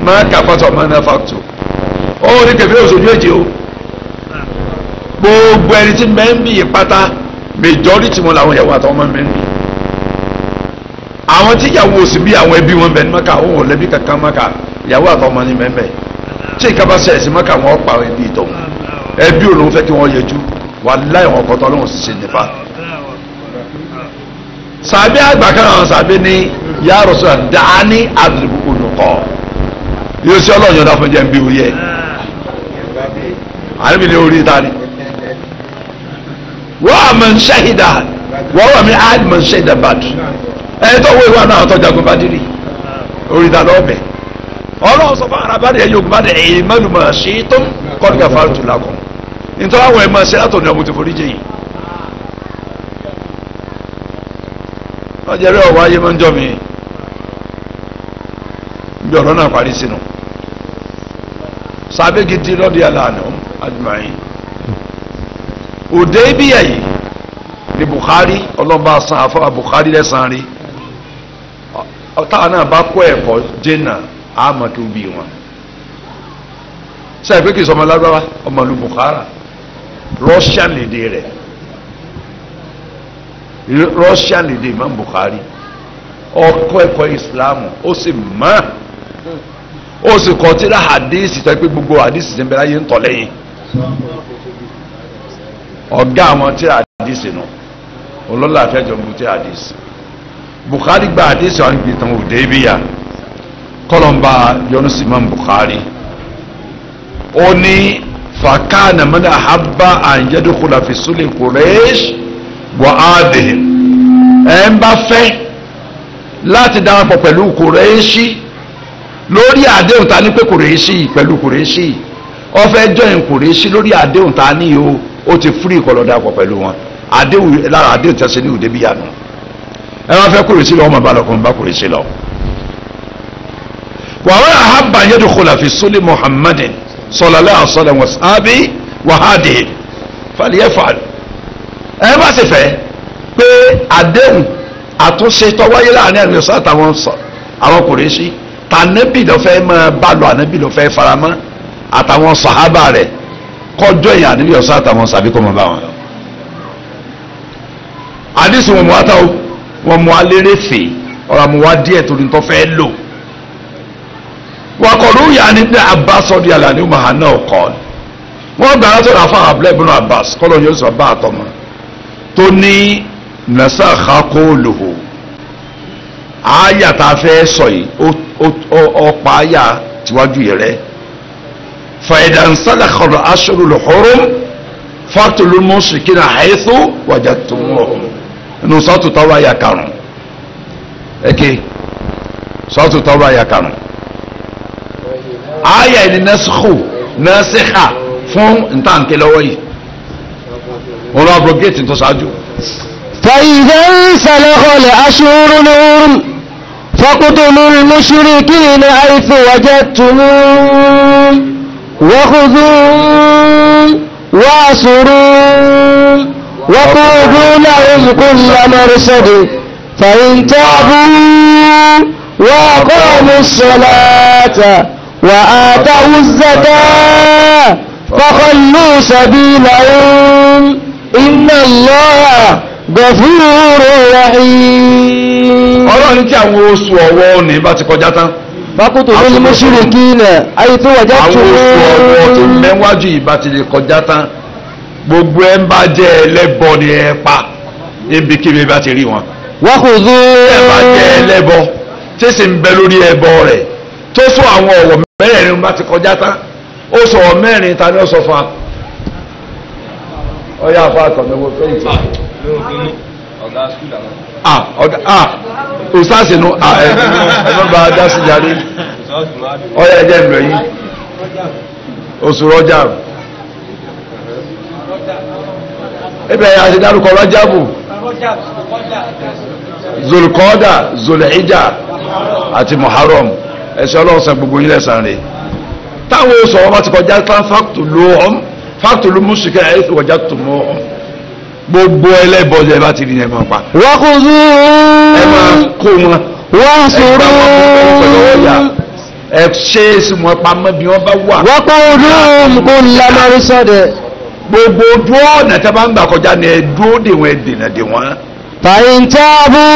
máa kà pàtó máa ná fàtó ó ní kẹfẹ́ òṣòjú èjì o gbogbo ẹni tí mẹ́ńbì yìí pátá majority wọn làwọn ìyàwó àtàwọn máa ń mẹ́ńbì àwọn tí ìyàwó òsì bí àwọn ẹbí wọn bẹ̀ ní Mọ́kà òun ò lẹ́bí kankan Mọ́kà ìyàwó àtàwọn máa ní mẹ́ńbẹ̀ tí ìkàbá ṣẹlẹ̀ sí Mọ́kà wọn pa ẹbí ìtọ̀ ẹbí òun fẹ́ kí wọ́n yẹjú wallahi wọn kọ́tọ́ Ọlọ́run sì ṣe nípa sàbí àgbà kan àwọn sàbí ní ya Rasul dání àdìbò olùkọ́ yóò sí Ọlọ́run yọ̀dá fún jẹ́ ń bí wúyẹ àríbi ní orí ìtàní wọ́n àmọ́ ń ṣẹ́hìdá wọ́n wà mí àdìmọ̀ ń ṣẹ́hìdá bàdù ẹni tó wọ́ ìwà náà tó jagun Bádírì orí ìtàní ọbẹ̀ Ọlọ́run sọ fún arábàdì ẹ̀yìn ogun bàdì ẹ̀yìn mẹ́lùmọ̀ sí tó ń kọ́ nígbà fàájú lákọ̀ nítorí àwọn ẹ̀mọ́ ṣe látọ̀ ní ọmọ ti forí jẹ́yìn ọjọ́ rẹ̀ ọ̀wọ́ ayé máa ń jọ mi bí ọ̀rọ̀ náà parí sínú sàbẹ̀ gidi lọ́dí aláàánú ajma'in òde ibi yẹ̀yì ní Bukhari ọlọ́ba san afọ́ Bukhari lẹ́sàn rí ọ̀tá náà bá kó ẹ̀kọ́ jẹ́nà àmọ́ kí ó bí wọn sẹ́yìn pé kì í sọmọ lágbára ọmọ ìlú Bukhara Russian lédè rẹ̀ Russian lédè Imam Bukhari ọkọ̀ ẹ̀kọ́ Islam ó sì mọ́ ó sì kọ́ tíra hadisi tó pé gbogbo hadisi ti ń bẹ̀rẹ̀ ayé ń tọ̀ lẹ́yìn ọ̀gá àwọn tíra hadisi nù olóòlà àfẹ́jọ ń bu tíra hadisi Bukhari gba hadisi wọn gbé tán òde ibi yà kọlọmba yọnu sí Imam Bukhari ó ní fakana mana habba an yadkhula fi sulhi Quraysh wa adihim ẹ̀ ń bá fẹ́ láti darapọ̀ pẹ̀lú Qurayshi lórí àdéhùn ta ní pé Qurayshi pẹ̀lú Qurayshi ọfẹ́ jọyìn Kùrẹ́ṣì lórí àdéhùn tá a ní o ó ti fúrí ìkọlọ́dà pọ̀ pẹ̀lú wọn àdéhùn lára àdéhùn tí a ṣe ní òde bí yanu ẹ wọ́n fẹ́ Kùrẹ́ṣì lọ ọmọ balọ̀ kan bá Kùrẹ́ṣì lọ. wàhálà àhábà yadkhula fi sulhi Muhammadin sallallahu alaihi wasallam wasabi wahadihi falyaf'al ẹ bá sì fẹ́ pé àdéhùn àtúnṣe tó wáyé láàrin àmì ọ̀sán àtàwọn àwọn Kùrẹ́ṣì tànẹ́bì ló fẹ́ máa bá lọ ànẹ́bì ló fẹ́ faramọ́ àtàwọn sàhábà rẹ̀ kọjọ́ ìyá ànẹ́bì ọ̀sán àtàwọn sàbí kọ́ mọ́ bá wọn lọ. àdìsí wọn mú wá táwọn wọn mú alérè fè ọ̀rọ̀ àmú wá díẹ̀ torí tó fẹ́ lò. wọn kọ̀ lóyè àní ní Abbas ọdún yàrá ní mahana ọkọ wọn gbà látọ̀ náà fún abúlé ibùdó Abbas kọ́lọ̀ yóò sọ bá àtọmọ tó ní nasakha qawluhu àyà tá a fẹ́ sọ yìí ọ̀pá àyà tíwájú yìí rẹ̀ فإذا انسلخ الأشهر الحرم فاقتلوا المشركين حيث وجدتموهم inú sọ́ọ̀tù Tawbah àyà 5 ẹ̀kẹ́ sọ́ọ̀tù Tawbah àyà 5 àyà ẹni nẹ́sìkà fún ntànkẹ́ lọ́wọ́ yìí wọn lọ abrogate tó ṣáájú. فإذا انسلخ الأشهر الحرم فاقتلوا المشركين حيث وجدتموهم وخذوهم واسروهم وقولوا لهم كل مرصد فإن تابوا وأقاموا الصلاة وآتوا الزكاة فخلوا سبيلهم إن الله غفور رحيم. ọlọ́run kí àwọn oṣù ọ̀wọ́ ní bá ti kọjá tán. فاقتلوا المشركين حيث وجدتموهم. àwọn oṣù ọ̀wọ́ tó mẹ́wájú ìbá ti lè kọjá tán gbogbo ẹ̀ ń bá jẹ́ ẹlẹ́bọ ni ẹ pa ibikíbi bá ti rí wọn. وخذوهم. ẹ bá jẹ́ ẹlẹ́bọ tí sì ń bẹ lórí ẹbọ rẹ̀ tó sọ àwọn ọ̀wọ̀ mẹ́rin bá ti kọjá tán ó sọ ọ̀ mẹ́rin ta ni ó sọ fún wa. ọyá àfa àtọ̀mẹ́wò fẹ́yìntì. ọ̀gá skul àwọn. ustaasi nu ẹ̀mọ́ba dasi jáde ọyá ẹ̀jẹ̀ ń lọ yìí oṣù rọ́jà ibẹ̀ yà ti dárúkọ rọ́jàbù zulukọ́dà zulhijja àti muharram ẹ̀sẹ̀ ọlọ́sàn gbogbo yín lẹ́sàn rẹ̀ táwọn oṣù ọmọ ti kọjá tán fàtúlù mùsùlùmí ẹ̀sìn wọ̀já tó mọ́ gbogbo ẹlẹ́bọ̀ọ́lẹ̀ ẹ bá ti rí ẹ máa pa. وخذوهم. ẹ máa kó wọn. واسروهم. ẹ ṣe é sí wọn pamọ́ bí wọ́n bá wà. وقولهم كل مرصد. gbogbo dúró ọ̀nà tí a bá ń gbà kọjá ni ẹ dúró dè wọ́n ẹ dènà dè wọ́n. فإن تابوا.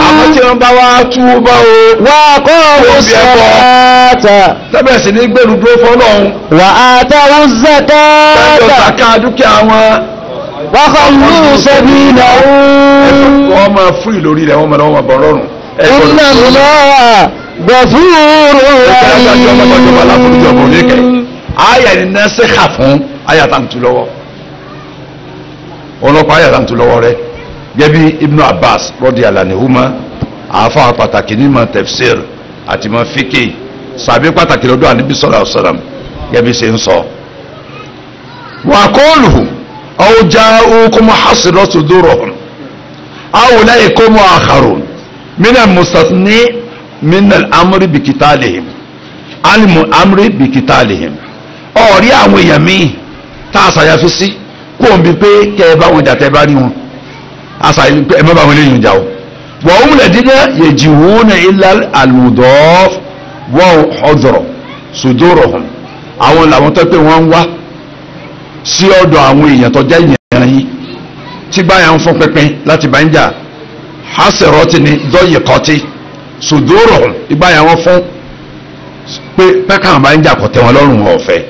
àmọ́ tí wọ́n bá wá túbọ̀ o. وأقاموا الصلاة. tẹ́bẹ̀ sì ní gbèrú dúró fọ́lọ́hún. وآتوا الزكاة. ẹjọ́ sàkà dúkìá wọn. وخلوا سبيلهم. wọ́n máa fúri lórí rẹ̀ wọ́n máa bọ̀ rọrùn. إن الله غفور رحيم. àyà ni nẹ́sẹ̀kà fún àyà tá à ń tu lọ́wọ́ ọlọ́pàá àyà tá à ń tu lọ́wọ́ rẹ̀ gẹ́bí Ibn Abbas radiyallahu anhuma àáfà pàtàkì ní ma tafsir àti ma fíkì sàbí pàtàkì lọ́dọ̀ Ànábì sallallahu alaihi wasallam gẹ́bí ṣe ń sọ. wa qawluhu aw ja'ukum hasirat suduruhum aw ula'ikum akharun min al-mustathni min al-amri bi qitalihim al-amri bi qitalihim ọ̀rí àwọn èèyàn míì tá a ṣàyàfi sí kó o bí pé kẹ ẹ bá wọn jà tẹ bá rí wọn a ṣàyàfi pé ẹ má bá wọn léyìn jà o wọ́n ń lẹ̀ dídá yẹ̀jì wọ́n ní ilá àlùdọ́ wọ́n ọ̀dọ̀rọ̀ sòdòrò hàn àwọn làwọn tó pé wọ́n ń wá sí ọ̀dọ̀ àwọn èèyàn tó jẹ́ ìyẹn yín tí báyà ń fún pínpín láti bá ń jà hasẹ̀rọ̀tì ni dọ́yẹ̀ kọ́tì sòdòrò hàn ìgbáyà wọn fún pé pẹ́kàn bá ń jà kọ́ tẹ́ wọn lọ́rùn wọn ọ̀fẹ́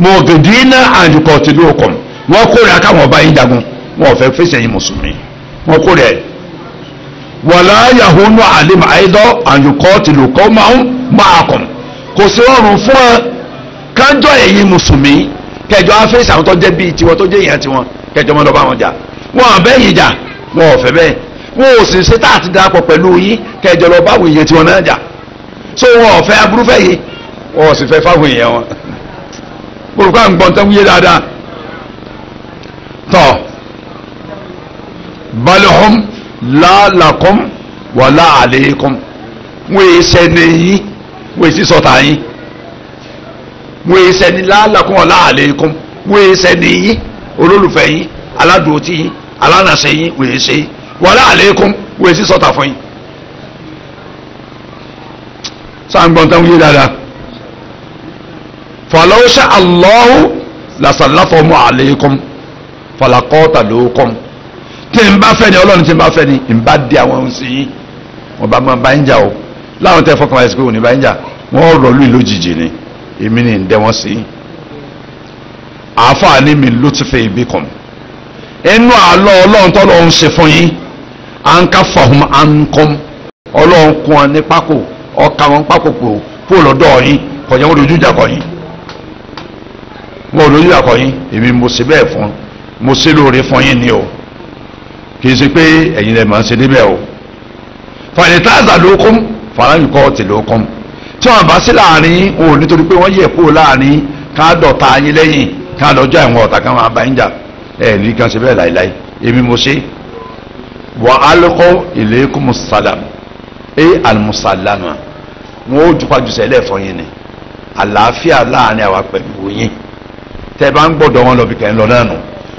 mọ̀gẹ̀dínà àjùkọ̀ tí ló kọ̀ wọ́n kórè akáwọn ọba yín jagun wọn ò fẹ́ fẹsẹ̀ yín mùsùlùmí wọ́n kórè ẹ̀ wọ̀lá yahunu alim àìdọ́ àjùkọ̀ tí ló kọ́ máa kọ̀ kò sí ọrùn fún ẹ kájọ ẹ̀yin mùsùlùmí kẹjọ afẹ́sẹ̀ àwọn tó jẹ́ bíi tiwọn tó jẹ́ ìyẹn tiwọn kẹjọ mọ́ lọ bá wọn jà wọn àbẹ́ yìí jà wọn ò fẹ́ bẹ́ẹ̀ wọn ò sì ṣe tá àti darapọ̀ pẹ̀lú yín kẹjọ lọ báwọn èèyàn tiwọn náà jà so wọn ò fẹ́ aburú fẹ́ yìí wọn ò sì fẹ́ fáwọn èèyàn wọn olùkọ́ à ń gbọ́n tán wúyé dáadáa tọ́ balhum la lakum wala alaykum wọ́n yé sẹ́ni yín wọ́n yé sísọ̀tà yín wọ́n yé sẹ́ni la lakum wala alaykum wọ́n yé sẹ́ni yín olólùfẹ́ yín aládùútì yín alánàṣẹ yín wọ́n yé sẹ́ wala alaykum wọ́n yé sísọ̀tà fún yín sáàgbọ́n tán wúyé dáadáa falaw sha'a Allahu lasallatahumu alaykum falaqatalukum tí n bá fẹ́ ni ọlọ́run tí n bá fẹ́ ni n bá di àwọn ohun sí yín wọn bá máa bá ń jà o láwọn tẹ́ fọkàn láti pé òní bá ń jà wọ́n rọ̀lú ìlójijì ni èmi ni ń dẹ́ wọ́n sí àáfàá ní mi lutfi bikum inú àlọ́ ọlọ́run tó lọ́run ṣe fún yín à ń ká fahum ankum ọlọ́run kún ọ ní pákó ọkà wọn pákó pò kó lọ́dọ̀ yín kọjá wọn lójú ìjà kọ yín wọn ò lójú ìjà kọ yín èmi mo ṣe bẹ́ẹ̀ fún mo ṣe lóore fún yín ni o kì í ṣe pé ẹ̀yin lè máa ṣe níbẹ̀ o fàyẹ̀tàzà lókun fàlàyìnkọ́ ti lókun tí wọ́n bá sí láàrin o nítorí pé wọ́n yẹ̀ kó láàrin ká dọ̀ta yín lẹ́yìn ká lọ́jọ́ àwọn ọ̀tá kan máa bá yín jà ẹ̀ ní kan ṣe bẹ́ẹ̀ láìláì èmi mo ṣe wà á lọ́kọ́ ilaykum musalam almusalama wọn ó jùpájú sẹ́lẹ̀ fún yín ni àlàáfíà láàrin àwa pẹ̀lú yín tẹ́ bá ń gbọ́dọ̀ wọn lọ bí kẹ́ ń lọ náà nù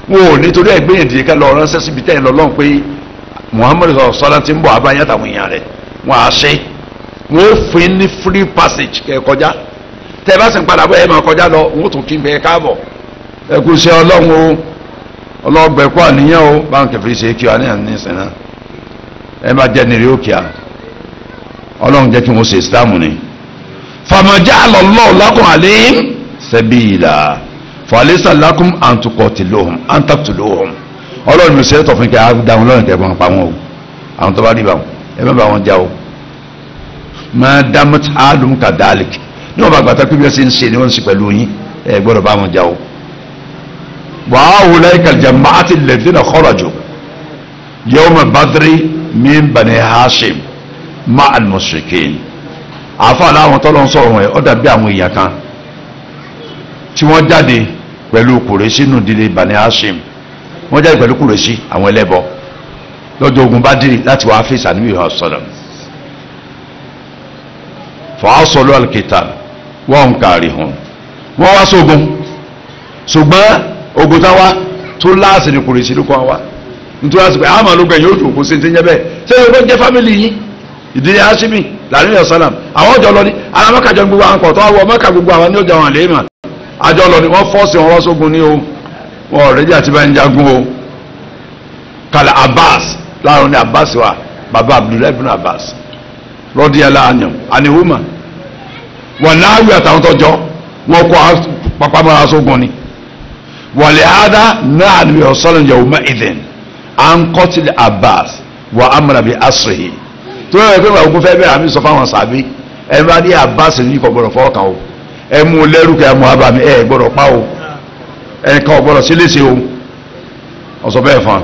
wọn ò nítorí ẹgbẹ́ ìdíyẹ ká lọ ránṣẹ́ síbi tẹ́ ń lọ lọ́hùn pé Muhammadu sọ́lá ti ń bọ̀ abáyá táwọn èèyàn rẹ̀ wọn á ṣe wọn ó fún ní free passage kẹ́ kọjá tẹ́ bá sì ń padà bọ́ ẹ máa kọjá lọ wọn ó tún kí n bẹ káàbọ̀ ẹ kú iṣẹ́ ọlọ́run o ọlọ́gbẹ̀kú àníyàn o báwọn kẹfì ṣe kí ọ àníyàn ní ìsìn náà ẹ má jẹ́ nírè òkè à ọlọ́run jẹ́ kí wọ́n ṣe ìsìlámù ni fàmọ̀já Allahu lakum alayhim sabila fàlẹ́sà lakum an tuqatiluhum an taqtuluhum ọlọ́run mi sẹ́tọ̀ fún kí a dáhùn lọ́rùn kẹ́ bọ́n pa wọn o àwọn tó bá rí bá wọn ẹ má bá wọn já o ma damat alum kadalik ní wọn bá gbàtà pé bí wọ́n ṣe ń ṣe ni wọ́n ń ṣe pẹ̀lú yín ẹ gbọ́dọ̀ bá wọn já o wa ulaika al-jama'ati alladhina kharaju yawma badri min bani hashim ma al-mushrikin àfa làwọn tọ́lọ́ ń sọ̀rọ̀ wọn ọ dàbí àwọn èèyàn kan tí wọ́n jáde pẹ̀lú kùrẹ́sì nù dílé bani hashim wọ́n jáde pẹ̀lú kùrẹ́sì àwọn ẹlẹ́bọ lọ́jọ́ ogun Badiri láti wàá fèsì àníbì ọ̀sọ̀rọ̀ fàásọ̀lọ́ al-qital wọ́n ń kàrí hàn wọ́n wá sógun ṣùgbọ́n ogun táwa tó láàsì ní kùrẹ́sì ló kọ́ wa nítorí àsìkò àmọ́ ló gbẹ̀yìn òdò kò sí ti ń jẹ́ bẹ́ẹ̀ ṣé o jẹ́ fámìlì yín ìdílé hashimi lànà ìyọ̀sọ́làm àwọn ọjọ́ lọ ní alámọ́kàjọ gbogbo àwọn kọ̀ọ̀tọ́ àwọn mọ́kà gbogbo àwọn ní ọjà wọn lè mà àjọ lọ ní wọ́n fọ́ọ̀sì wọn wọ́n sógun ní o wọn ọ̀rẹ́dí àti bá ń jagun o kàlẹ́ Abbas láàrin ní Abbas wa baba Abdullahi ibn Abbas radiyallahu anhu anihuma wọn náàwí àtàwọn tọjọ wọn kọ papamọ́ra sógun ni wàlẹ̀ àdá náà ní ìyọ̀sọ́làm yawma idhin an qatil Abbas wa amra bi asrihi tó yẹ pé ogun fẹ́ bẹ̀rẹ̀ àmì sọ fáwọn sàbí ẹ bá ní Abbas ní kò gbọdọ̀ fọwọ́ kan o ẹ mú lẹ́rù kẹ́ ẹ mú abàmì ẹ gbọdọ̀ pa o ẹ kàn gbọdọ̀ sí léṣe o ọ̀sọ̀ bẹ́ẹ̀ fún un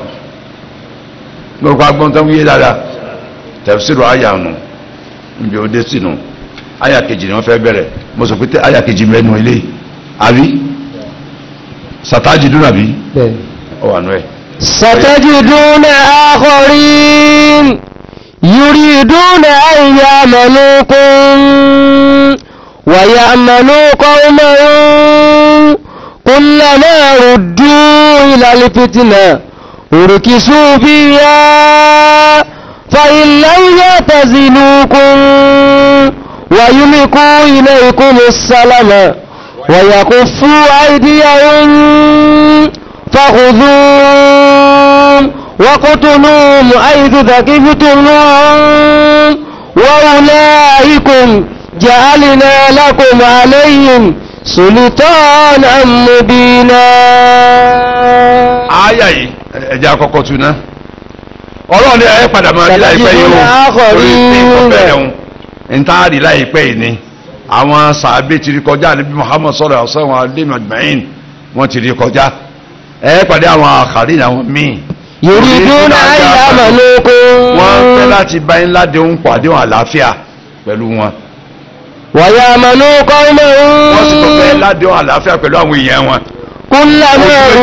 lórúkọ agbọ́n tó ń yé dáadáa tafsiru àyà nù níbi òde sínú àyà kejì ni wọ́n fẹ́ bẹ̀rẹ̀ mo sọ pé àyà kejì mẹ́nu ilé àbí sàtájì dúnà bí ọ wà nù ẹ. satajiduna akharin yuriduna an ya'manukum wa ya'manu qawmahum kullama ruddu ila al-fitna urkisu fiha fa in lam ya'tazilukum wa yulqu ilaykum as-salama wa yakuffu aydiyahum fakhudhuhum وقتلوهم حيث ثقفتموهم وأولئكم جعلنا لكم عليهم سلطانا مبينا. àyà yìí ẹ̀jẹ̀ àkọ́kọ́ tún ná ọlọ́run ní ẹ̀ padà máa rí láìpẹ́ yìí o orí tí kò bẹ̀rẹ̀ òun ń tá a rí láìpẹ́ yìí ni àwọn sàábé ti rí kọjá níbi Muhammad sallallahu alaihi wasallam alẹ́ majma'in wọ́n ti rí kọjá ẹ̀ pàdé àwọn àkàrí àwọn míì. yuriduna an ya'manukum. wọ́n fẹ́ láti bá yín ládéhùn pàdéhùn àlàáfíà pẹ̀lú wọn ويأمنوا wọ́n sì tó fẹ́ قومهم ládéhùn àlàáfíà pẹ̀lú àwọn èèyàn wọn ojú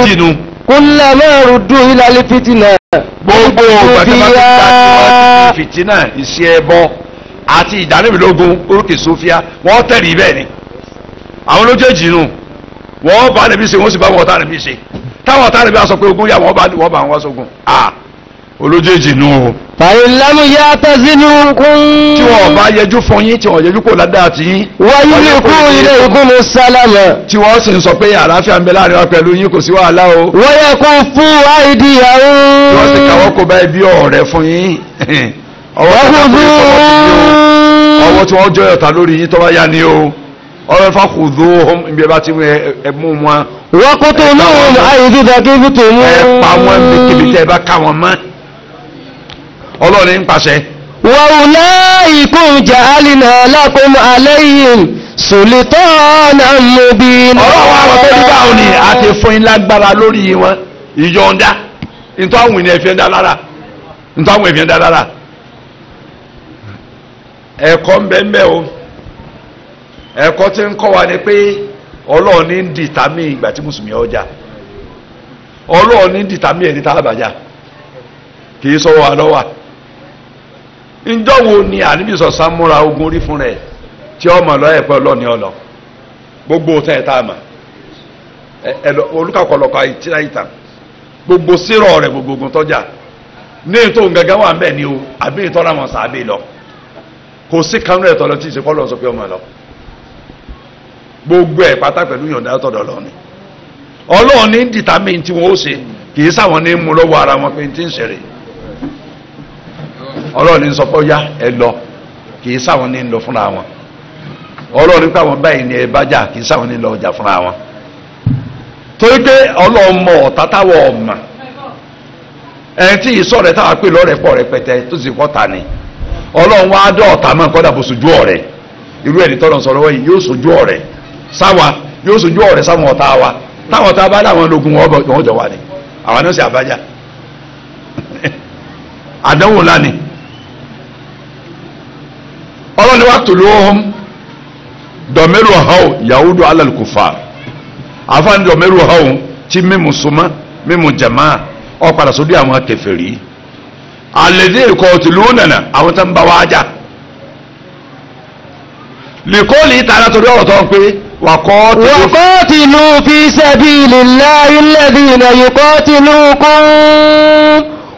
méjì nu كلما ردوا إلى الفتنة gbogbo gbàgbọ́n ti gba tiwọn ti fìtínà iṣẹ́ ẹbọ àti ìdánilógún orúkè sofia wọ́n tẹ̀lé bẹ́ẹ̀ ni àwọn olójèjì nù wọ́n bá níbi ṣe wọ́n sì bá wọn ọ̀tá níbi ṣe táwọn ọ̀tá níbi sọ pé ogun yà wọ́n bá wọn sógun olójèjì nù o. فإن لم يعتزلوكم tí wọ́n bá yẹjú fún yín tí wọ́n yẹjú kó ládàá tí yín. ويلقوا إليكم السلام tí wọ́n sì ń sọ pé àlàáfíà ń bẹ láàrin wa pẹ̀lú yín kò sí wàhálà o. ويكفوا أيديهم tí wọ́n sì káwọ́ kó bá ẹbí ọ̀rẹ́ fún yín. ọwọ́ tí wọ́n jọ ọ̀tá lórí yín tó bá yá ni o. ọ̀rẹ́ fàkùdó ibi ẹ bá ti mú wọn. وقتلوهم حيث ثقفتموهم ẹ pa wọn níbi tẹ́ ẹ bá ká wọn mọ́. ọlọ́run ń pàṣẹ. وأولئكم جعلنا لكم عليهم سلطانا مبينا. ọlọ́run àwọn tó ní báwọn ni a ti fún yín lágbára lórí wọn ìyọ̀ǹda nítorí àwọn ènìyàn fi ń dá lára nítorí àwọn ènìyàn dá lára. ẹ̀kọ́ ń bẹ ń bẹ o ẹ̀kọ́ tí ń kọ́ wa ni pé ọlọ́run ní ń dìtámì ìgbà tí mùsùlùmí ọjà ọlọ́run ní ń dìtámì ẹni tá a bàjá kì í sọ̀rọ̀ wa lọ́wọ́ ǹjọ́ wo ni àníbi sọ̀sán múra ogun orí fún rẹ̀ tí ọmọ lọ ẹ̀pẹ́ ọlọ́ọ̀ni ọlọ gbogbo tẹ́ ẹ̀ tá a mọ̀ olùkàkọ̀lọ́kọ̀ àìtíra ìtàn gbogbo sírọ̀ rẹ̀ gbogbo ogun tọ́jà ní ètò gẹ́gẹ́ wà ń bẹ̀ ni o àbí ìtọ́ra wọn sàbẹ̀ lọ kò sí kanú ẹ̀tọ́ lọ tí ìṣe kọ́ lọ sọ pé ọmọ lọ gbogbo ẹ̀ pátá pẹ̀lú yọ̀ǹda tọ̀dọ̀ lọ ni ọlọ́run ní dìtámì tí wọ́n ó ṣe kì í sáwọn ní mú lọ́wọ́ ara wọn pé tí ń ṣẹlẹ̀ ọlọ́run ní sọ pé ó yá ẹ lọ kì í sáwọn ní lọ fúnra wọn ọlọ́run nípa àwọn báyìí ni ẹ bá jà kì í sáwọn ní lọ ọjà fúnra wọn torí pé ọlọ́run mọ ọ̀tá táwọn ọ̀mà ẹni tí ìsọ̀ rẹ̀ táwọn pè lọ́rẹ̀ pọ̀ rẹpẹtẹ tó sì pọ̀ ta ni ọlọ́run wá dọ́ ọ̀tá mọ́ kọ́dà bó sojú ọ̀rẹ́ irú ẹni tọ́lọ̀ sọ̀rọ̀ wọ́n yìí yóò sojú ọ̀rẹ́ sáwa yóò sojú ọ̀rẹ́ sáwọn ọ̀tá wa táwọn ọ̀tá bá láwọn ológun wọn jọ wà ní àwọn náà sì àbájá àdánwò ńlá ni ọlọ́run ni wàá tòlú ọ̀hún dọ̀mẹ́rù ọ̀hún yahudu alálùkùfà àfáàní dọ̀mẹ́rù ọ̀hún tí mímu súnmọ́ mímu jàmá ọ̀ padà sódì àwọn kèfèrí àlèdè ìkọ̀ tìlú nànà àwọn tó ń bá wa jà lìkọ́ọ̀lì ìtara torí ọ̀rọ̀ tó ń pé وقاتلوا في سبيل الله الذين يقاتلوكم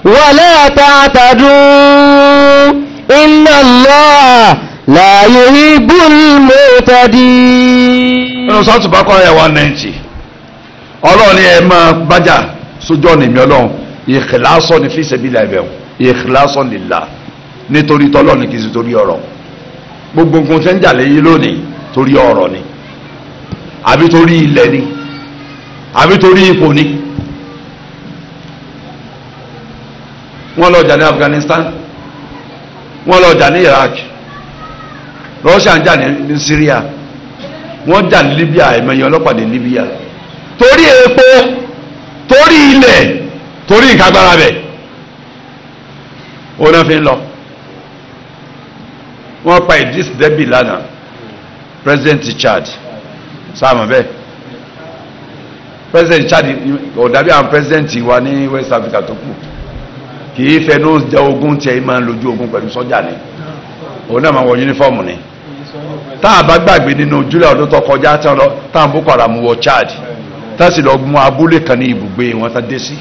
ولا تعتدوا إن الله لا يحب المعتدين. nínú sọ́ọ̀tù bá kọ́ ẹ̀ 190 ọlọ́run ni ẹ máa bájà sójú ọ̀nà ìmí ọlọ́run ìkìlásọ́ ni fi sabilillah ẹ̀bẹ̀rún ìkìlásọ́ lillah nítorí tọ́lọ́ ni kì í sì torí ọ̀rọ̀ gbogbo nǹkan tẹ́ ń jà léyìn lónìí torí ọ̀rọ̀ ni àbí torí ilẹ̀ ni àbí torí ipò ni wọ́n lọ jà ní Afghanistan wọ́n lọ jà ní Iraq Russia ń jà ní Syria wọ́n jà ní Libya ẹ̀mẹ̀yẹ ọlọ́pàá ní Libya torí epo torí ilẹ̀ torí nǹkan agbára bẹ̀ ó náà fi ń lọ wọ́n pa Idris Deby lánàá president Chad sáàmù bẹ́ẹ̀ president Chad ọ̀dàbí àwọn president wa ní West Africa tó kù kì í fẹnu jẹ ogun tí ẹ máa ń lójú ogun pẹ̀lú sọ́jà ni òun náà máa wọ yúnífọ́ọ̀mù ni tá a bá gbàgbé nínú July ọdún tó kọjá táwọn Boko Haram wọ Chad tá a sì lọ mú abúlé kan ní ibùgbé wọn tá dé sí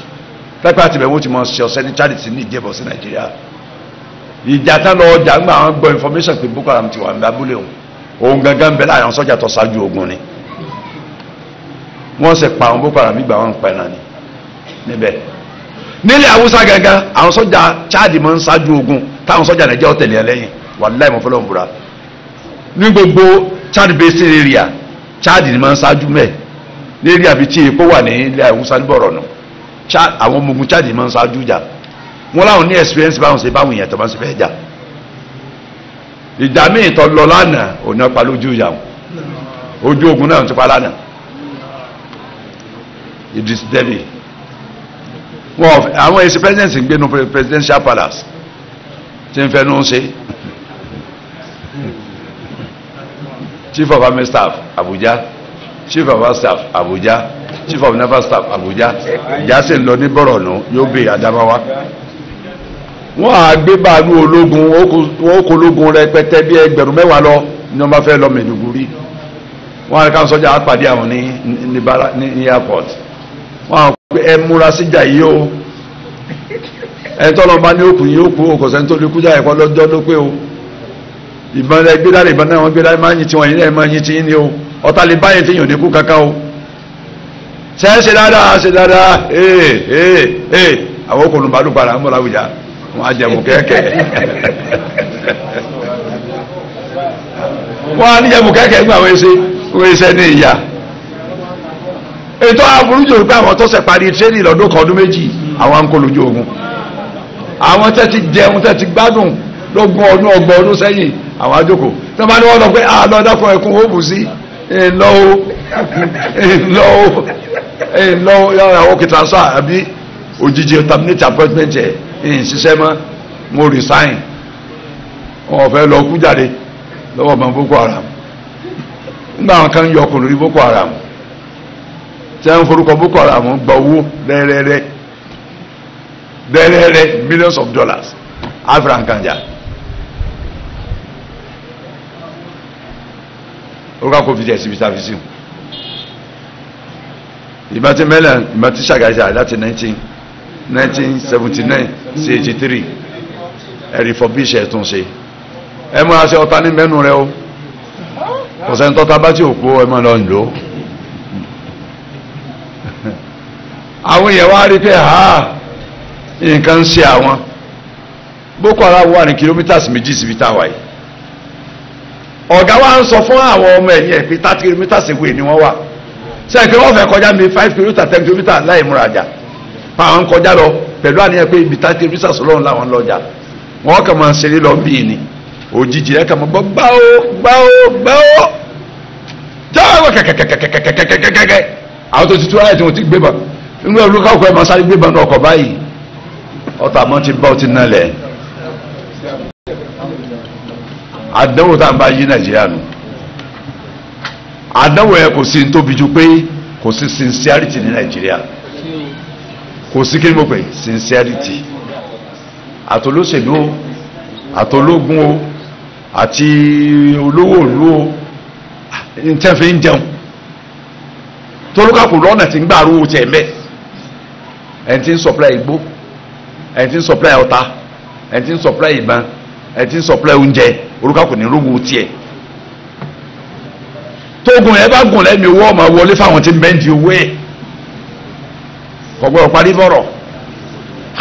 pẹ́pẹ́ àti bẹ̀rẹ̀ wọ́n ti mọ ṣe ọ̀sẹ̀ ní Chad sí ní ìjẹ́bọ̀ sí Nàìjíríà ìjà tán lọ ọjà ńgbà àwọn gbọ́ information pé Boko Haram ti wà ní abúlé òun gangan bẹ́ẹ̀ láàrin sọ́jà tó ṣáájú ogun ni wọ́n sì pa àwọn Boko Haram nígbà wọn ń pẹ́ náà ni níbẹ̀ nílẹ̀ Haúsá gangan àwọn sọ́jà Chad máa ń ṣáájú ogun táwọn sọ́jà Nàìjíríà tẹ̀lé ẹlẹ́yìn wàláì mọ́ fọlọ́ mbura ní gbogbo Chad basin area Chad ni máa ń ṣáájú mẹ́ẹ̀ ní area bíi tí epo wà ní ilẹ̀ Haúsá ní bọ̀rọ̀ nù àwọn ọmọ ogun Chad máa ń ṣáájú jà wọ́n láwọn ní experience báwọn ṣe báwọn èèyàn tó máa ń ṣe fẹ́ jà ìjà míì tó lọ lánàá òní ọ̀pá lójú ìyá wọn ojú ogun náà ti pa lánàá Idris Deby wọn àwọn èsì president ń gbénu presidential palace tí ń fẹnu ṣe Chief of Army Staff Abuja, Chief of Air Staff Abuja, Chief of Naval Staff Abuja, ìjà sì ń lọ ní Borno yóò bè Adamawa. Wọ́n á gbé bàálù ológun wọ́n kó ológun rẹpẹtẹ bí 10,000 lọ ní wọ́n bá fẹ́ lọ Maiduguri. Wọ́n á ká sọ́jà á pàdé àwọn ní airport. Wọ́n á pé ẹ múra síjà yìí o. Ẹ tọ́lọ́ bá ní òkú yìí ó kú òkòsẹ́ tó lè kú jà ẹ̀kọ́ lọ́jọ́ ló pé o. Ìbọn ẹgbẹ́ dáre ìbọn náà wọ́n gbé dáre máa ń yin tí wọ́n yìí náà máa ń yin tí yín ni o. Ọ̀tá lè báyìí tí yàn ní kú kankan o. Ṣe dáadáa àwọn okùnrin bàálù padà ń bọ̀ láwùjá wọ́n á jẹ̀mù kẹ́kẹ́ wọ́n á ní jẹ̀mù kẹ́kẹ́ nígbà wọ́n ṣe ní ìyá. Ètò àbúrújò pé àwọn tó ṣe parí tréní lọ́dún kan ọdún méjì àwọn ń kó lójú ogun. Àwọn tẹ́ ti jẹun tẹ́ ti gbádùn lógún ọdún ọgbọ̀n ọdún sẹ́yìn àwọn àjòkò tí wọ́n bá ní wọ́n lọ pé àlọ́dàkùn ẹ̀kún ó bù sí lọ́wọ́ yàrá òkè transfer àbí òjijì terminate appointment ẹ̀ ṣiṣẹ́ mọ́ mo resign wọ́n fẹ́ lọ kú jáde lọ́wọ́ ọmọ Boko Haram nígbà àwọn kan yọ ọkùnrin lórí Boko Haram tí wọ́n forúkọ Boko Haram gba owó rẹ́rẹ́rẹ́ millions of dollars Afran Kanja orúkọ kò fi jẹ́ síbi tàbí sí ìbá tí mẹ́lẹ̀ ìbá tí ṣàgáṣà láti 1979 sí 83 ẹ̀rì fọ́bíṣẹ̀ ẹ̀tún ṣe ẹ múra sí ọta ní mẹ́nu rẹ o ọ̀sẹ̀ tọ́ta bá tí ò kó ẹ mọ́ lọ ìlú àwọn èèyàn wá rí pé nǹkan ń ṣe àwọn Boko Haram wà ní kìlómítàsì 2 síbi táwà yìí ọ̀gá wa ń sọ fún àwọn ọmọ ẹ̀yìn ẹ̀ pé 30 kìlómítàsì wé ni wọ́n wà sẹ́ẹ̀kì wọ́n fẹ́ kọjá mi 5 kìlómítà 10 kìlómítà láì múrajà fáwọn kọjá lọ pẹ̀lú àníyàn pé ibi 30 kìlómítà sọlọ́run láwọn lọ́jà wọ́n kàn máa ṣeré lọ bí ni òjijì ẹ̀ kàn máa gbọ́ gbáó jáwọ́ kẹ̀kẹ̀kẹ̀kẹ̀kẹ̀kẹ̀kẹ̀ àwọn tó ti tú ayé tí wọ́n ti gbé bọ̀ inú ẹ̀rú káwọ́ ẹ̀ máa sáré gbé bọ̀ ní ọkọ̀ báyìí ọ̀tà mọ́ ti bá ọtí náà lẹ̀ àdánwò tá à ń bá yí Nàìjíríà nù àdánwò yẹn kò sí ní tóbi ju pé kò sí sincerity ní Nàìjíríà kò sí kí ni mo pè sincerity àtolóṣèlú o àtológun o àti olówó òlu o ní tẹ́ fi ń jẹun tolúkàkù lọ́nà tí ń gbà rówó tiẹ̀ mẹ́ ẹni tí ń supply igbó ẹni tí ń supply ọta ẹni tí ń supply ìbọn ẹni tí ń supply oúnjẹ olúkàkù ní rówó tiẹ̀ tógun ẹ bá gùn lẹ́mi owó ọmọ wọlé fáwọn tí ń bẹ́ǹdì owó ẹ̀ kọ̀gbọ́n parí bọ̀rọ̀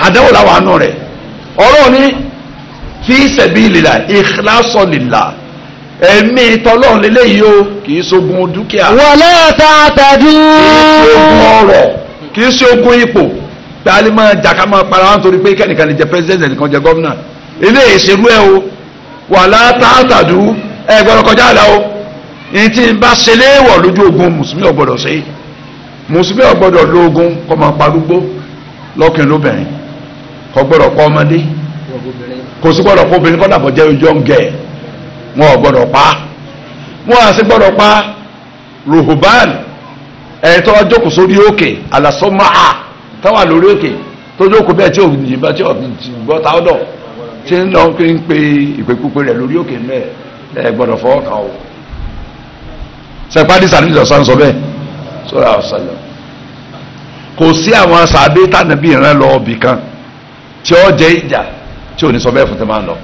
àdéhùn làwọn àánú rẹ̀ ọ̀rọ̀ ní fi sabilillah ikhlasan lillah ẹ̀mí tọ́lọ́run lélẹ́yìí o kì í ṣogun dúkìá wala ta'tadu kì í ṣe ogun ọrọ̀ kì í ṣe ogun ipò gbálí máa jàkà máa para wọn torí pé kẹ́nìkan lè jẹ president ẹnìkan jẹ gọ́vnà eléyìí ṣerú ẹ o wala ta'tadu ẹ gbọ́dọ̀ kọjá àlà o ní tí n bá ṣe léèwọ̀ lójú ogun mùsùlùmí ò gbọ́dọ̀ ṣe mùsùlùmí ò gbọ́dọ̀ lo ogun kó máa parúgbó lọ́kùnrin lóbìnrin kò gbọ́dọ̀ pa ọmọdé kò sí gbọ́dọ̀ pa obìnrin kọ́dà bọ̀ jẹ́ ojú ọ̀ngẹ̀ wọn ò gbọ́dọ̀ pa wọn à sí gbọ́dọ̀ pa ruhuban tó wá jókòó sórí òkè alásọ́máà táwà lórí òkè tó jókòó bẹ́ẹ̀ tí ò yìnbọn tí ò gbọ́ ta ọ́dọ̀ tí ń lọ pé ń pe ìpèkúpe rẹ̀ lórí òkè mẹ́ẹ̀ gbọ́dọ̀ fọwọ́ kan o sẹpádì sàníjọ sánsọ bẹ́ẹ̀ sọlá ọsàlẹ kò sí àwọn sàbẹ tànàbí ìran lọ ọbì kan tí ó jẹ ìjà tí ò ní sọ bẹ́ẹ̀ fún tẹ máa ń lọ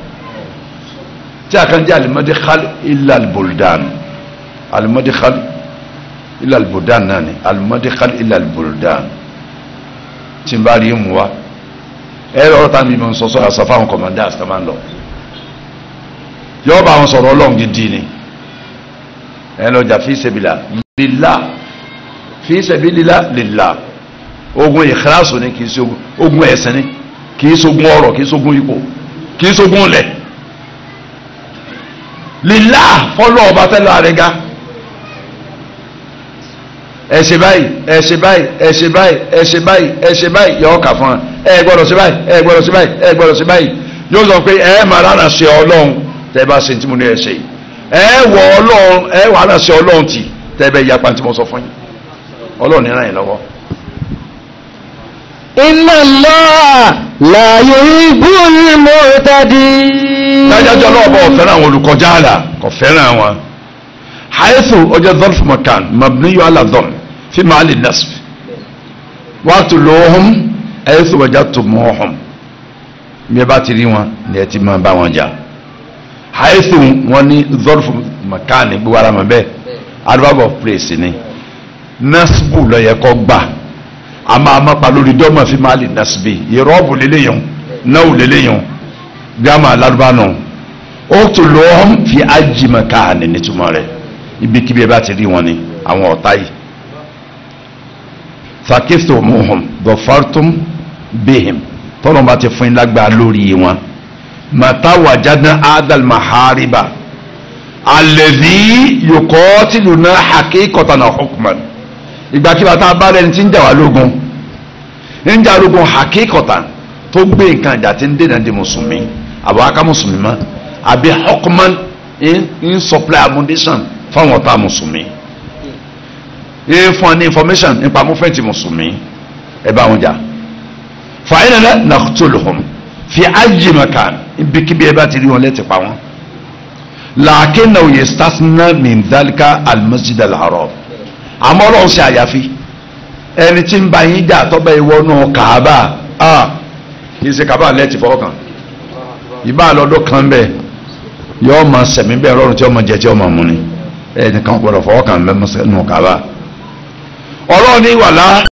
tí a kan jẹ al-madkhal illa al-buldan al-madkhal illa al-buldan náà ni al-madkhal illa al-buldan tí n bá rí mu wa ẹ lọ́rọ̀ tá mi mọ̀ ń sọ sọ àṣà fáwọn commanders tẹ máa ń lọ yọọ bá wọn sọ̀rọ̀ Ọlọ́run gidi ni ẹlọjà fi sabilillah lillah fi sabilillah lillah ogun ìkíláàsù ni kì í ṣe ogun ẹ̀sìn ni kì í ṣe ogun ọrọ̀ kì í ṣe ogun ipò kì í ṣe ogun ilẹ̀ lillah fọlọ́ ọba tẹ́lẹ̀ àrẹ́gá ẹ̀ṣẹ̀ báyìí ẹ̀ṣẹ̀ báyìí ẹ̀ṣẹ̀ báyìí ẹ̀ṣẹ̀ báyìí ẹ̀ṣẹ̀ báyìí yọ ọkà fún ẹ gbọ́dọ̀ ṣe báyìí ẹ gbọ́dọ̀ ṣe báyìí ẹ gbọ́dọ̀ ṣe báyìí yóò sọ pé ẹ máa rárá ṣe Ọlọ́run tẹ́ bá ṣe tí mo ní ẹ ṣe yìí ẹ wọ ọlọ́run ẹ wà náà ṣe ọlọ́run tì tẹ́ẹ̀bẹ́ yapa tí mo sọ fún yín ọlọ́run ní ràn yín lọ́wọ́. inna Allah la yuhibbul mu'tadin. dájájọ́ ọlọ́ọ̀bọ̀ ọ̀fẹ́ràn àwọn olùkọjá àlà kò fẹ́ràn wọn. haythu ọjọ́ dharf makan mabniyu ala dhamm fi mahali nasb waqtuluhum haythu wajadtumuhum bí ẹ bá ti rí wọn ni ẹ ti máa bá wọn jà. haythu wọn ní dharf makan gbogbo ara mọ̀ bẹ́ẹ̀ adverb of place ni nasbu ló yẹ kó gbà àmọ́ àmọ́pa lórí dọ́mọ̀ fi mahali nasbi ìrọ́bù lélẹ́yìn náà lélẹ́yìn gama alárúbánu uqtuluhum fi ayyi makan nítumọ̀ rẹ̀ ibikíbi ẹ bá ti rí wọn ni àwọn ọ̀tá yìí. thaqiftumuhum dhafartum bihim tọ́lọ́ bá ti fún yín lágbára lórí wọn. mata wajadna adal mahariba alladhi yuqatiluna haqiqatan wa hukman. ìgbàkigbà tá a bá rẹni tí ń jà wá lógun ń jà lógun haqiqatan tó gbé nǹkan ìjà tí ń dènà di mùsùlùmí àbọ̀ aká mùsùlùmí mọ́ àbí hukman ń supply ammunition fáwọn ọ̀tá mùsùlùmí ń fún ọ ní information nípa mọ́fẹ́ǹtì mùsùlùmí ẹ bá wọn jà fàáyínà naqtuluhum fi ayyi makan ibikíbi ẹ bá ti rí wọn lẹ́tì pa wọn lakinnahu yastasna min dhalika al-masjid al-haram àmọ́ ọlọ́run ṣe àyàfi ẹni tí ń bá yín jà tọ́bẹ̀ ìwọ́nù kàábà kì í ṣe kàábà lẹ́tì fọ́ọ̀kan ìbá lọ́dún kan bẹ́ẹ̀ yóò máa sẹ̀mí bẹ́ẹ̀ rọrùn tí ó máa jẹ tí ó máa mú ni ẹnìkan gbọ́dọ̀ fọwọ́ kan bẹ́ẹ̀ mọ́ sẹ́nu kàábà ọlọ́run ní wàlá